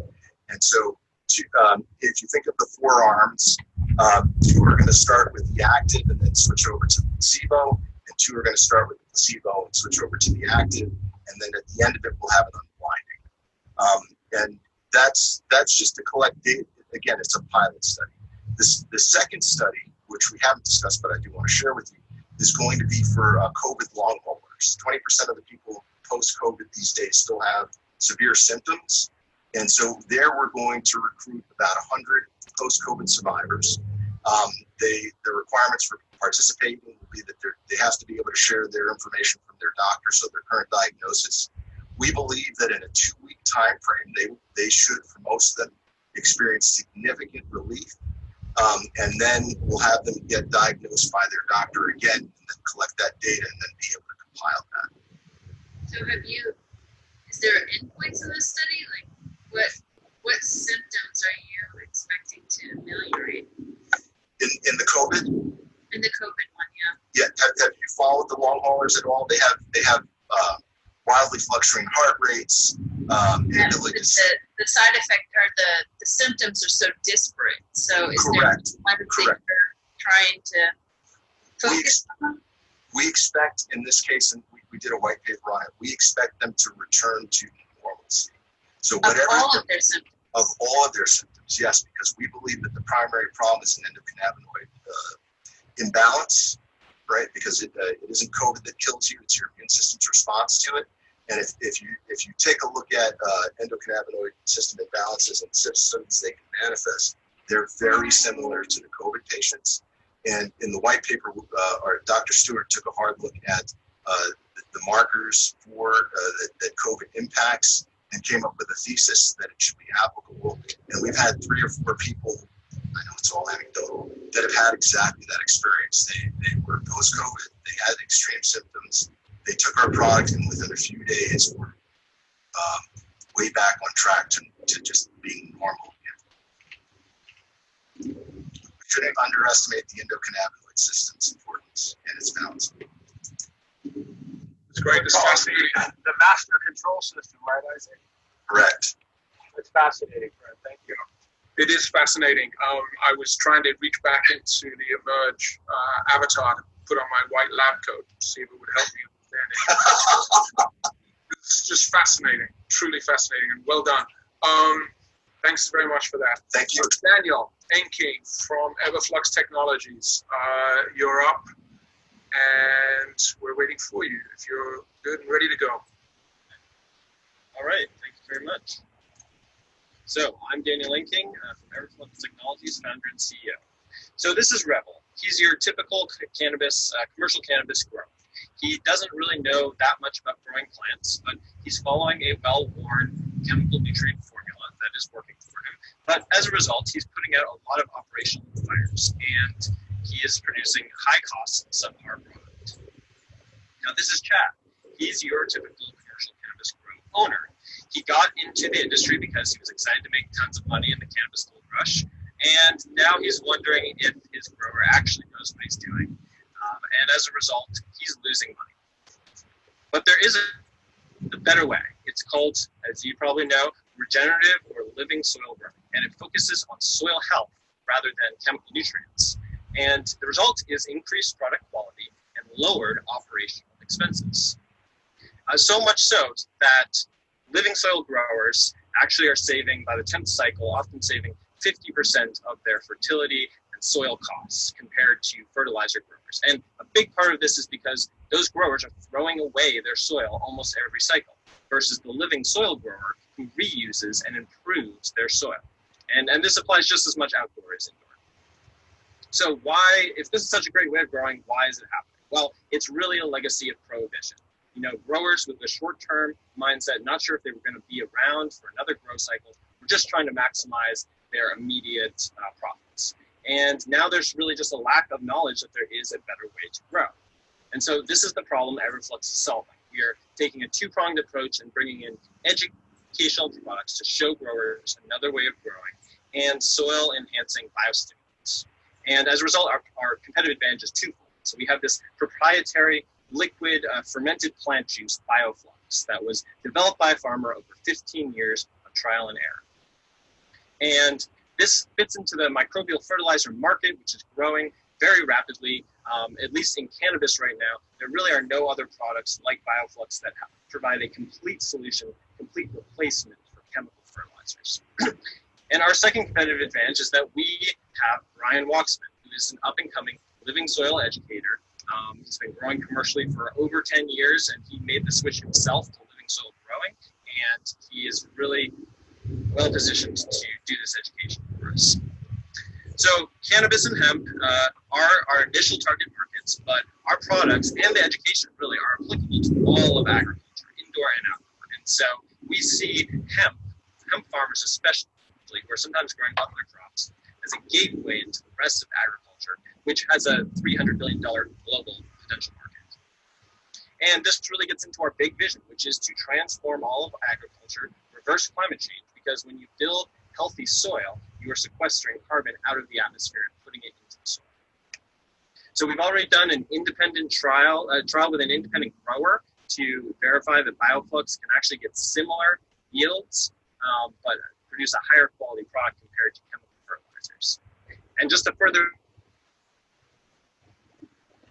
And so, if you think of the 4 arms, 2 are going to start with the active and then switch over to the placebo, and 2 are going to start with the placebo and switch over to the active, and then at the end of it, we'll have an unblinding. And that's just to collect data. Again, it's a pilot study. The second study, which we haven't discussed, but I do want to share with you, is going to be for COVID long haulers. 20% of the people post-COVID these days still have severe symptoms. And so there we're going to recruit about 100 post-COVID survivors. The requirements for participating will be that they have to be able to share their information from their doctor, so their current diagnosis. We believe that in a 2-week time frame, they should, for most of them, experience significant relief. And then we'll have them get diagnosed by their doctor again, and then collect that data and then be able to compile that. So is there endpoints in this study? Like what symptoms are you expecting to ameliorate? In the COVID? In the COVID one, yeah. Yeah, have you followed the long haulers at all? They have wildly fluctuating heart rates. The side effect or the symptoms are so disparate. So is Correct. there one thing you're trying to focus on? We expect, in this case, and we did a white paper on it, we expect them to return to normalcy. So Of all of their symptoms? Of all of their symptoms, yes, because we believe that the primary problem is an endocannabinoid imbalance, right? Because it isn't COVID that kills you, it's your immune system's response to it. And if you take a look at endocannabinoid system imbalances and symptoms they can manifest, they're very similar to the COVID patients. And in the white paper, our Dr. Stewart took a hard look at the markers for that COVID impacts and came up with a thesis that it should be applicable. And we've had 3 or 4 people, I know it's all anecdotal, that have had exactly that experience. They were post-COVID, they had extreme symptoms. They took our product, and within a few days were way back on track to just being normal again. We shouldn't underestimate the endocannabinoid system's importance and its balance. It's great. It's fascinating. The master control system, right, Isaac? Correct. It's fascinating, Fred. Thank you. It is fascinating. I was trying to reach back into the Emerge avatar to put on my white lab coat to see if it would help me understand it. It's just fascinating, truly fascinating, and well done. Thanks very much for that. Thank you. Daniel Enking from Everflux Technologies. You're up, and we're waiting for you if you're good and ready to go. All right, thank you very much. So I'm Daniel Enking from Everflux Technologies, founder and CEO. So this is Rebel. He's your typical cannabis, commercial cannabis grower. He doesn't really know that much about growing plants, but he's following a well-worn chemical nutrient formula that is working for him. But as a result, he's putting out a lot of operational fires, and he is producing high-cost subpar product. Now this is Chad. He's your typical commercial cannabis grow owner. He got into the industry because he was excited to make tons of money in the cannabis gold rush, and now he's wondering if his grower actually knows what he's doing. And as a result, he's losing money. But there is a better way. It's called, as you probably know, regenerative or living soil growing, and it focuses on soil health rather than chemical nutrients. And the result is increased product quality and lowered operational expenses. So much so that living soil growers actually are saving, by the 10th cycle, often saving 50% of their fertility and soil costs compared to fertilizer growers. And a big part of this is because those growers are throwing away their soil almost every cycle versus the living soil grower who reuses and improves their soil. And this applies just as much outdoor as indoor. So why, if this is such a great way of growing, why is it happening? Well, it's really a legacy of prohibition. You know, growers with a short-term mindset, not sure if they were going to be around for another grow cycle, were just trying to maximize their immediate profits. And now there's really just a lack of knowledge that there is a better way to grow. And so this is the problem Everflux is solving. We are taking a two-pronged approach and bringing in educational products to show growers another way of growing and soil-enhancing biostimulants. And as a result, our competitive advantage is twofold. So we have this proprietary liquid fermented plant juice, BioFlux, that was developed by a farmer over 15 years of trial and error. And this fits into the microbial fertilizer market, which is growing very rapidly. At least in cannabis right now, there really are no other products like BioFlux that provide a complete solution, complete replacement for chemical fertilizers. And our second competitive advantage is that we have Brian Waxman, who is an up-and-coming living soil educator. He's been growing commercially for over 10 years, and he made the switch himself to living soil growing, and he is really well positioned to do this education for us. So cannabis and hemp are our initial target markets, but our products and the education really are applicable to all of agriculture, indoor and outdoor. And so we see hemp farmers especially, who are sometimes growing other crops, as a gateway into the rest of agriculture, which has a $300 billion global potential market. And this really gets into our big vision, which is to transform all of agriculture, reverse climate change, because when you build healthy soil, you are sequestering carbon out of the atmosphere and putting it into the soil. So we've already done an independent trial with an independent grower to verify that BioFlux can actually get similar yields, but produce a higher quality product compared to chemical fertilizers. And just to further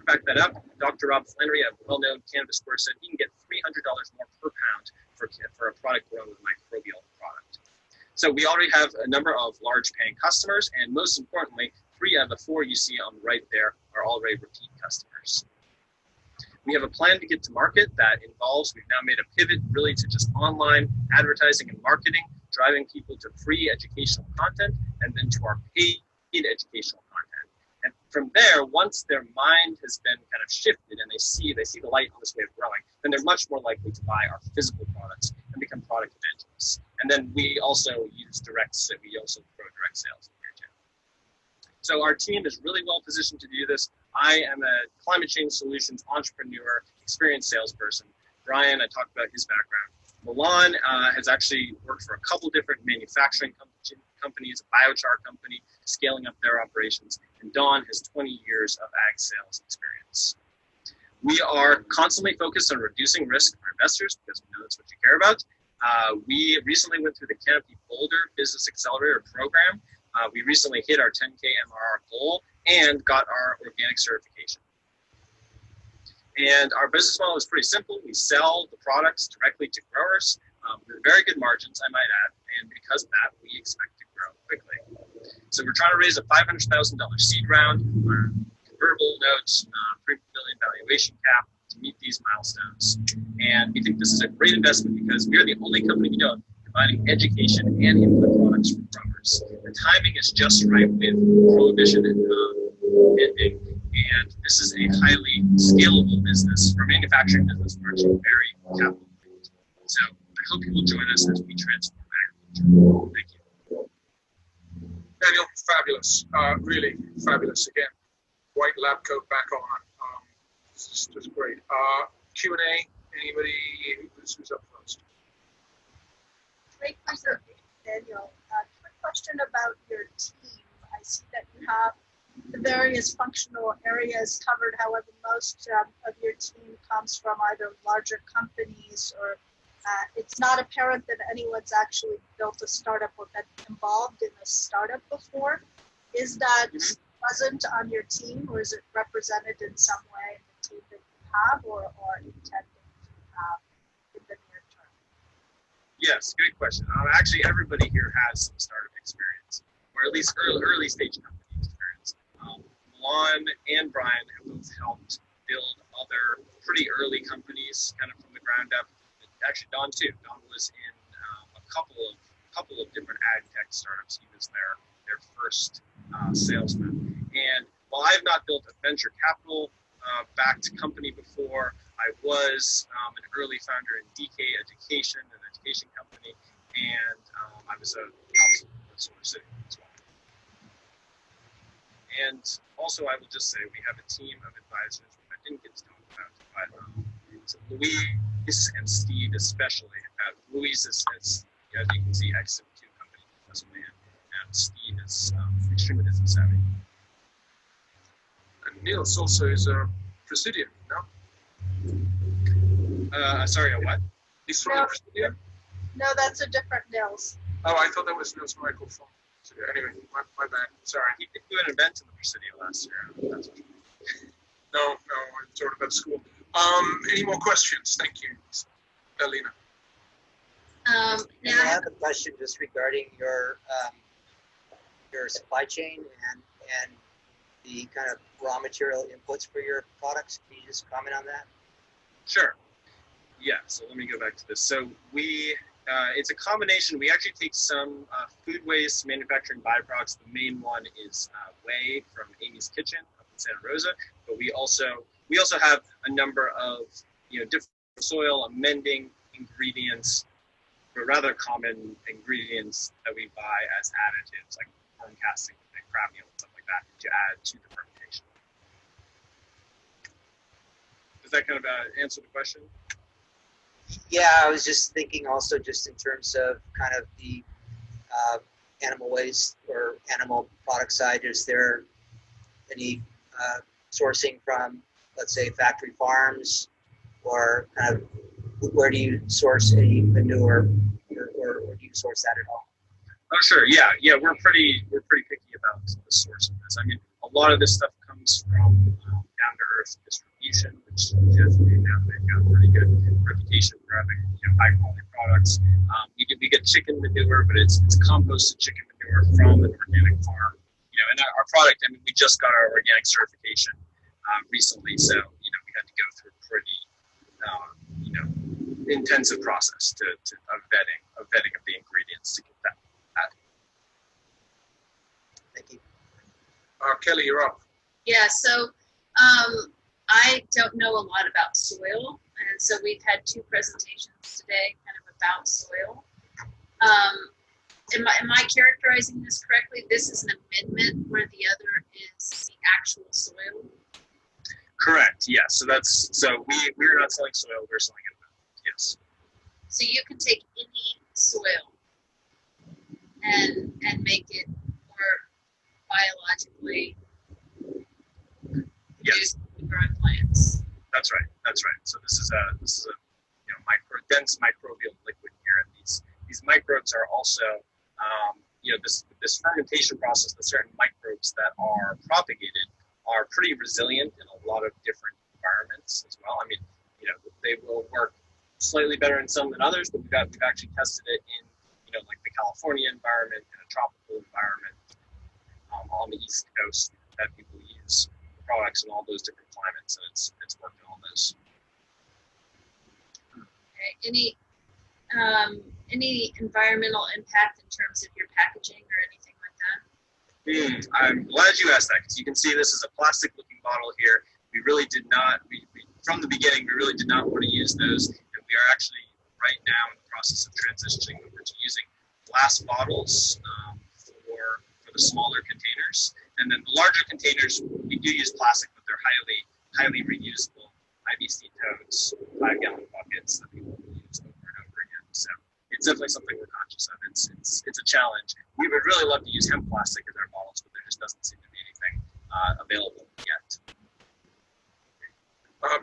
back that up, Dr. Rob Flannery, a well-known cannabis grower, said he can get $300 more per pound for a product grown with a microbial product. So we already have a number of large paying customers, and most importantly, 3 of the 4 you see on the right there are already repeat customers. We have a plan to get to market that involves, we've now made a pivot really to just online advertising and marketing, driving people to free educational content, and then to our paid educational content. And from there, once their mind has been kind of shifted and they see the light on this way of growing, then they're much more likely to buy our physical products and become product evangelists. And then we also use we also grow direct sales here too. So our team is really well positioned to do this. I am a climate change solutions entrepreneur, experienced salesperson. Brian, I talked about his background. Milan has actually worked for a couple different manufacturing companies, a biochar company, scaling up their operations. And Dawn has 20 years of ag sales experience. We are constantly focused on reducing risk for investors because we know that's what you care about. We recently went through the Canopy Boulder Business Accelerator program. We recently hit our 10K MRR goal and got our organic certification. And our business model is pretty simple. We sell the products directly to growers with very good margins, I might add. And because of that, we expect to grow quickly. So we're trying to raise a $500,000 seed round, our convertible notes, $3 billion valuation cap to meet these milestones. And we think this is a great investment because we are the only company we know of providing education and input products for growers. The timing is just right with prohibition ending. And this is a highly scalable business, or manufacturing business, we're actually very capital efficient. So I hope you will join us as we transform agriculture. Thank you. Daniel, fabulous. Really fabulous. Again, white lab coat back on. This is great. Q&A, anybody who's up first? Great presentation, Daniel. Quick question about your team. I see that you have the various functional areas covered. However, most of your team comes from either larger companies or it's not apparent that anyone's actually built a startup or been involved in a startup before. Is that present on your team, or is it represented in some way in the team that you have or intending to have in the near term? Yes, good question. Actually, everybody here has some startup experience, or at least early stage company experience. Milan and Brian have both helped build other pretty early companies, kind of from the ground up. Actually, Don too. Don was in a couple of different ag tech startups. He was their first salesman. And while I have not built a venture capital backed company before, I was an early founder in DK Education, an education company, and I was a counselor at Solar City as well. And also, I will just say we have a team of advisors I didn't get to talk about, but so Luis and Steve especially. Luis is, as you can see, ex-2 company investment man, and Steve is extremely business savvy. And Niels also is a Presidium, no? Sorry, a what? He's from the Presidium? No, that's a different Nils. Oh, I thought that was Niels Michael from. Anyway, my bad. Sorry. He did do an event in the Presidio last year. That's what No, I'm talking about school. Any more questions? Thank you, Alina. I have a question just regarding your supply chain and the kind of raw material inputs for your products. Can you just comment on that? Sure. Yeah, so let me go back to this. So it's a combination. We actually take some food waste manufacturing byproducts. The main one is whey from Amy's Kitchen up in Santa Rosa, but we also have a number of different soil amending ingredients, but rather common ingredients that we buy as additives, like corn casting and crab meal and stuff like that, to add to the fermentation. Does that kind of answer the question? Yeah, I was just thinking also just in terms of kind of the animal waste or animal product side. Is there any sourcing from, let's say, factory farms, or kind of where do you source any manure, or do you source that at all? Oh, sure. Yeah. We're pretty picky about the source of this. I mean, a lot of this stuff comes from down to earth distribution, which has made now they've got a pretty good reputation for having high quality products. We get chicken manure, but it's composted chicken manure from an organic farm. And our product. I mean, we just got our organic certification recently, so we had to go through a pretty intensive process of vetting of the ingredients to get that added. Thank you. Kelly, you're up. Yeah, so I don't know a lot about soil, and so we've had 2 presentations today kind of about soil. Am I characterizing this correctly? This is an amendment where the other is the actual soil? Correct, yes. So we're not selling soil, we're selling it. Yes. So you can take any soil and make it more biologically produced growing plants. That's right. So this is a dense microbial liquid here, and these microbes are also this fermentation process. The certain microbes that are propagated are pretty resilient in a lot of different environments as well. I mean, they will work slightly better in some than others, but we've actually tested it in like the California environment, in a tropical environment on the East Coast, that people use products in all those different climates, and it's worked in all those. Okay. Any environmental impact in terms of your packaging or anything like that? I'm glad you asked that, because you can see this is a plastic-looking bottle here. We really did not, from the beginning, we really did not want to use those, and we are actually right now in the process of transitioning over to using glass bottles for the smaller containers, and then the larger containers we do use plastic, but they're highly reusable IBC totes, 5-gallon buckets that people use over and over again. So it's definitely something we're conscious of. It's a challenge. We would really love to use hemp plastic in our bottles, but there just doesn't seem to be anything available yet.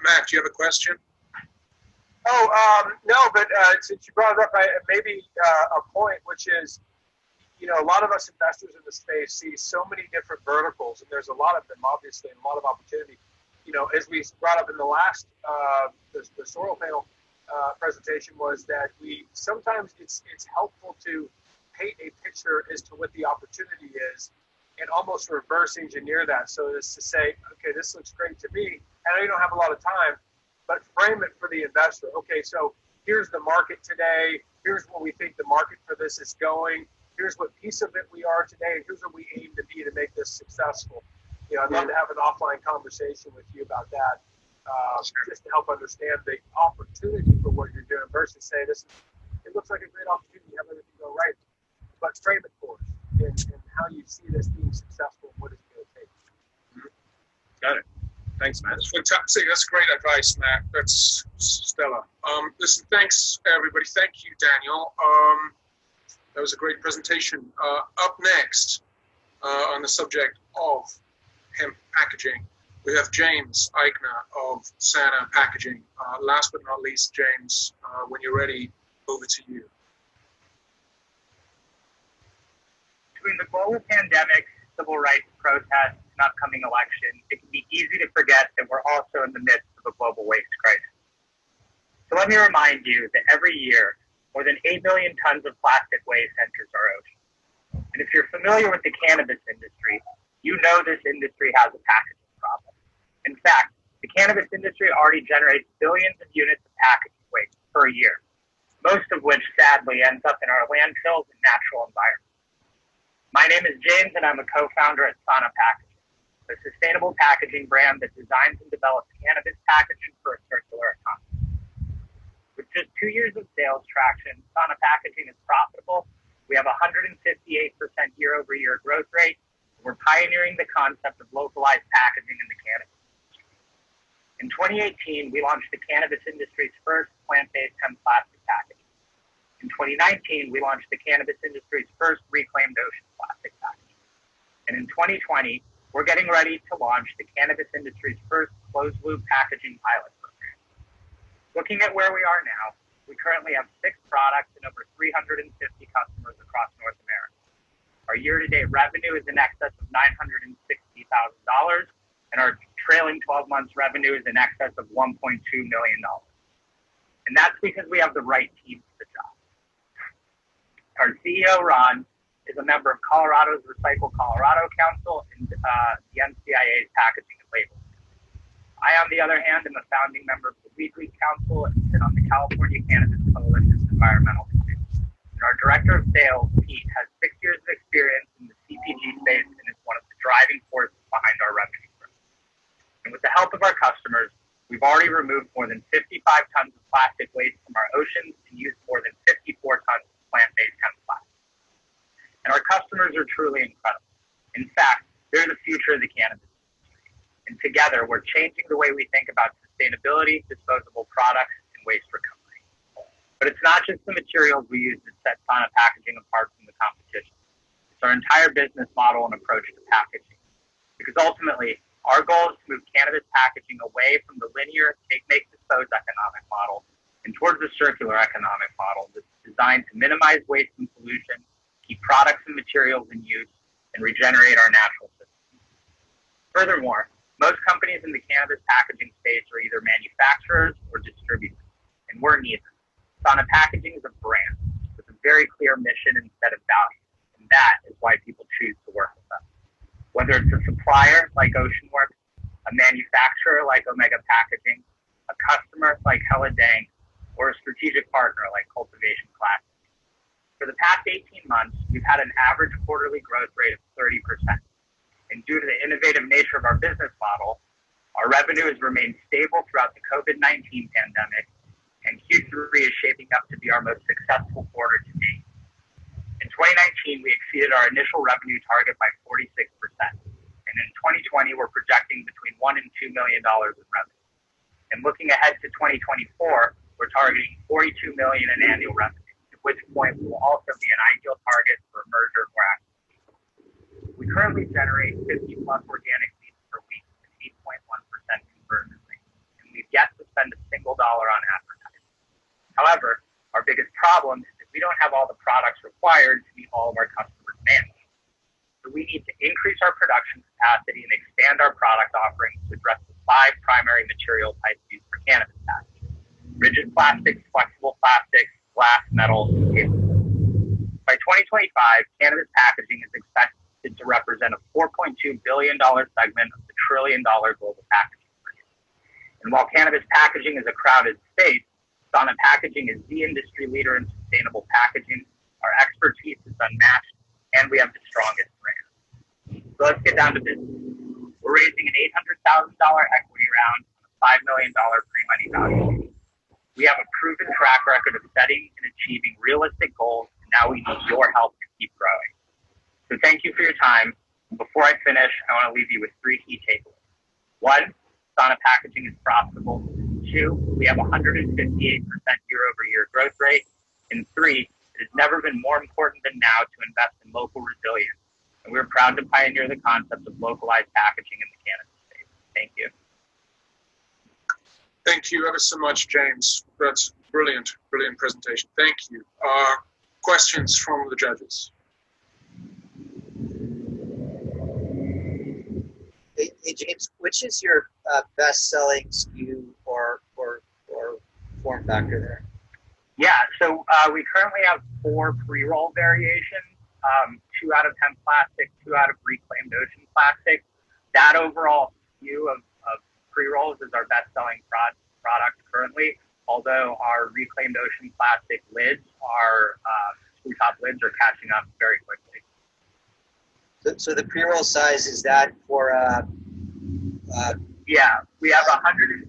Matt, do you have a question? No, but since you brought it up, maybe a point, which is, a lot of us investors in the space see so many different verticals, and there's a lot of them, obviously, and a lot of opportunity. As we brought up in the last, the soil panel presentation, was that sometimes it's helpful to paint a picture as to what the opportunity is and almost reverse engineer that. So as to say, okay, this looks great to me. I know you don't have a lot of time, but frame it for the investor. Okay, so here's the market today. Here's where we think the market for this is going. Here's what piece of it we are today, and here's what we aim to be to make this successful. I'd love to have an offline conversation with you about that, just to help understand the opportunity for what you're doing versus say, it looks like a great opportunity, have everything go right, but frame it for us and how you see this being successful and what it's going to take. Got it. Thanks, Matt. That's fantastic. That's great advice, Matt. That's stellar. Listen, thanks, everybody. Thank you, Daniel. That was a great presentation. Up next, on the subject of hemp packaging, we have James Eichner of Sana Packaging. Last but not least, James, when you're ready, over to you. Between the global pandemic, civil rights protests, and upcoming election, it can be easy to forget that we're also in the midst of a global waste crisis. So let me remind you that every year, more than 8 million tons of plastic waste enters our ocean. And if you're familiar with the cannabis industry, you know this industry has a packaging problem. In fact, the cannabis industry already generates billions of units of packaging waste per year, most of which sadly ends up in our landfills and natural environments. My name is James, and I'm a co-founder at Sana Packaging, a sustainable packaging brand that designs and develops cannabis packaging for a circular economy. With just 2 years of sales traction, Sana Packaging is profitable. We have a 158% year-over-year growth rate. We're pioneering the concept of localized packaging in the cannabis industry. In 2018, we launched the cannabis industry's first plant-based hemp plastic packaging. In 2019, we launched the cannabis industry's first reclaimed ocean plastic packaging. And in 2020, we're getting ready to launch the cannabis industry's first closed-loop packaging pilot program. Looking at where we are now, we currently have 6 products and over 350 customers across North America. Our year-to-date revenue is in excess of $960,000, and our trailing 12 months revenue is in excess of $1.2 million. And that's because we have the right team for the job. Our CEO, Ron, is a member of Colorado's Recycle Colorado Council and the NCIA's Packaging and Label. I, on the other hand, am a founding member of the Wheat League Council and sit on the California Cannabis Coalition's Environmental Committee. And our Director of Sales, Pete, has 6 years of experience in the CPG space and is one of the driving forces behind our revenue growth. And with the help of our customers, we've already removed more than 55 tons of plastic waste from our oceans and used more than 54 tons of plant-based hemp plastic. And our customers are truly incredible. In fact, they're the future of the cannabis industry. And together, we're changing the way we think about sustainability, disposable products, and waste recovery. But it's not just the materials we use that set Sana Packaging apart from the competition. It's our entire business model and approach to packaging. Because ultimately, our goal is to move cannabis packaging away from the linear take, make, dispose economic model and towards the circular economic model that's designed to minimize waste and pollution, keep products and materials in use, and regenerate our natural systems. Furthermore, most companies in the cannabis packaging space are either manufacturers or distributors, and we're neither. Sana Packaging is a brand with a very clear mission and set of values, and that is why people choose to work with us. Whether it's a supplier like Oceanworks, a manufacturer like Omega Packaging, a customer like Hella Dang, or a strategic partner like Cultivation Classic. For the past 18 months, we've had an average quarterly growth rate of 30%. And due to the innovative nature of our business model, our revenue has remained stable throughout the COVID-19 pandemic, and Q3 is shaping up to be our most successful quarter to date. In 2019, we exceeded our initial revenue target by 46%. And in 2020, we're projecting between $1 and $2 million in revenue. And looking ahead to 2024, we're targeting $42 million in annual revenue, at which point we will also be an ideal target for a merger or acquisition. We currently generate 50+ organic leads per week with an 8.1% conversion rate, and we've yet to spend a single dollar on advertising. However, our biggest problem is that we don't have all the products required to meet all of our customer demands. So we need to increase our production capacity and expand our product offerings to address the 5 primary material types used for cannabis packaging: rigid plastics, flexible plastics, glass, metal, and paper. By 2025, cannabis packaging is expected to represent a $4.2 billion segment of the $1 trillion global packaging market. And while cannabis packaging is a crowded space, Sana Packaging is the industry leader in sustainable packaging. Our expertise is unmatched, and we have the strongest brand. So let's get down to business. We're raising an $800,000 equity round on a $5 million pre-money valuation. We have a proven track record of setting and achieving realistic goals, and now we need your help to keep growing. So thank you for your time. Before I finish, I want to leave you with 3 key takeaways. 1, Sana Packaging is profitable. 2, we have a 158% year-over-year growth rate. And 3, it has never been more important than now to invest in local resilience. And we're proud to pioneer the concept of localized packaging in the cannabis space. Thank you. Thank you ever so much, James. That's brilliant presentation. Thank you. Questions from the judges? Hey James, which is your best-selling SKU or form factor there? Yeah, so we currently have 4 pre-roll variations, 2 out of hemp plastic, 2 out of reclaimed ocean plastic. That overall SKU of pre-rolls is our best-selling product currently, although our reclaimed ocean plastic lids, our screw top lids, are catching up very quickly. So the pre-roll size, is that for yeah, we have 110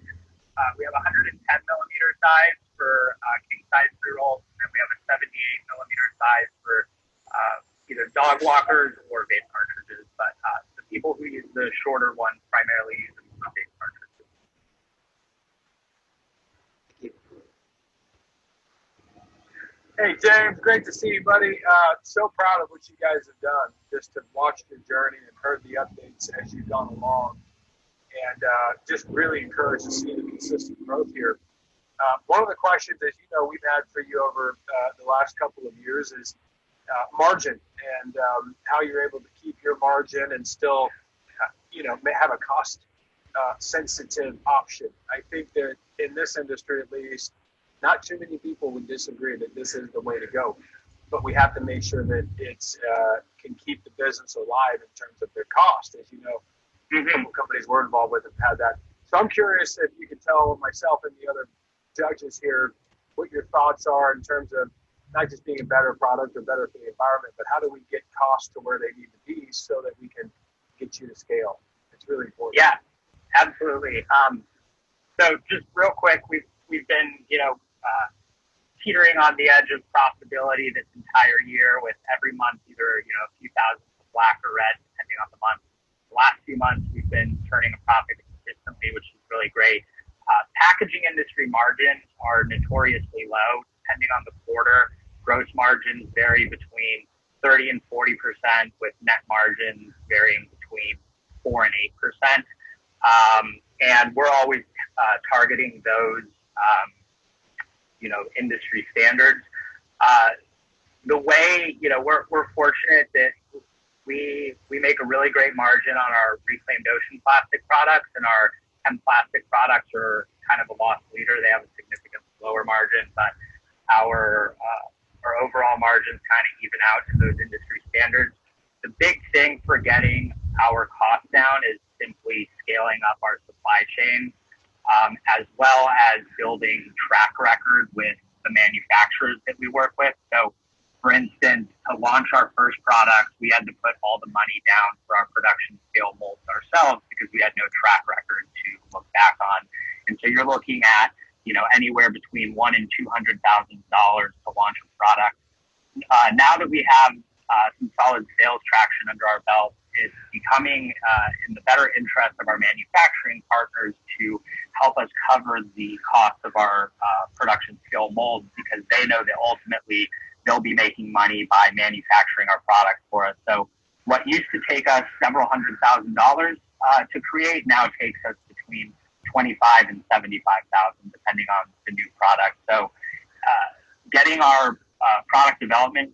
millimeter size for king size pre-rolls, and we have a 78 millimeter size for either dog walkers or vape cartridges. But the people who use the shorter one primarily use them for vape cartridges. Hey, James, great to see you, buddy. So proud of what you guys have done, just to watch your journey and heard the updates as you've gone along. And just really encouraged to see the consistent growth here. One of the questions, as you know, we've had for you over the last couple of years is margin, and how you're able to keep your margin and still, have a cost sensitive option. I think that in this industry, at least, not too many people would disagree that this is the way to go, but we have to make sure that it's can keep the business alive in terms of their cost. As you know, a couple companies we're involved with have had that. So I'm curious if you could tell myself and the other judges here what your thoughts are in terms of not just being a better product or better for the environment, but how do we get costs to where they need to be so that we can get you to scale? It's really important. Yeah, absolutely. So just real quick, we've been, teetering on the edge of profitability this entire year, with every month either, a few thousand of black or red, depending on the month. The last few months, we've been turning a profit consistently, which is really great. Packaging industry margins are notoriously low, depending on the quarter. Gross margins vary between 30 and 40%, with net margins varying between 4 and 8%. And we're always targeting those, industry standards. The way, we're fortunate that we make a really great margin on our reclaimed ocean plastic products, and our hemp plastic products are kind of a loss leader. They have a significantly lower margin, but our overall margins kind of even out to those industry standards. The big thing for getting our costs down is simply scaling up our supply chain, as well as building track record with the manufacturers that we work with. So, for instance, to launch our first products, we had to put all the money down for our production scale molds ourselves because we had no track record to look back on. And so you're looking at, anywhere between $100,000 and $200,000 to launch a product. Now that we have some solid sales traction under our belt, it's becoming in the better interest of our manufacturing partners to help us cover the cost of our production scale molds, because they know that ultimately they'll be making money by manufacturing our products for us. So what used to take us several $100,000 to create now takes us between $25,000 and $75,000, depending on the new product. So getting our product development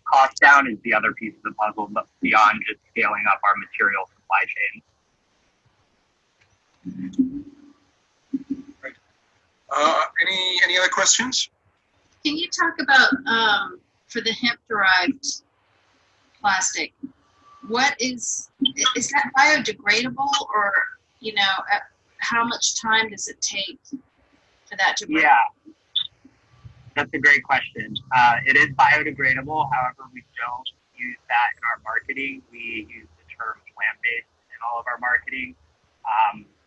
costs down is the other piece of the puzzle, but beyond just scaling up our material supply chain. Any other questions? Can you talk about for the hemp-derived plastic? What is that biodegradable, or how much time does it take for that to break? Yeah, that's a great question. It is biodegradable. However, we don't use that in our marketing. We use the term plant-based in all of our marketing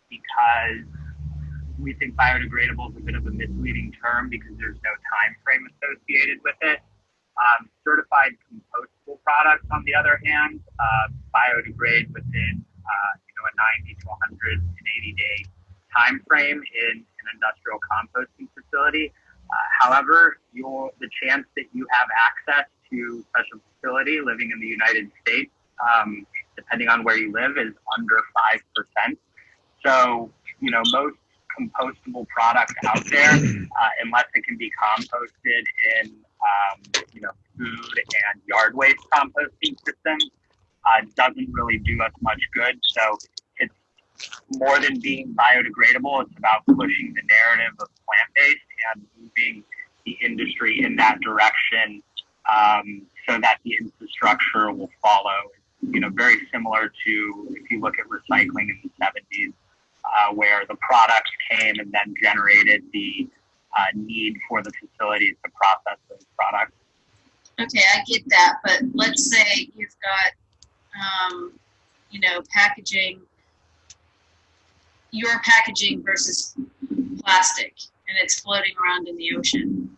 because we think biodegradable is a bit of a misleading term because there's no time frame associated with it. Certified compostable products, on the other hand, biodegrade within a 90 to 180 day time frame in an industrial composting facility. However, the chance that you have access to such a facility living in the United States, depending on where you live, is under 5%. So, most compostable product out there, unless it can be composted in, food and yard waste composting systems, doesn't really do us much good. So it's more than being biodegradable. It's about pushing the narrative of plant-based and moving the industry in that direction so that the infrastructure will follow. Very similar to if you look at recycling in the 70s, where the products came and then generated the need for the facilities to process those products. Okay, I get that, but let's say you've got, packaging, your packaging versus plastic, and it's floating around in the ocean.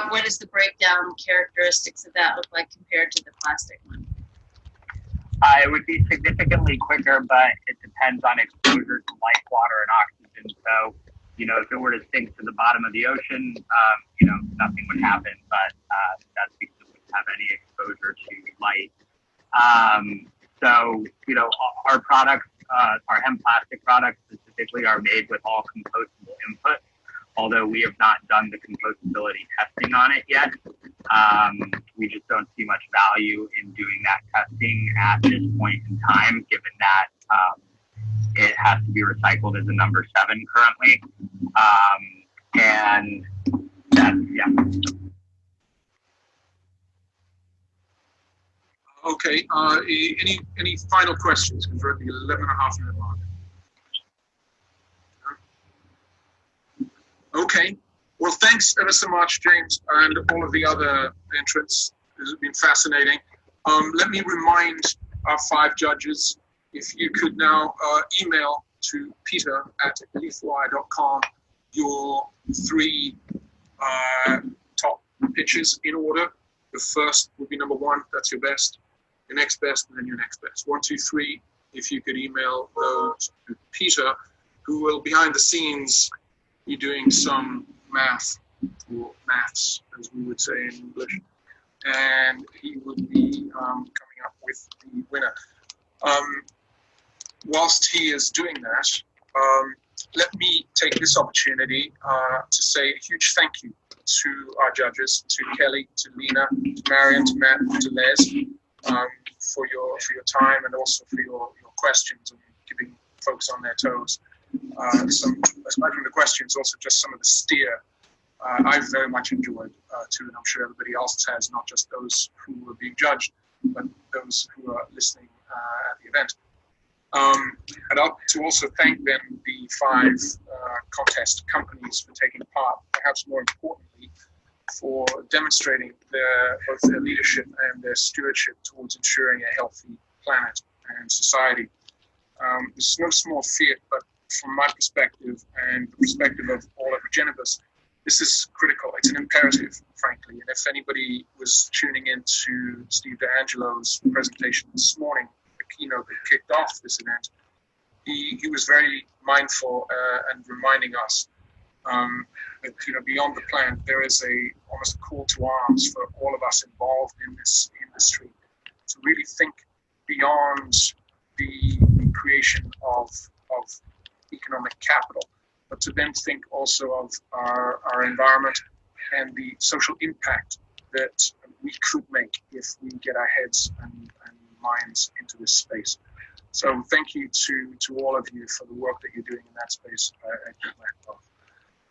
What does the breakdown characteristics of that look like compared to the plastic one? It would be significantly quicker, but it depends on exposure to light, water, and oxygen. So, if it were to sink to the bottom of the ocean, nothing would happen, but that's because it wouldn't have any exposure to light. Our products, our hemp plastic products specifically, are made with all compostable inputs, although we have not done the compostability testing on it yet. We just don't see much value in doing that testing at this point in time, given that it has to be recycled as a number 7 currently. And that's, yeah. Okay. Any final questions? Because we're at the 11.5-minute mark. Okay. Well, thanks ever so much, James, and all of the other entrants. This has been fascinating. Let me remind our 5 judges, if you could now email to peter@leafwire.com your 3 top pitches in order. The first would be number 1, that's your best, your next best, and then your next best. 1, 2, 3, if you could email those to Peter, who will behind the scenes be doing some math, or maths, as we would say in English, and he would be coming up with the winner. Whilst he is doing that, let me take this opportunity to say a huge thank you to our judges, to Kelly, to Lena, to Marion, to Matt, to Les, for your time and also for your questions and keeping folks on their toes. Aside from the questions, also just some of the steer I've very much enjoyed too, and I'm sure everybody else has, not just those who were being judged, but those who are listening at the event. I'd like to also thank then the 5 contest companies for taking part, perhaps more importantly, for demonstrating both their leadership and their stewardship towards ensuring a healthy planet and society. It's no small feat, but from my perspective and the perspective of all of Regenibus, this is critical. It's an imperative, frankly. And if anybody was tuning into Steve D'Angelo's presentation this morning, the keynote that kicked off this event, he was very mindful and reminding us that beyond the plant, there is almost a call to arms for all of us involved in this industry to really think beyond the creation of economic capital, but to then think also of our environment and the social impact that we could make if we get our heads and minds into this space. So thank you to all of you for the work that you're doing in that space at GitLab.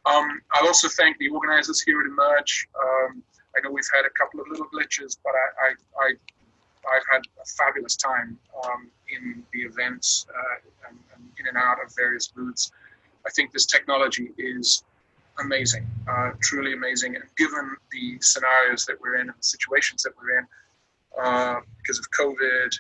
I'll also thank the organizers here at Emerge. I know we've had a couple of little glitches, but I've had a fabulous time in the events and in and out of various booths. I think this technology is amazing, truly amazing. And given the scenarios that we're in and the situations that we're in because of COVID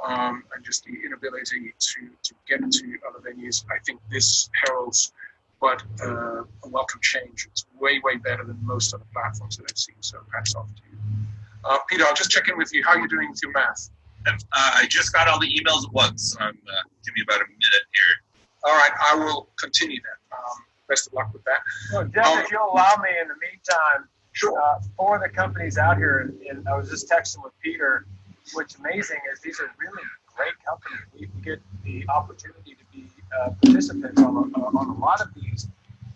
and just the inability to get to other venues, I think this heralds but a welcome change. It's way, way better than most other platforms that I've seen. So hats off to you. Peter, I'll just check in with you. How are you doing with your math? I just got all the emails at once. Give me about a minute here. All right, I will continue that. Best of luck with that. Well, Jeff, if you'll allow me in the meantime, for the companies out here, and I was just texting with Peter, what's amazing is these are really great companies. We get the opportunity to be participants on a lot of these.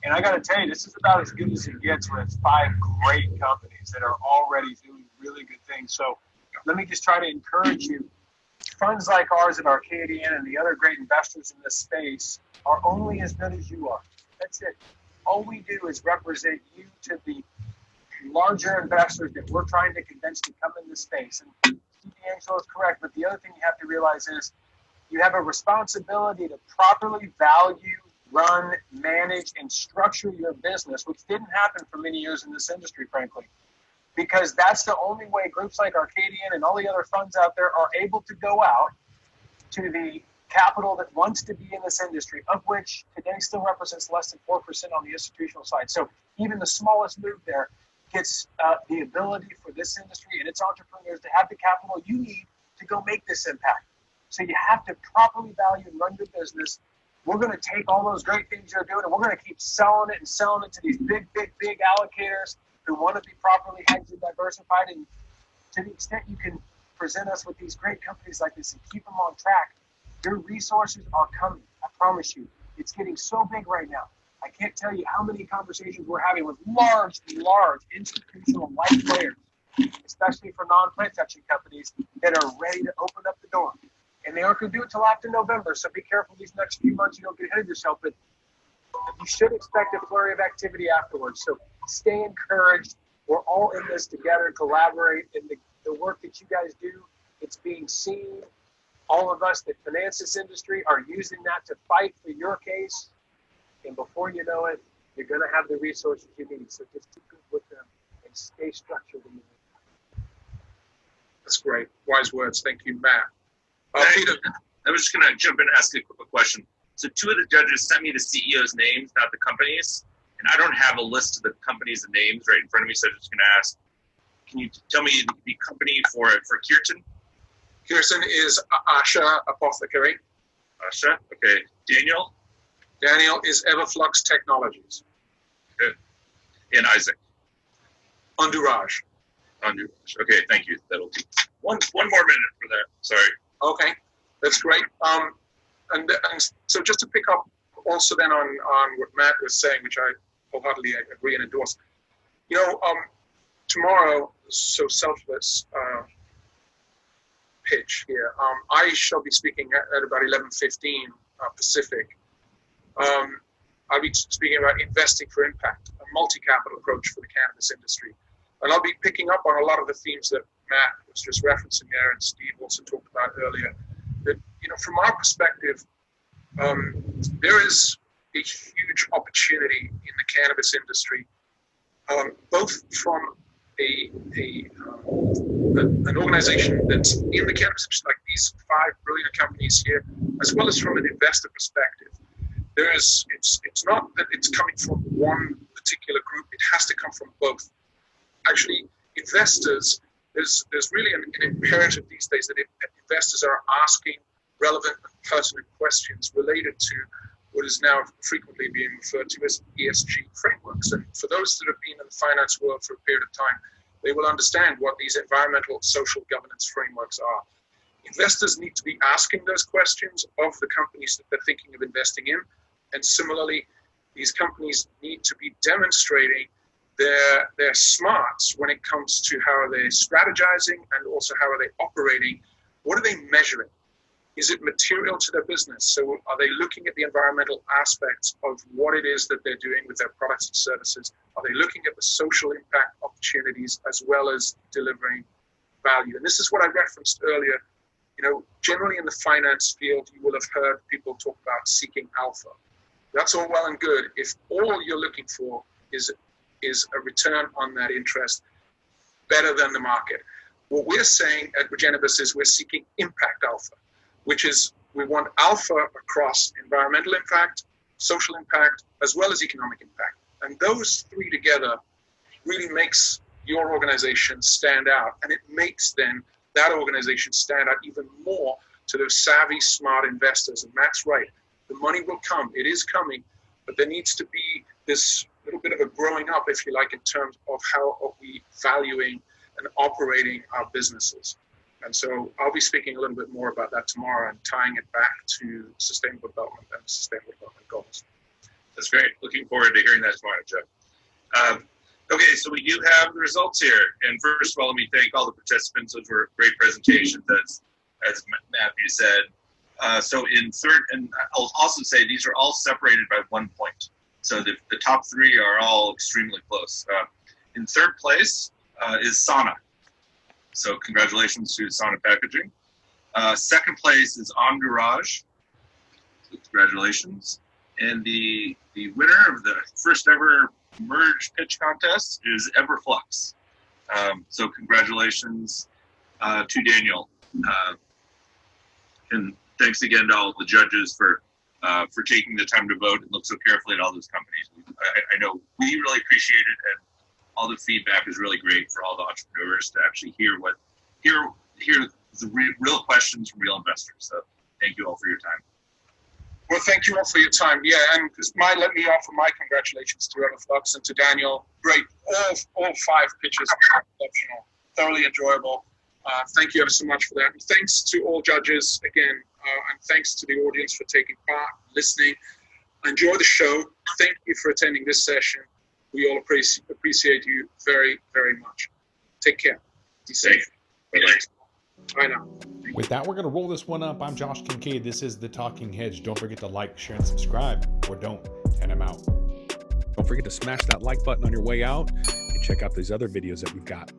And I got to tell you, this is about as good as it gets with 5 great companies that are already doing really good things. So let me just try to encourage you. Funds like ours at Arcadian and the other great investors in this space are only as good as you are. That's it. All we do is represent you to the larger investors that we're trying to convince to come in this space. And Steve Angelo is correct, but the other thing you have to realize is you have a responsibility to properly value, run, manage, and structure your business, which didn't happen for many years in this industry, frankly, because that's the only way groups like Arcadian and all the other funds out there are able to go out to the capital that wants to be in this industry, of which today still represents less than 4% on the institutional side. So even the smallest move there gets the ability for this industry and its entrepreneurs to have the capital you need to go make this impact. So you have to properly value and run your business. We're going to take all those great things you're doing and we're going to keep selling it to these big allocators who want to be properly hedged and diversified. And to the extent you can present us with these great companies like this and keep them on track, your resources are coming. I promise you. It's getting so big right now. I can't tell you how many conversations we're having with large institutional like players, especially for non-plant touching companies that are ready to open up the door. And they aren't going to do it till after November, so be careful these next few months you don't get ahead of yourself. But you should expect a flurry of activity afterwards. So stay encouraged. We're all in this together, collaborate, and the work that you guys do, it's being seen. All of us that finance this industry are using that to fight for your case. And before you know it, you're going to have the resources you need. So just keep good with them and stay structured in the That's great. Wise words. Thank you, Matt. Peter. I was just going to jump in and ask a quick question. So 2 of the judges sent me the CEOs' names, not the companies. And I don't have a list of the companies and names right in front of me, so I'm just going to ask, can you tell me the company for Kirtan? Kirtan is Asha Apothecary. Asha, okay. Daniel? Daniel is Everflux Technologies. Good. And Isaac? Unduraj. Unduraj. Okay, thank you. That'll be one more minute for that. Sorry. Okay, that's great. And so just to pick up also then on what Matt was saying, which I wholeheartedly agree and endorse. You know, tomorrow, so selfless pitch here. I shall be speaking at about 11:15 Pacific. I'll be speaking about investing for impact, a multi-capital approach for the cannabis industry. And I'll be picking up on a lot of the themes that Matt was just referencing there and Steve also talked about earlier. That, you know, from our perspective, there is a huge opportunity in the cannabis industry, both from an organization that's in the cannabis industry, like these 5 brilliant companies here, as well as from an investor perspective. It's not that it's coming from one particular group, it has to come from both. Actually, investors, there's really an imperative these days that investors are asking relevant and pertinent questions related to what is now frequently being referred to as ESG frameworks. And for those that have been in the finance world for a period of time, they will understand what these environmental social governance frameworks are. Investors need to be asking those questions of the companies that they're thinking of investing in. And similarly, these companies need to be demonstrating their smarts when it comes to how are they strategizing and also how are they operating. What are they measuring? Is it material to their business? So are they looking at the environmental aspects of what it is that they're doing with their products and services? Are they looking at the social impact opportunities as well as delivering value? And this is what I referenced earlier. You know, generally in the finance field, you will have heard people talk about seeking alpha. That's all well and good if all you're looking for is a return on that interest better than the market. What we're saying at Cannabis is we're seeking impact alpha, which is we want alpha across environmental impact, social impact, as well as economic impact. And those three together really makes your organization stand out. And it makes then that organization stand out even more to those savvy, smart investors. And Matt's right. The money will come. It is coming. But there needs to be this little bit of a growing up, if you like, in terms of how are we valuing and operating our businesses. And so I'll be speaking a little bit more about that tomorrow and tying it back to sustainable development and sustainable development goals. That's great. Looking forward to hearing that tomorrow, Joe. Okay, so we do have the results here. And first of all, let me thank all the participants. Those were great presentations, as Matthew said. So in third, and I'll also say these are all separated by 1 point. So the top three are all extremely close. In third place is Sauna. So congratulations to Sauna Packaging. Second place is Entourage. So congratulations. And the winner of the first ever merge pitch contest is Everflux. So congratulations to Daniel. And thanks again to all the judges for taking the time to vote and look so carefully at all those companies. I know we really appreciate it, and all the feedback is really great for all the entrepreneurs to actually hear the real questions from real investors. So thank you all for your time. Well, thank you all for your time. Yeah, and let me offer my congratulations to Everflux and to Daniel. Great. All 5 pitches were exceptional, thoroughly enjoyable. Thank you ever so much for that. And thanks to all judges again, and thanks to the audience for taking part, listening. Enjoy the show. Thank you for attending this session. We all appreciate you very, very much. Take care. Be safe. Bye now. With that, we're going to roll this one up. I'm Josh Kincaid. This is The Talking Hedge. Don't forget to like, share, and subscribe, or don't, and I'm out. Don't forget to smash that like button on your way out and check out these other videos that we've got.